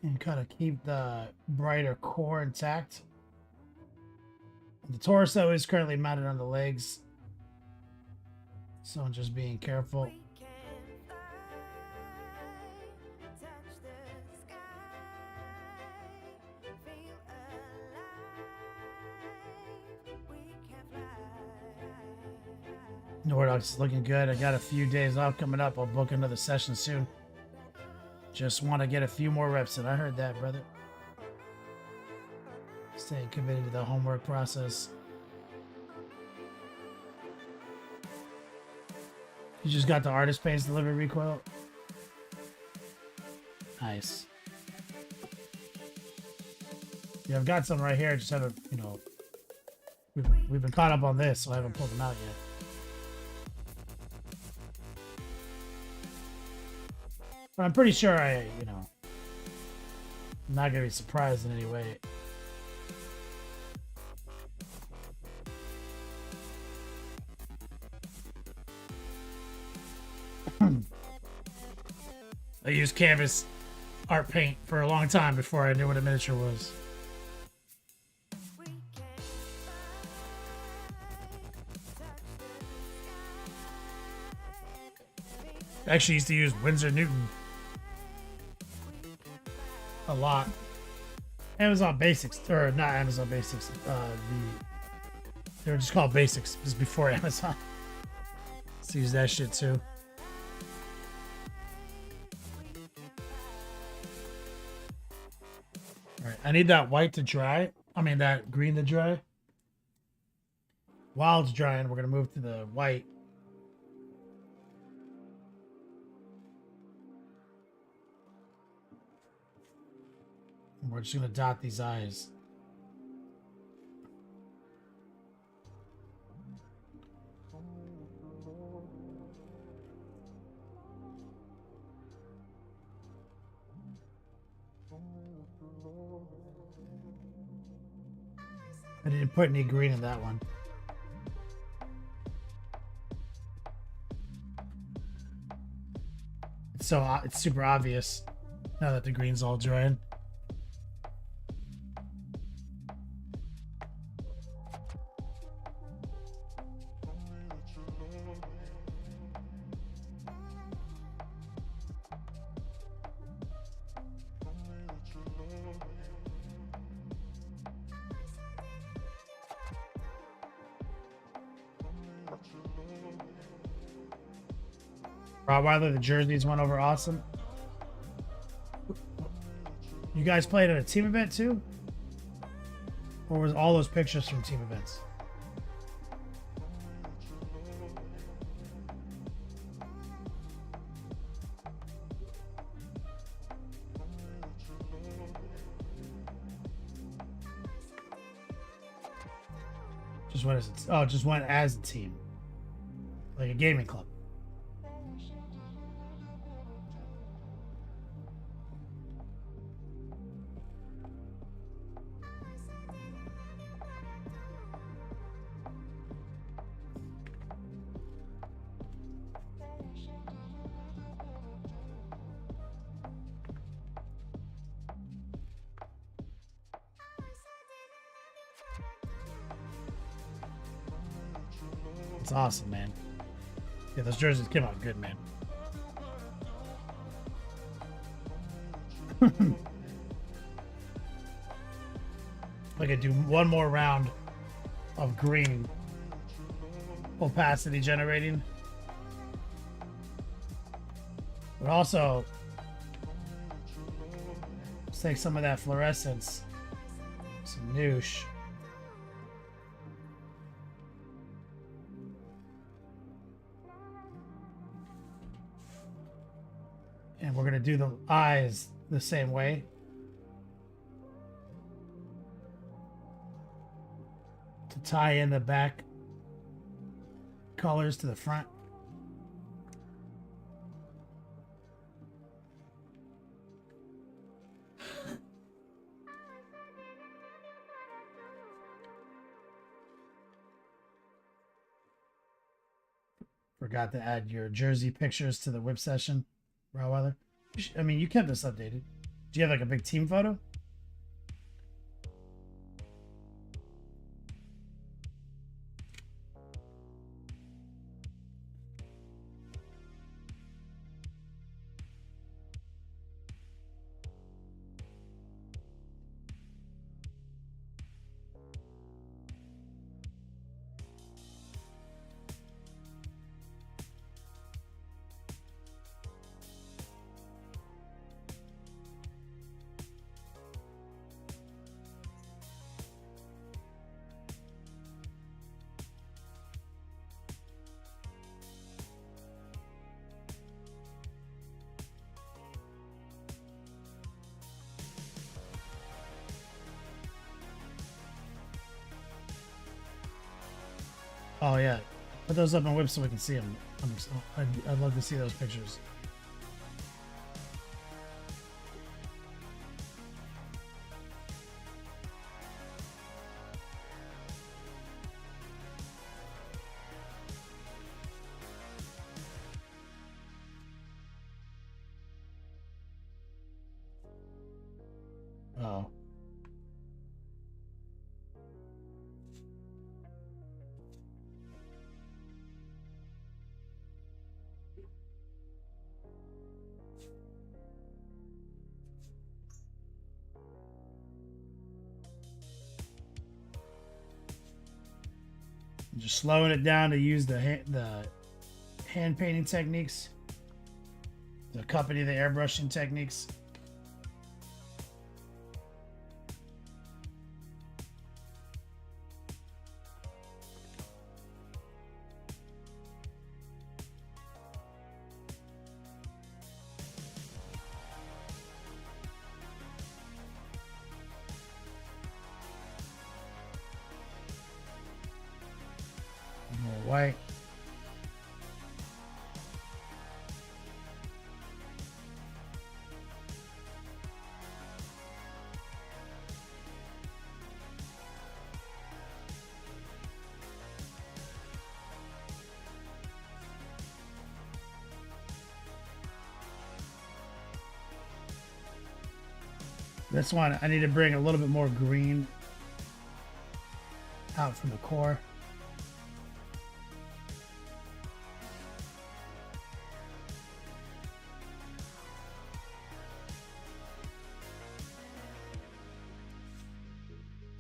And kind of keep the brighter core intact. The torso is currently mounted on the legs, so I'm just being careful. We can fly, touch the sky, feel alive. We can fly. Nordox is looking good. I got a few days off coming up. I'll book another session soon. Just want to get a few more reps in. I heard that, brother. Staying committed to the homework process. You just got the artist paints delivered, Recoil? Nice. Yeah, I've got some right here. Just haven't, you know, we've been caught up on this, so I haven't pulled them out yet. But I'm pretty sure I'm not gonna be surprised in any way. I used canvas art paint for a long time before I knew what a miniature was. We can fly, touch the sky. I actually used to use Winsor Newton a lot. Amazon Basics, or not Amazon Basics, they were just called Basics. It was before Amazon. Let's use that shit too. Alright, I need that white to dry. I mean that green to dry. While it's drying, we're gonna move to the white. And we're just gonna dot these eyes. I didn't put any green in that one. It's super obvious now that the green's all drying. Rottweiler, the jerseys went over awesome. You guys played at a team event too? Or was all those pictures from team events? Just went as just went as a team. Like a gaming club. It's awesome, man. Yeah, those jerseys came out good, man. Like I do one more round of green opacity generating. But also, let's take some of that fluorescence, some noosh. And we're gonna do the eyes the same way. To tie in the back colors to the front. Forgot to add your jersey pictures to the whip session. Rottweiler. I mean, you kept this updated. Do you have like a big team photo? Oh yeah, put those up on whip so we can see them. I'd love to see those pictures. Oh. Just slowing it down to use the hand painting techniques to accompany the airbrushing techniques. More white. This one, I need to bring a little bit more green out from the core.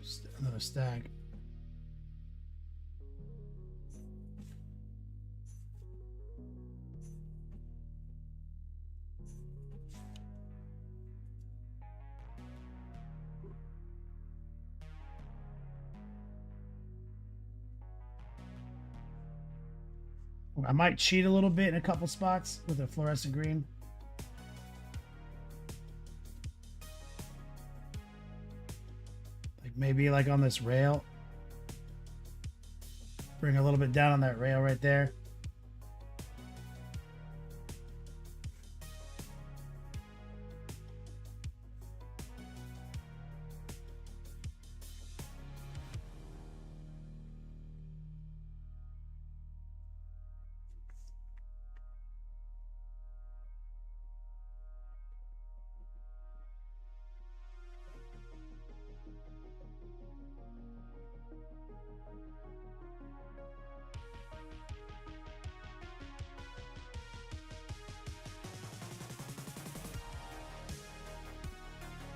Just another stack. I might cheat a little bit in a couple spots with a fluorescent green. Like maybe like on this rail. Bring a little bit down on that rail right there.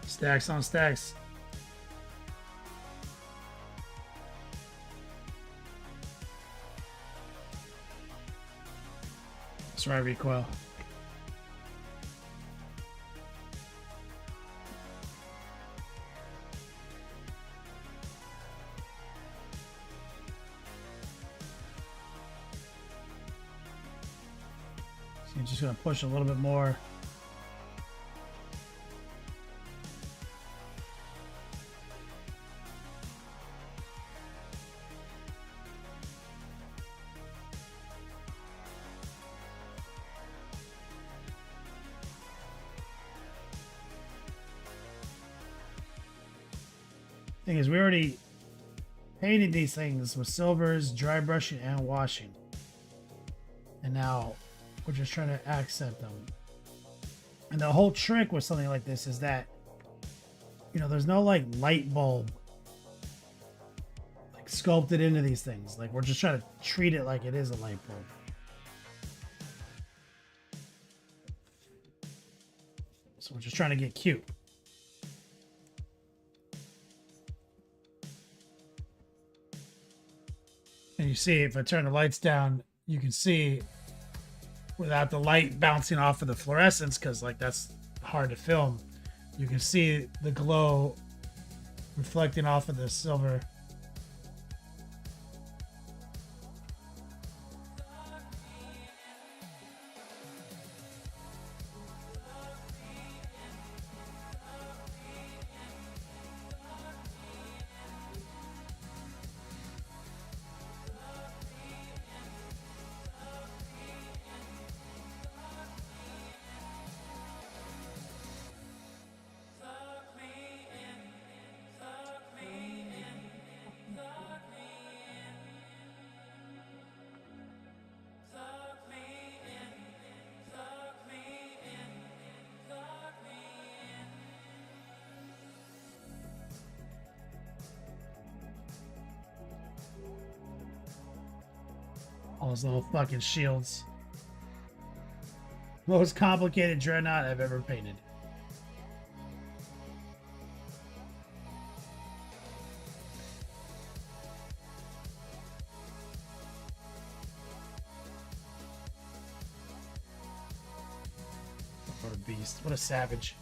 Stacks on stacks. That's right, recoil. So you're just gonna push a little bit more. Thing is, we already painted these things with silvers, dry brushing, and washing. And now we're just trying to accent them. And the whole trick with something like this is that, you know, there's no like light bulb like sculpted into these things. Like we're just trying to treat it like it is a light bulb. So we're just trying to get cute. And you see, if I turn the lights down, you can see without the light bouncing off of the fluorescence, because like that's hard to film, you can see the glow reflecting off of the silver. All those little fucking shields. Most complicated dreadnought I've ever painted. What a beast. What a savage.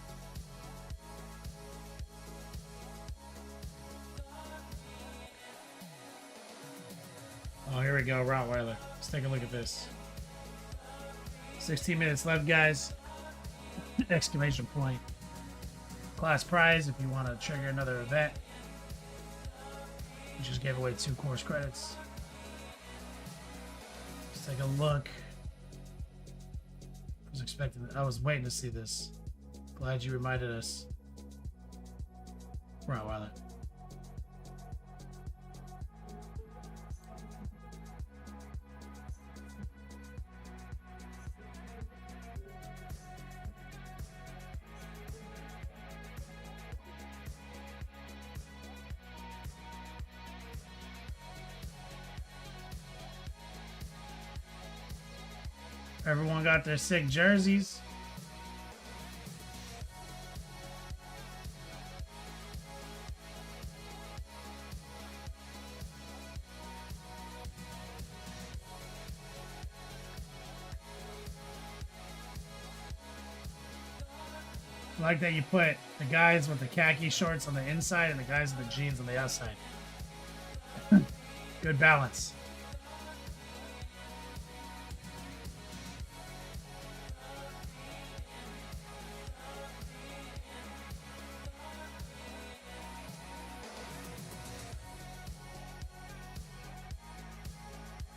Oh, here we go, Rottweiler. Let's take a look at this. 16 minutes left, guys. Exclamation point. Class prize if you want to trigger another event. We just gave away 2 course credits. Let's take a look. I was waiting to see this. Glad you reminded us. Rottweiler. Everyone got their sick jerseys. I like that you put the guys with the khaki shorts on the inside and the guys with the jeans on the outside. Good balance.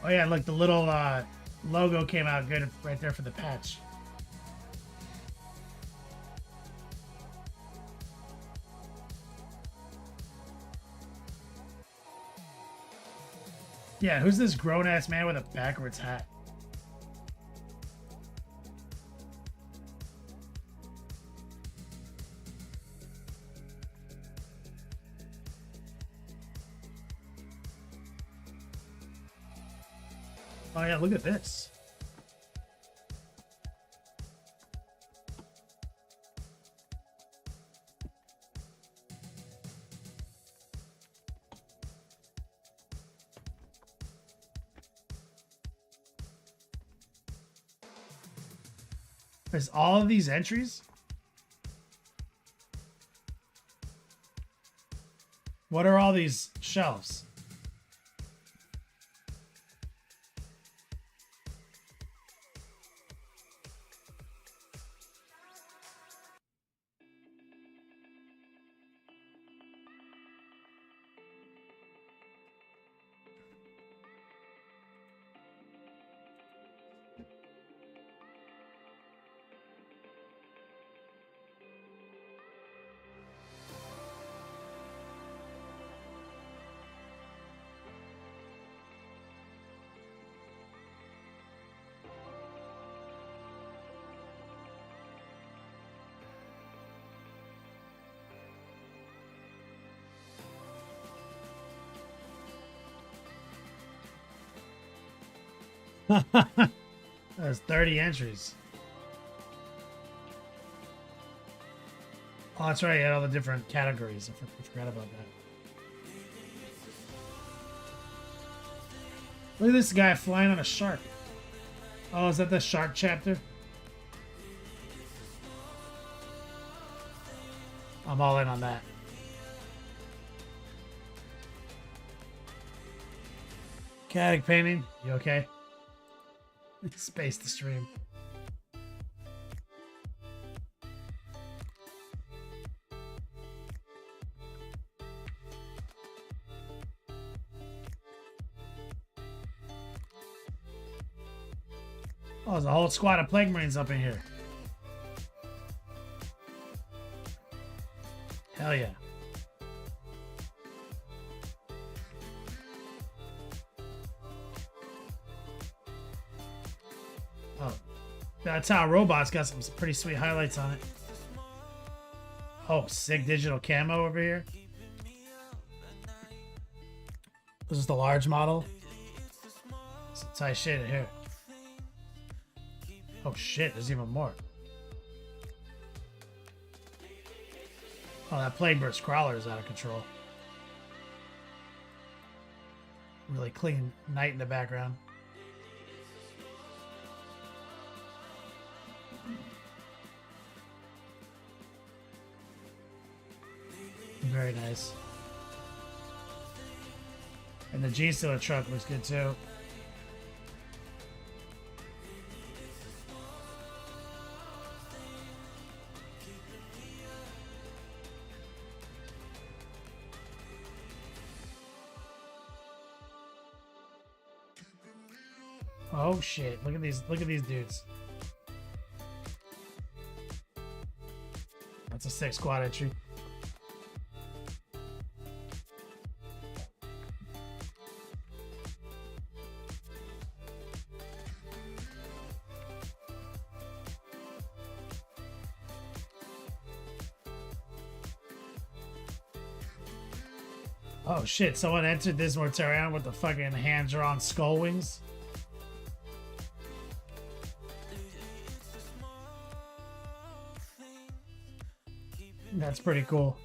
Oh yeah, look, the little logo came out good right there for the patch. Yeah, who's this grown-ass man with a backwards hat? Oh yeah, look at this. There's all of these entries? What are all these shelves? There's 30 entries. Oh, that's right. You had all the different categories. I forgot about that. Look at this guy flying on a shark. Oh, is that the shark chapter? I'm all in on that. Caddick painting. You okay? Space the stream. Oh, there's a whole squad of Plague Marines up in here. Hell yeah. Oh, that's how Robot's got some pretty sweet highlights on it. Oh, sick digital camo over here. This is the large model. Some tight shit in here. Oh shit, there's even more. Oh, that Plague Burst Crawler is out of control. Really clean night in the background. Very nice. And the G-Stiller truck looks good too. Oh shit, look at these dudes. That's a 6 squad entry. Oh shit, someone entered this Mortarion with the fucking hand-drawn skull wings. That's pretty cool.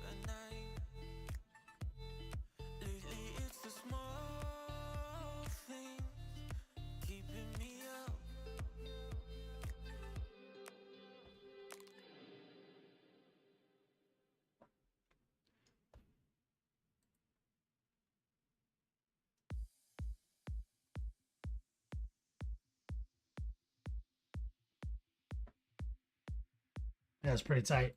That's pretty tight.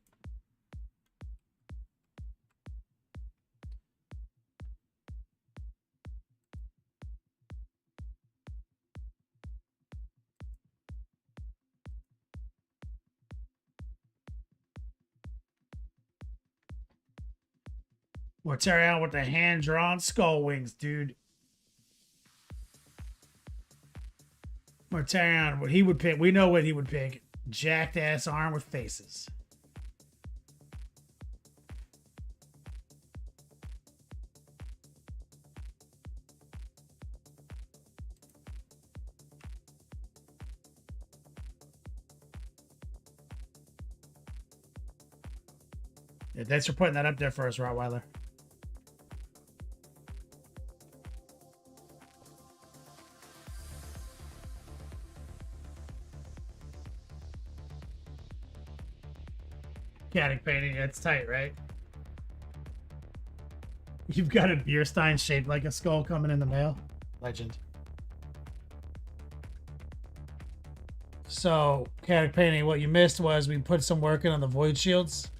Mortarion with the hand-drawn skull wings, dude. Mortarion, what he would pick, we know what he would pick. Jacked ass arm with faces. Yeah, thanks for putting that up there for us, Rottweiler. Caddick painting, it's tight, right? You've got a beer stein shaped like a skull coming in the mail. Legend. So, Caddick painting, what you missed was we put some work in on the void shields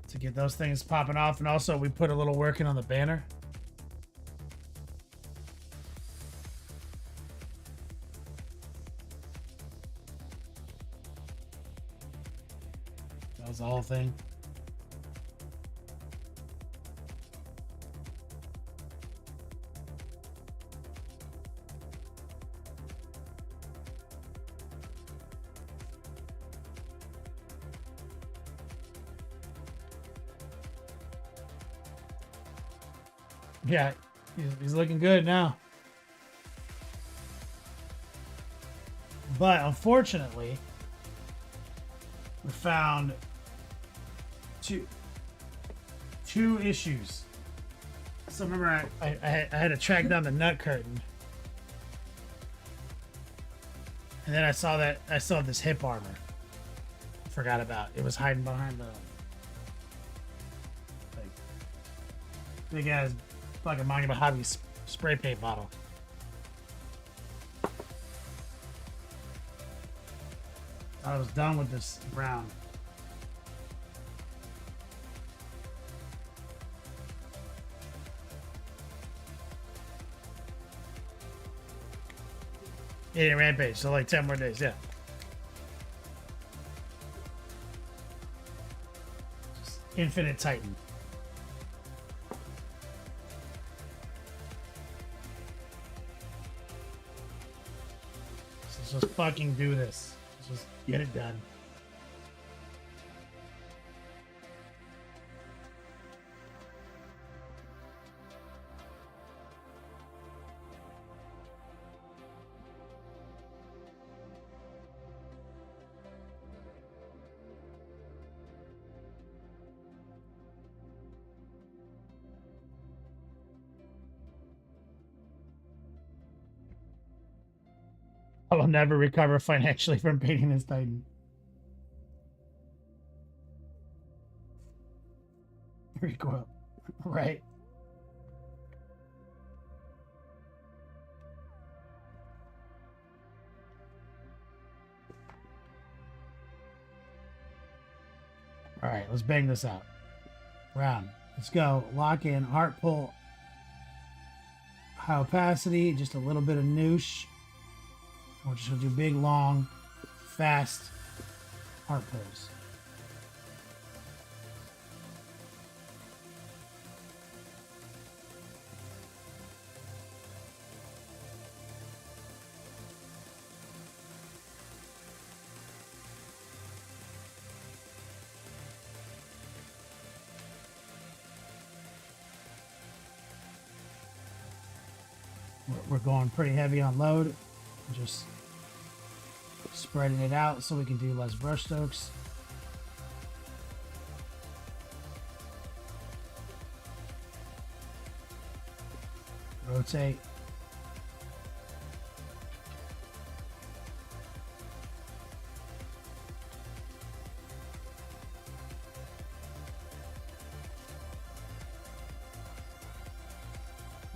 to get those things popping off, and also we put a little work in on the banner. That was the whole thing. Yeah, he's looking good now. But unfortunately, we found two issues. So remember, I had to track down the nut curtain, and then I saw this hip armor. Forgot about it. Was hiding behind the like big ass fucking Monument Hobby spray paint bottle. I was done with this round. Yeah, Rampage, so like 10 more days, yeah. Just Infinite Titan. Let's just fucking do this. Let's just get it done. I will never recover financially from painting this Titan. Recoil. Right. All right, let's bang this out. Round. Let's go. Lock in. Heart pull. High opacity. Just a little bit of noosh. We're just gonna do big, long, fast heart pulls. We're going pretty heavy on load. Just spreading it out so we can do less brush strokes. Rotate.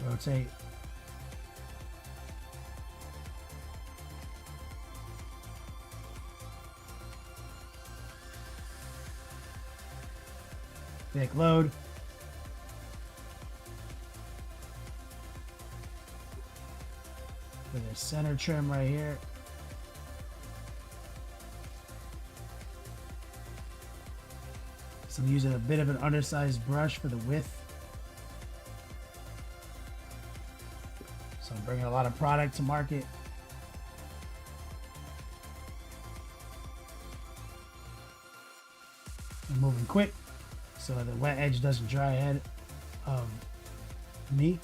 Rotate. Thick load. With a center trim right here. So I'm using a bit of an undersized brush for the width. So I'm bringing a lot of product to market. I'm moving quick so the wet edge doesn't dry ahead of me.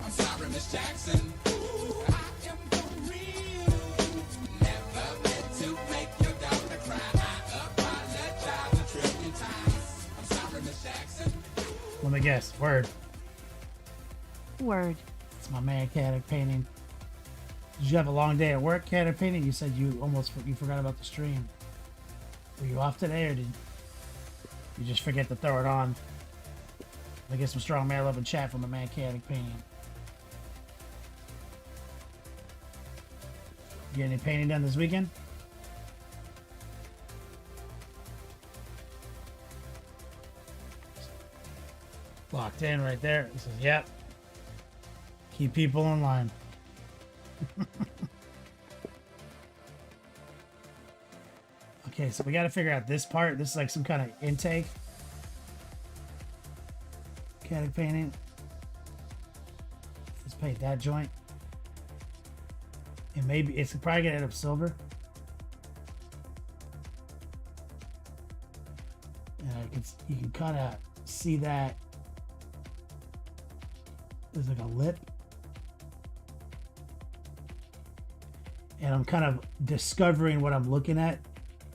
I'm sorry, Miss Jackson. Ooh, I am for real. Never meant to make your daughter cry. I apologize a trillion times. I'm sorry, Miss Jackson. Let me guess. Word. Word. It's my man Caddick painting. Did you have a long day at work, Caddick painting? You said you forgot about the stream. Were you off today, or did you just forget to throw it on? I get some strong man love in chat from my man Caddick painting. You get any painting done this weekend? Locked in right there. It says, yep. Keep people in line. Okay, so we got to figure out this part. This is like some kind of intake. Caddick painting. Let's paint that joint. And maybe it's probably gonna end up silver. And you can kind of see that there's like a lip. And I'm kind of discovering what I'm looking at.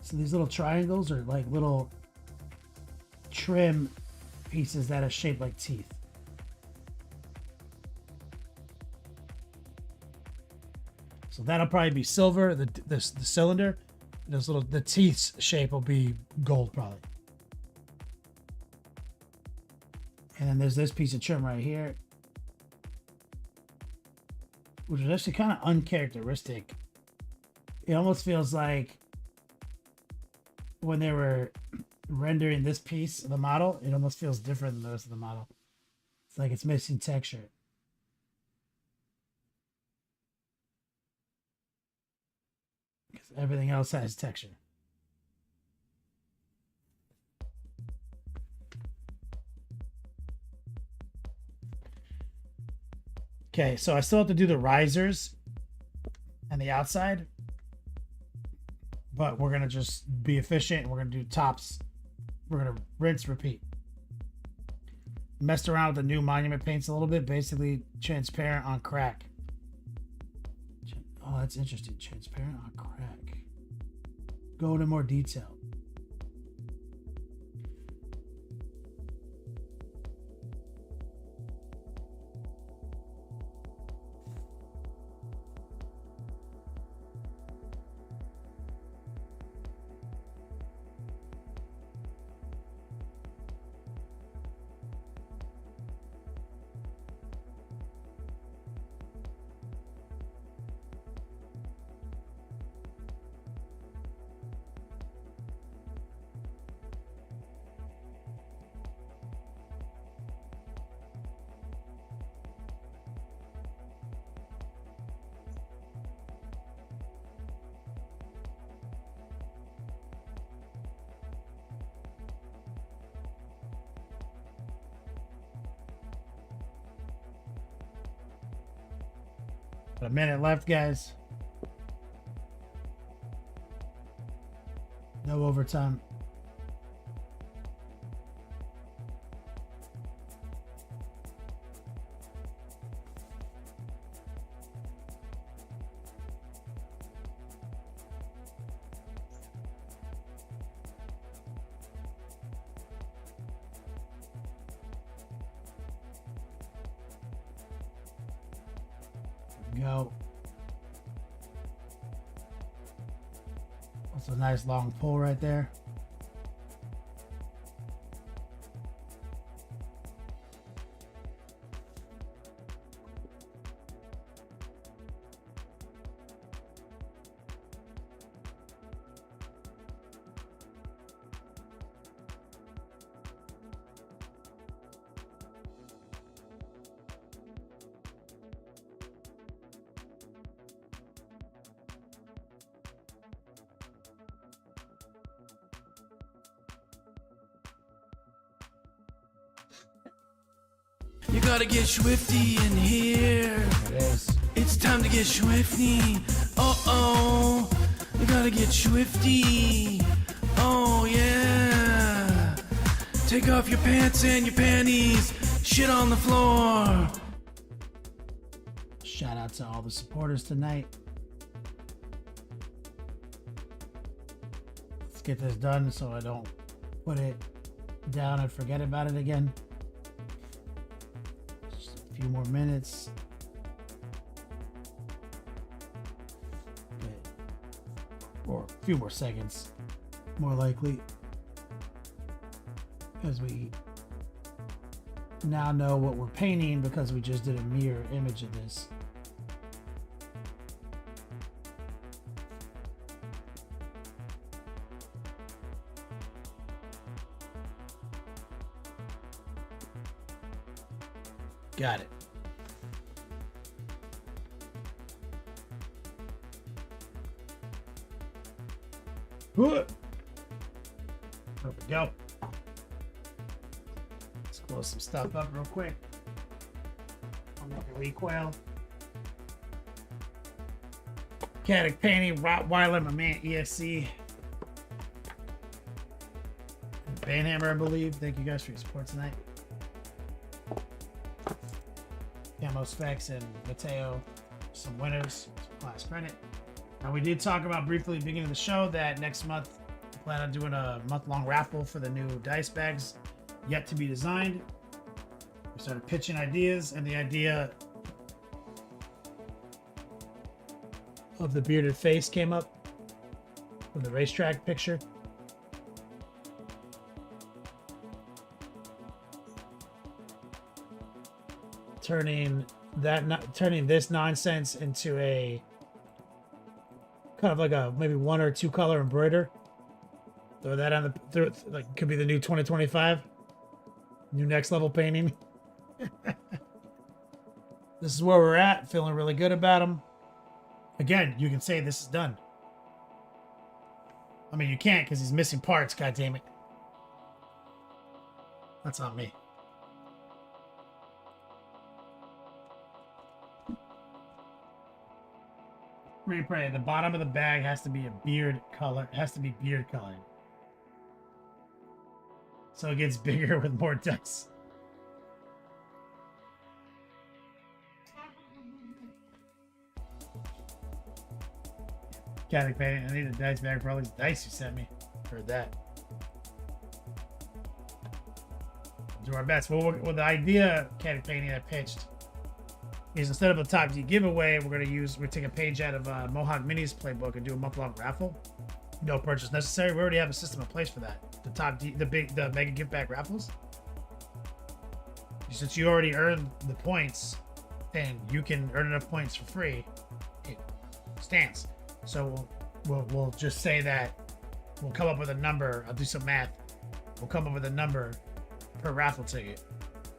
So these little triangles are like little trim pieces that are shaped like teeth. So that'll probably be silver, the cylinder. The teeth shape will be gold probably. And then there's this piece of trim right here, which is actually kind of uncharacteristic. It almost feels like when they were rendering this piece of the model, it almost feels different than the rest of the model. It's like it's missing texture. Because everything else has texture. Okay, so I still have to do the risers and the outside. But we're going to just be efficient and we're going to do tops. We're going to rinse, repeat. Messed around with the new monument paints a little bit. Basically transparent on crack. Oh, that's interesting. Transparent on crack. Go into more detail. A minute left, guys. No overtime. we go. That's a nice long pull right there. You gotta get swifty in here. It is. It's time to get swifty. Oh, you gotta get swifty. Oh yeah. Take off your pants and your panties. Shit on the floor. Shout out to all the supporters tonight. Let's get this done so I don't put it down and forget about it again. Just a few more minutes. Okay. Or a few more seconds, more likely. Because we now know what we're painting because we just did a mirror image of this. Got it. There we go. Let's close some stuff up real quick. I'll make a recoil. Caddick painting, Rottweiler, my man ESC. And Banhammer, I believe. Thank you guys for your support tonight. Camo Specs and Mateo, some winners, some class credit. Now we did talk about briefly at the beginning of the show that next month we plan on doing a month-long raffle for the new dice bags yet to be designed. We started pitching ideas, and the idea of the bearded face came up from the racetrack picture. Turning this nonsense into a kind of like a maybe 1 or 2 color embroider. Throw that on the like could be the new 2025 new next level painting. This is where we're at. Feeling really good about them. Again, you can say this is done. I mean, you can't because he's missing parts. God damn it. That's on me. Replay. The bottom of the bag has to be a beard color. It has to be beard colored. So it gets bigger with more dice. Caddick painting. I need a dice bag for all these dice you sent me. Heard that. Do our best. Well, the idea, Caddick painting, I pitched is instead of a top D giveaway, we're gonna take a page out of Mohawk Minis playbook and do a month-long raffle. No purchase necessary. We already have a system in place for that. The top D, the mega gift bag raffles. Since you already earned the points, and you can earn enough points for free, it stands. So we'll just say that we'll come up with a number. I'll do some math. We'll come up with a number per raffle ticket.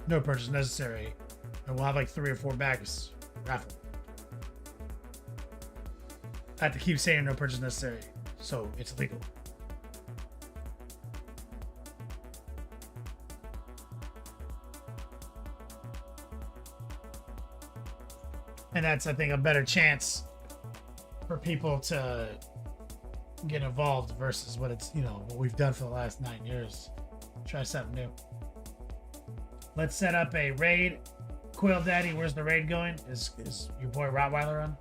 No purchase necessary. And we'll have like 3 or 4 bags raffle. I have to keep saying no purchase necessary, so it's legal. And that's, I think, a better chance for people to get involved versus what it's, what we've done for the last 9 years. Try something new. Let's set up a raid. Quill Daddy, where's the raid going? Is your boy Rottweiler on?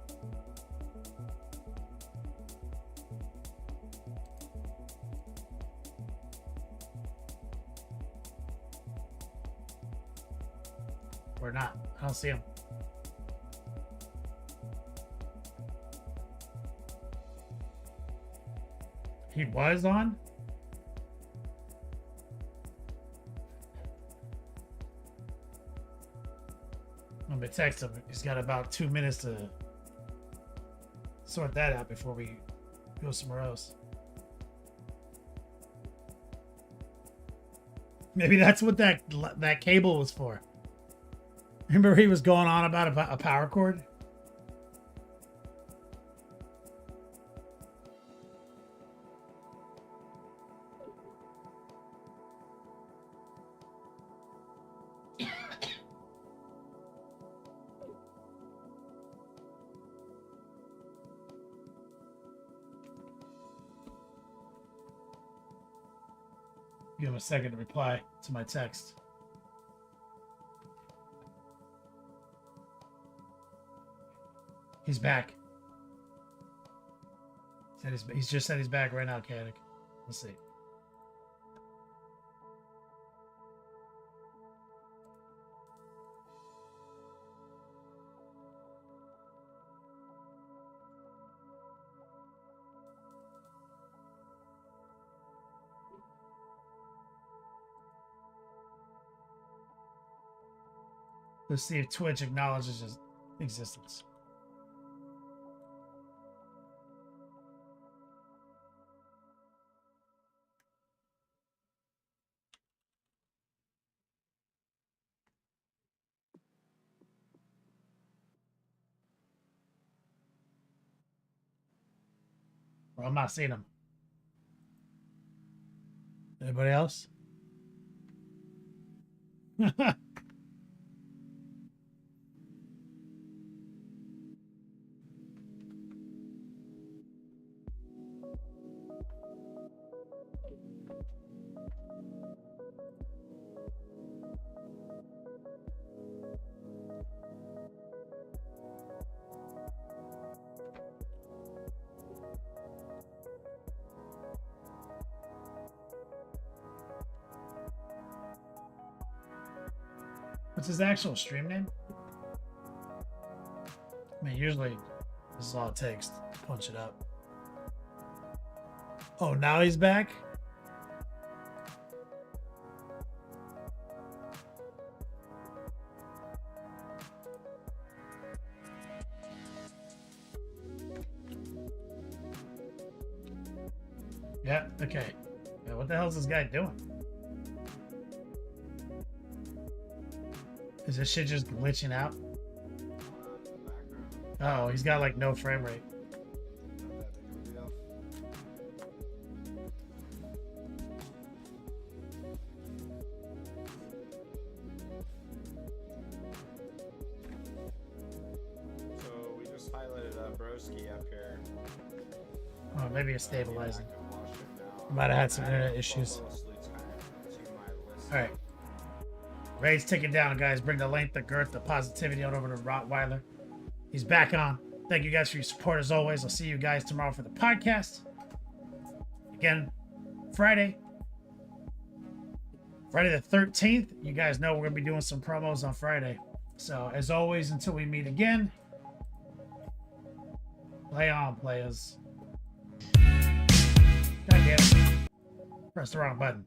Or not? I don't see him. He was on? I'm gonna text him. He's got about 2 minutes to sort that out before we go somewhere else. Maybe that's what that cable was for. Remember he was going on about a power cord? Give him a second to reply to my text. He's back. He's just said he's back right now, Chaotic. Let's see. Let's see if Twitch acknowledges his existence. Well, I'm not seeing him. Anybody else? What's his actual stream name? I mean, usually this is all it takes to punch it up. Oh, now he's back? Yeah, okay. Yeah, what the hell is this guy doing? Is this shit just glitching out? Oh, he's got like no frame rate. So we just highlighted Broski up here. Oh, maybe it's stabilizing. I can watch it now. Might have had some internet issues. Alright. Ray's ticking down, guys. Bring the length, the girth, the positivity on over to Rottweiler. He's back on. Thank you guys for your support as always. I'll see you guys tomorrow for the podcast. Again, Friday the 13th. You guys know we're going to be doing some promos on Friday. So, as always, until we meet again, play on, players. God damn it. Press the wrong button.